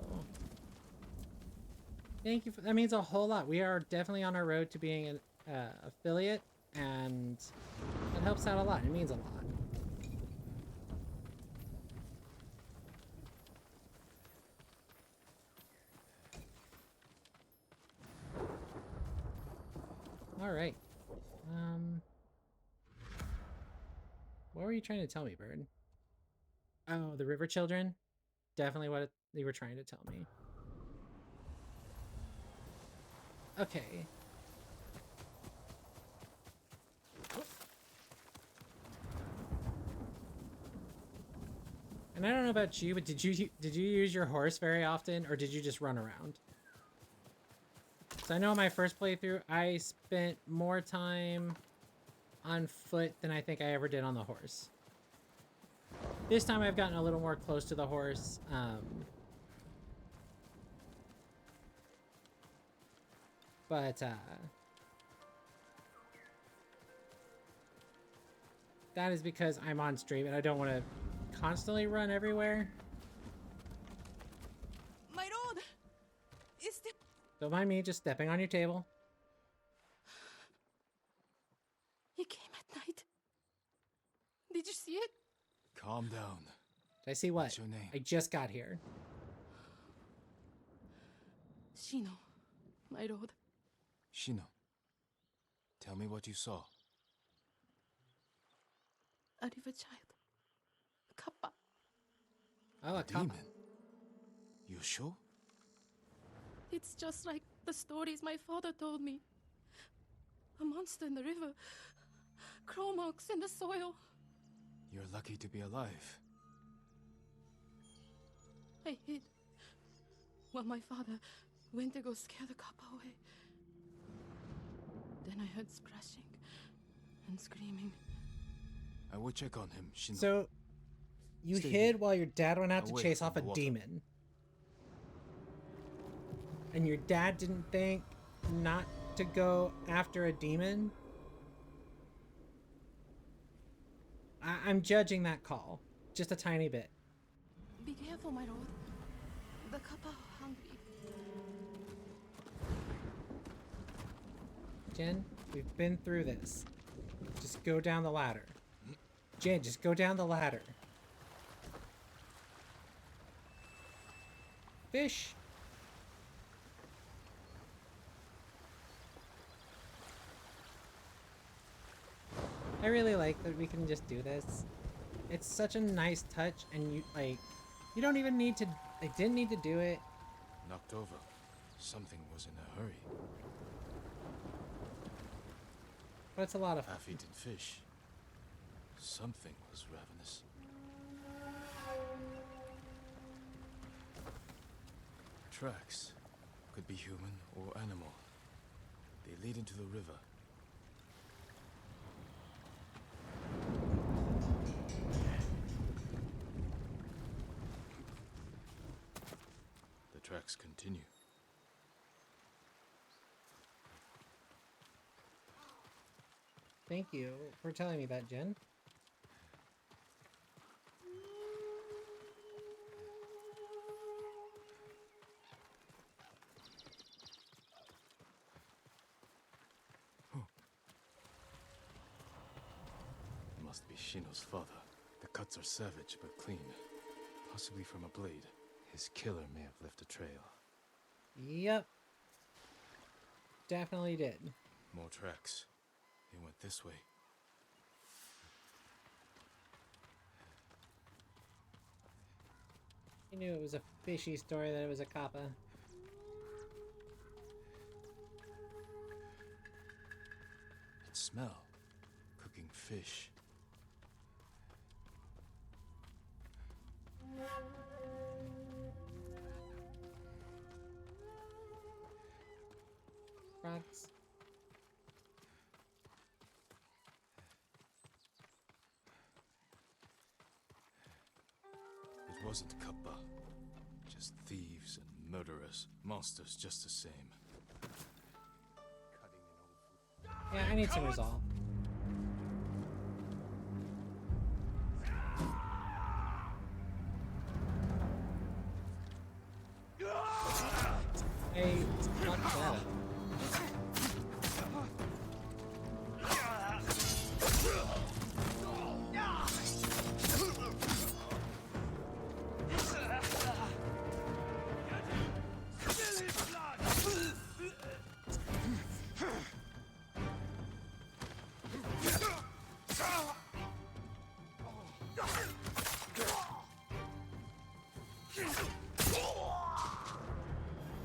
Thank you for that. Means a whole lot. We are definitely on our road to being an affiliate, and that helps out a lot. It means a lot. All right. What were you trying to tell me, Bird? Oh, the river children? Definitely what they were trying to tell me. Okay. And I don't know about you, but did you use your horse very often, or did you just run around? So I know in my first playthrough, I spent more time on foot than I think I ever did on the horse. This time I've gotten a little more close to the horse. That is because I'm on stream and I don't want to constantly run everywhere. My lord! Is the... Don't mind me just stepping on your table. He came at night. Did you see it? Calm down. Did I see what? What's your name? I just got here. Shino, my lord. Shino. Tell me what you saw. A river child. Kappa. Oh, a Demon? You sure? It's just like the stories my father told me. A monster in the river. Claw marks in the soil. You're lucky to be alive. I hid while my father went to go scare the Kappa away. Then I heard splashing and screaming. I will check on him, Shino. So, you Stay hid here. while your dad went out to Away chase from off the a water. demon. And your dad didn't think not to go after a demon? I'm judging that call. Just a tiny bit. Be careful. careful, my lord. The Kappa are hungry. Jen, we've been through this. Just go down the ladder. Jen, just go down the ladder. Fish! I really like that we can just do this. It's such a nice touch, and you don't even need to, they didn't need to do it. Knocked over. Something was in a hurry. But it's a lot of fun. Half-eaten fish. Something was ravenous. Tracks. Could be human or animal. They lead into the river. The tracks continue. Thank you for telling me that, Jen. Must be Shino's father. The cuts are savage but clean. Possibly from a blade. His killer may have left a trail. Yep. Definitely did. More tracks. They went this way. I knew it was a fishy story that it was a kappa. It smell. Cooking fish. Rocks. It wasn't Kappa. Just thieves and murderers. Monsters just the same. Yeah, I need some resolve. Hey, fuck that.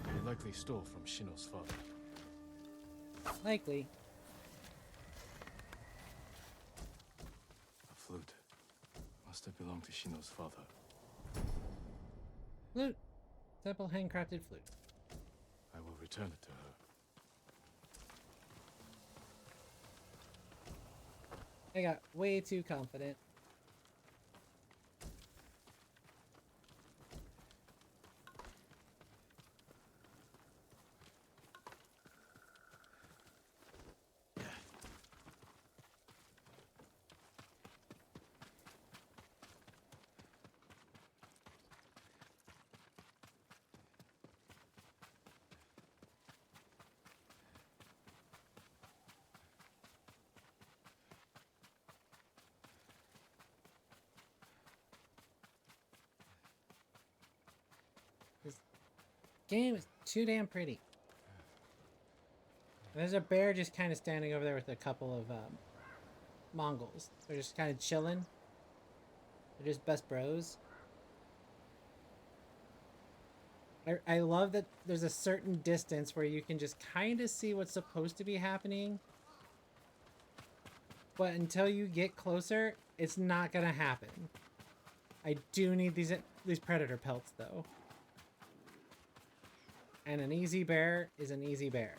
They likely stole from Shino's father. Likely. A flute. Must have belonged to Shino's father. Flute. Simple handcrafted flute. I will return it to her. I got way too confident. Game is too damn pretty. There's a bear just kind of standing over there with a couple of Mongols. They're just kind of chilling. They're just best bros. I love that there's a certain distance where you can just kind of see what's supposed to be happening. But until you get closer, it's not gonna happen. I do need these predator pelts though. And an easy bear is an easy bear.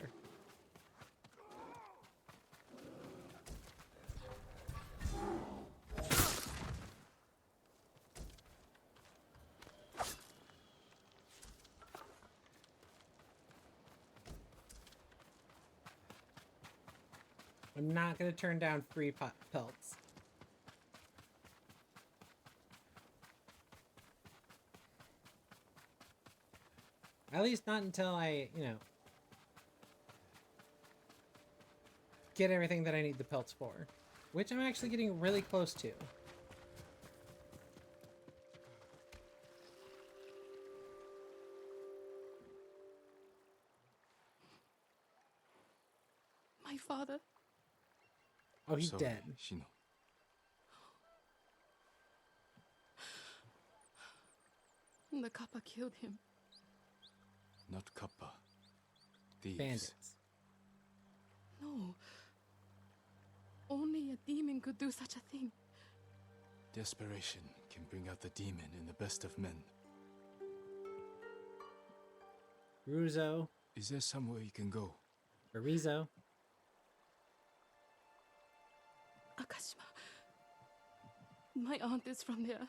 I'm not gonna turn down free pelts. At least not until I, you know, get everything that I need the pelts for. Which I'm actually getting really close to. My father. Oh, he's Sorry, dead. Shino. The Kappa killed him. Not Kappa. Thieves. Bandits. No. Only a demon could do such a thing. Desperation can bring out the demon in the best of men. Ruzo. Is there somewhere you can go? Arizo. Akashima. My aunt is from there.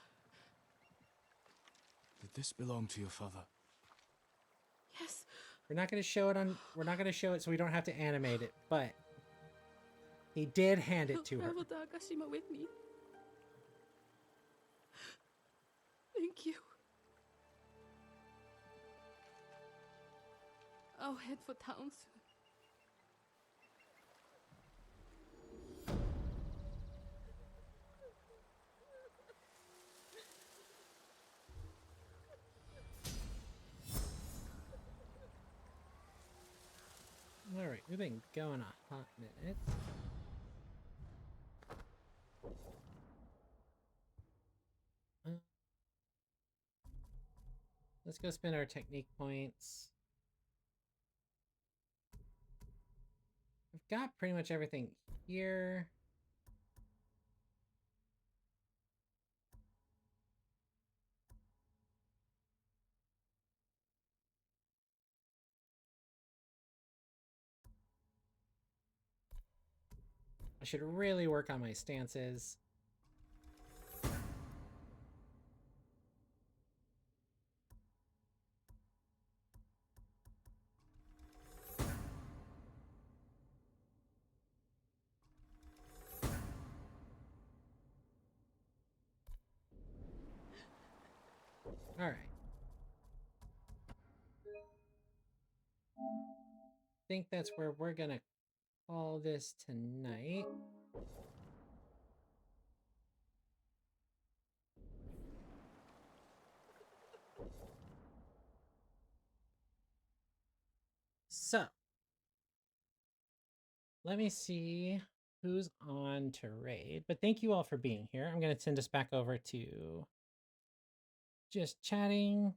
Did this belong to your father? Yes. We're not going to show it on... We're not going to show it so we don't have to animate it, but... He did hand it to her. Travel to Akashima with me. Thank you. I'll head for town soon. Alright, we've been going a hot minute. Let's go spend our technique points. I've got pretty much everything here. I should really work on my stances. All right. I think that's where we're gonna call this tonight. So, let me see who's on to raid. But thank you all for being here. I'm going to send us back over to just chatting.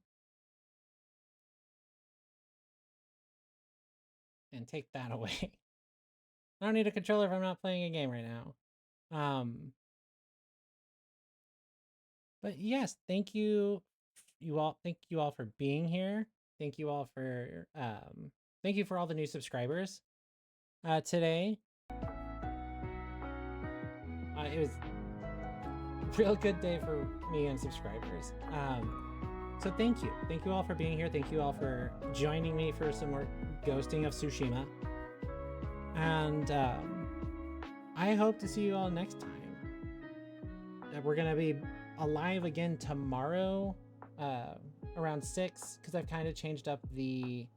And take that away. I don't need a controller if I'm not playing a game right now. But yes, thank you all. Thank you all for being here. Thank you all for thank you for all the new subscribers today. It was a real good day for me and subscribers. So thank you. Thank you all for being here. Thank you all for joining me for some more ghosting of Tsushima. And I hope to see you all next time. We're going to be alive again tomorrow around 6 because I've kind of changed up the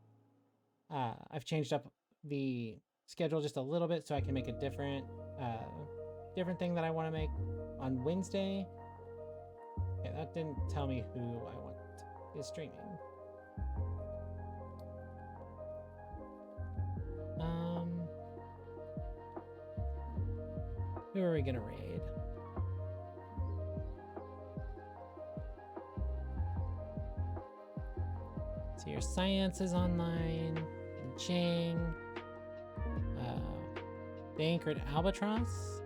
schedule just a little bit so I can make a different thing that I want to make on Wednesday. Okay, that didn't tell me who I want is streaming. Who are we gonna raid? So your science is online. Jing. The anchored albatross.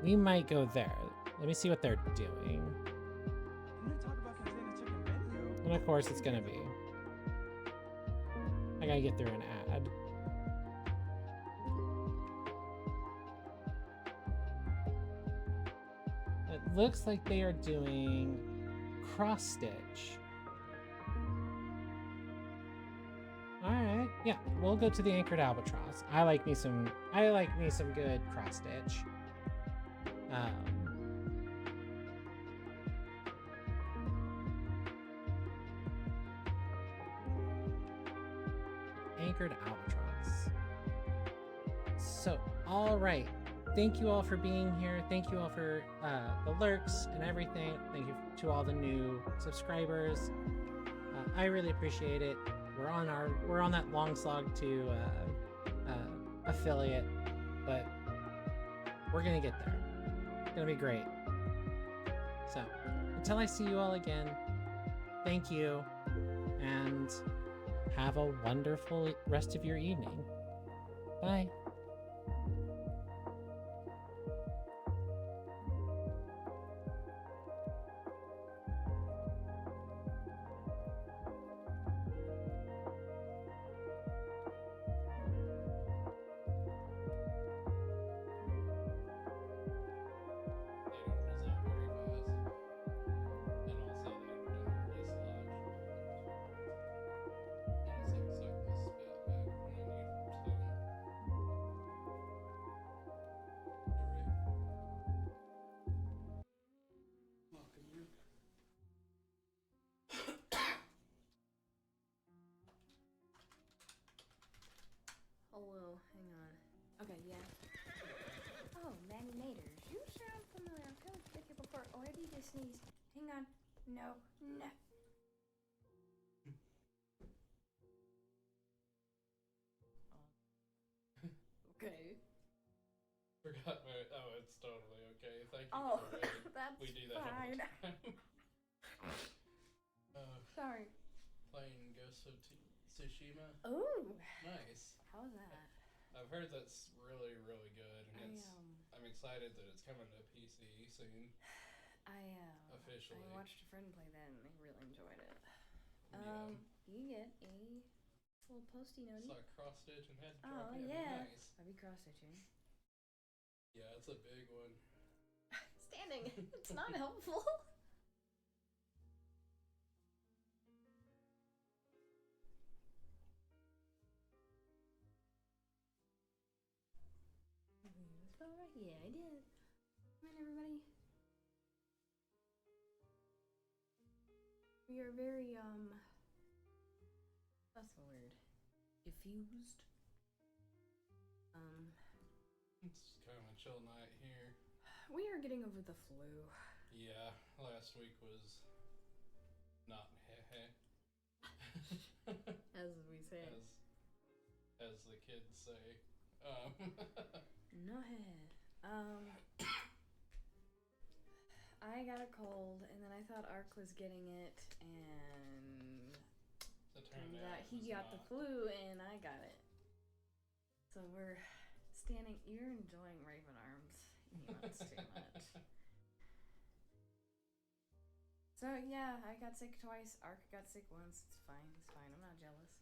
We might go there. Let me see what they're doing. And of course it's gonna be. I gotta get through an ad. It looks like they are doing cross stitch. Alright, yeah, we'll go to the anchored albatross. I like me some good cross stitch. Anchored Albatross. So, all right. Thank you all for being here. Thank you all for the lurks and everything. Thank you to all the new subscribers. I really appreciate it. We're on that long slog to affiliate, but we're gonna get there. It's gonna be great. So, until I see you all again, thank you, and have a wonderful rest of your evening. Bye. Hello, hang on. Okay, yeah. Oh, Manny Naders. You sound familiar. I feel like I've been here before. Oh, I need to sneeze. Hang on. No. No. Okay. Forgot my. Oh, it's totally okay. Thank you. Oh, for waiting. that's We do that fine. all the time. Sorry. Playing Ghost of Tsushima. Ooh. Nice. How's that? I've heard that's really, really good, and I'm excited that it's coming to PC soon. Officially. I watched a friend play that and they really enjoyed it. Yeah. You get a little posty note. Saw cross stitch and head Oh, dropping. yeah. Nice. I'll be cross stitching. Yeah, it's a big one. Standing. It's not helpful. Alright, yeah, I did. Come on, everybody. We are very, that's the word. Diffused. It's kind of a chill night here. We are getting over the flu. Yeah, last week was not heh. As we say. As the kids say. No heh. I got a cold, and then I thought Ark was getting it, and turns out he got the flu, and I got it. So we're standing. You're enjoying Raven Arms. That's too much. So yeah, I got sick twice. Ark got sick once. It's fine. It's fine. I'm not jealous.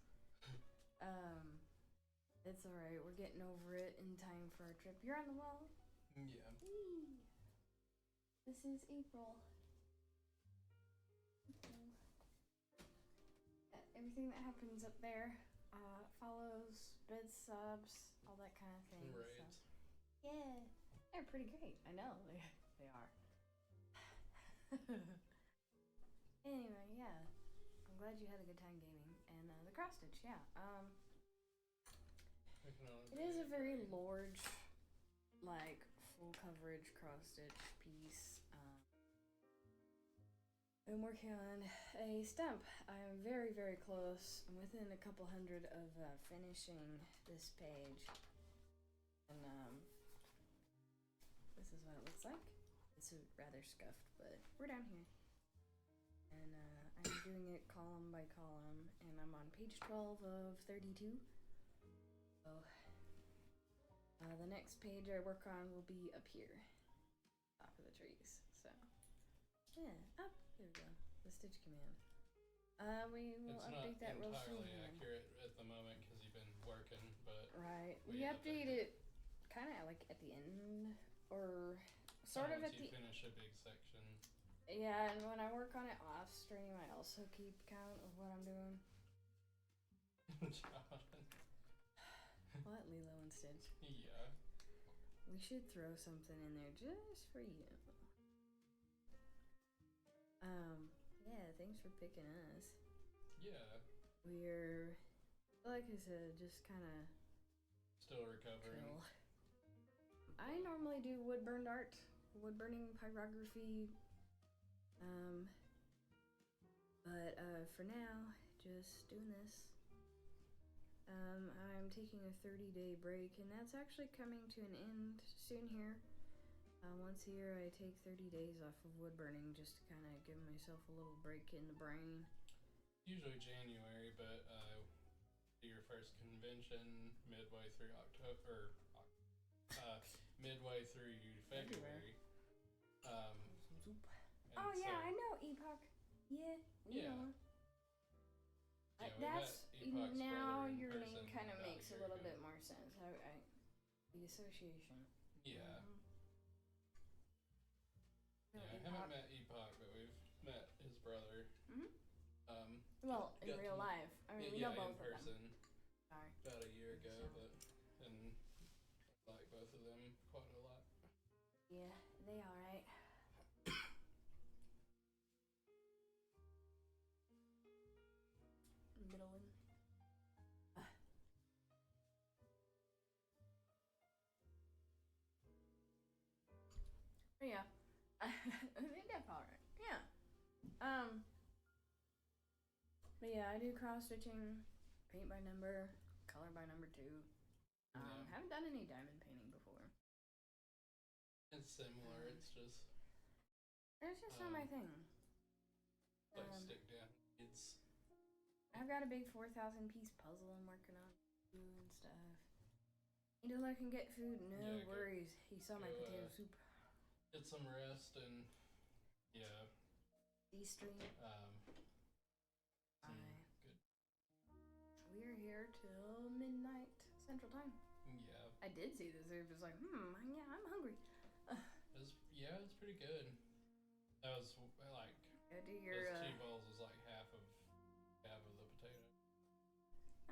It's alright. We're getting over it in time for our trip. You're on the wall? Yeah. Whee! This is April. Everything that happens up there follows, bed subs, all that kind of thing. Right. So. Yeah. They're pretty great. I know. They are. Anyway, yeah. I'm glad you had a good time gaming. And the cross stitch, yeah. It is a very large, like, full coverage cross stitch piece. I'm working on a stump. I'm very, very close. I'm within a couple hundred of finishing this page. And this is what it looks like. It's rather scuffed, but we're down here. And I'm doing it column by column, and I'm on page 12 of 32. So the next page I work on will be up here, top of the trees. So yeah, up there we go. The stitch command. We will update that real soon. It's not entirely accurate at the moment because you've been working, but right. We update it kind of like at the end, or sort of at the. Finish a big section. Yeah, and when I work on it off stream, I also keep count of what I'm doing. What, Lilo and Stitch? Yeah. We should throw something in there just for you. Yeah, thanks for picking us. Yeah. We're like I said, just kind of Still recovering. chill. I normally do wood burned art, wood burning pyrography. But for now, just doing this. I'm taking a 30-day break, and that's actually coming to an end soon here. Once a year, I take 30 days off of wood burning just to kind of give myself a little break in the brain. Usually January, but your first convention midway through October, midway through February. Oh yeah, I know Epoch. Yeah. Yeah. That's now your name person kind of about a makes a year little ago. bit more sense. The association. Yeah. No, Yeah, I haven't met Epoch, but we've met his brother. Well, in got real to- life. I mean, we yeah, know both in of person. them. Sorry. About a year ago, and I like both of them quite a lot. Yeah, they alright. Middling. Yeah. I think that's alright. Yeah. But yeah, I do cross stitching, paint by number, color by number 2. Haven't done any diamond painting before. It's similar. It's just not my thing. like stick down. I've got a big 4,000 piece puzzle I'm working on too and stuff. Need to look and get food. No worries. He saw my potato soup. Get some rest and D-stream. Good. We're here till midnight Central Time. Yeah. I did see this. It was like, yeah, I'm hungry. It's pretty good. That was like do your those 2 bowls was like half of the potato.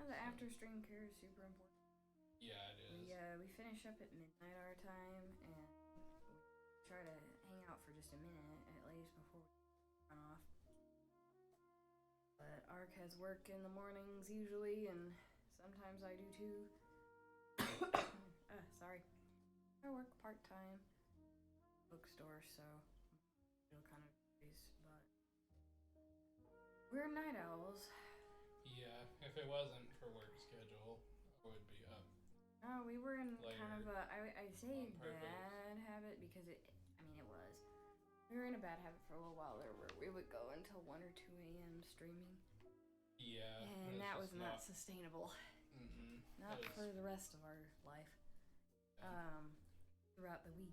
The after stream care is super important. Yeah, it is. We finish up at midnight our time, and we try to hang out for just a minute at least before we run off. But Ark has work in the mornings usually, and sometimes I do too. Sorry. I work part-time bookstore, so it'll kind of varies, but we're night owls. Yeah, if it wasn't for work schedule, I would be up. Oh, we were in later kind of a, I say on purpose. bad habit because it was. We were in a bad habit for a little while there where we would go until 1 or 2 a.m. streaming. Yeah. And that was not sustainable. Mm-mm. Not for the rest of our life. Throughout the week.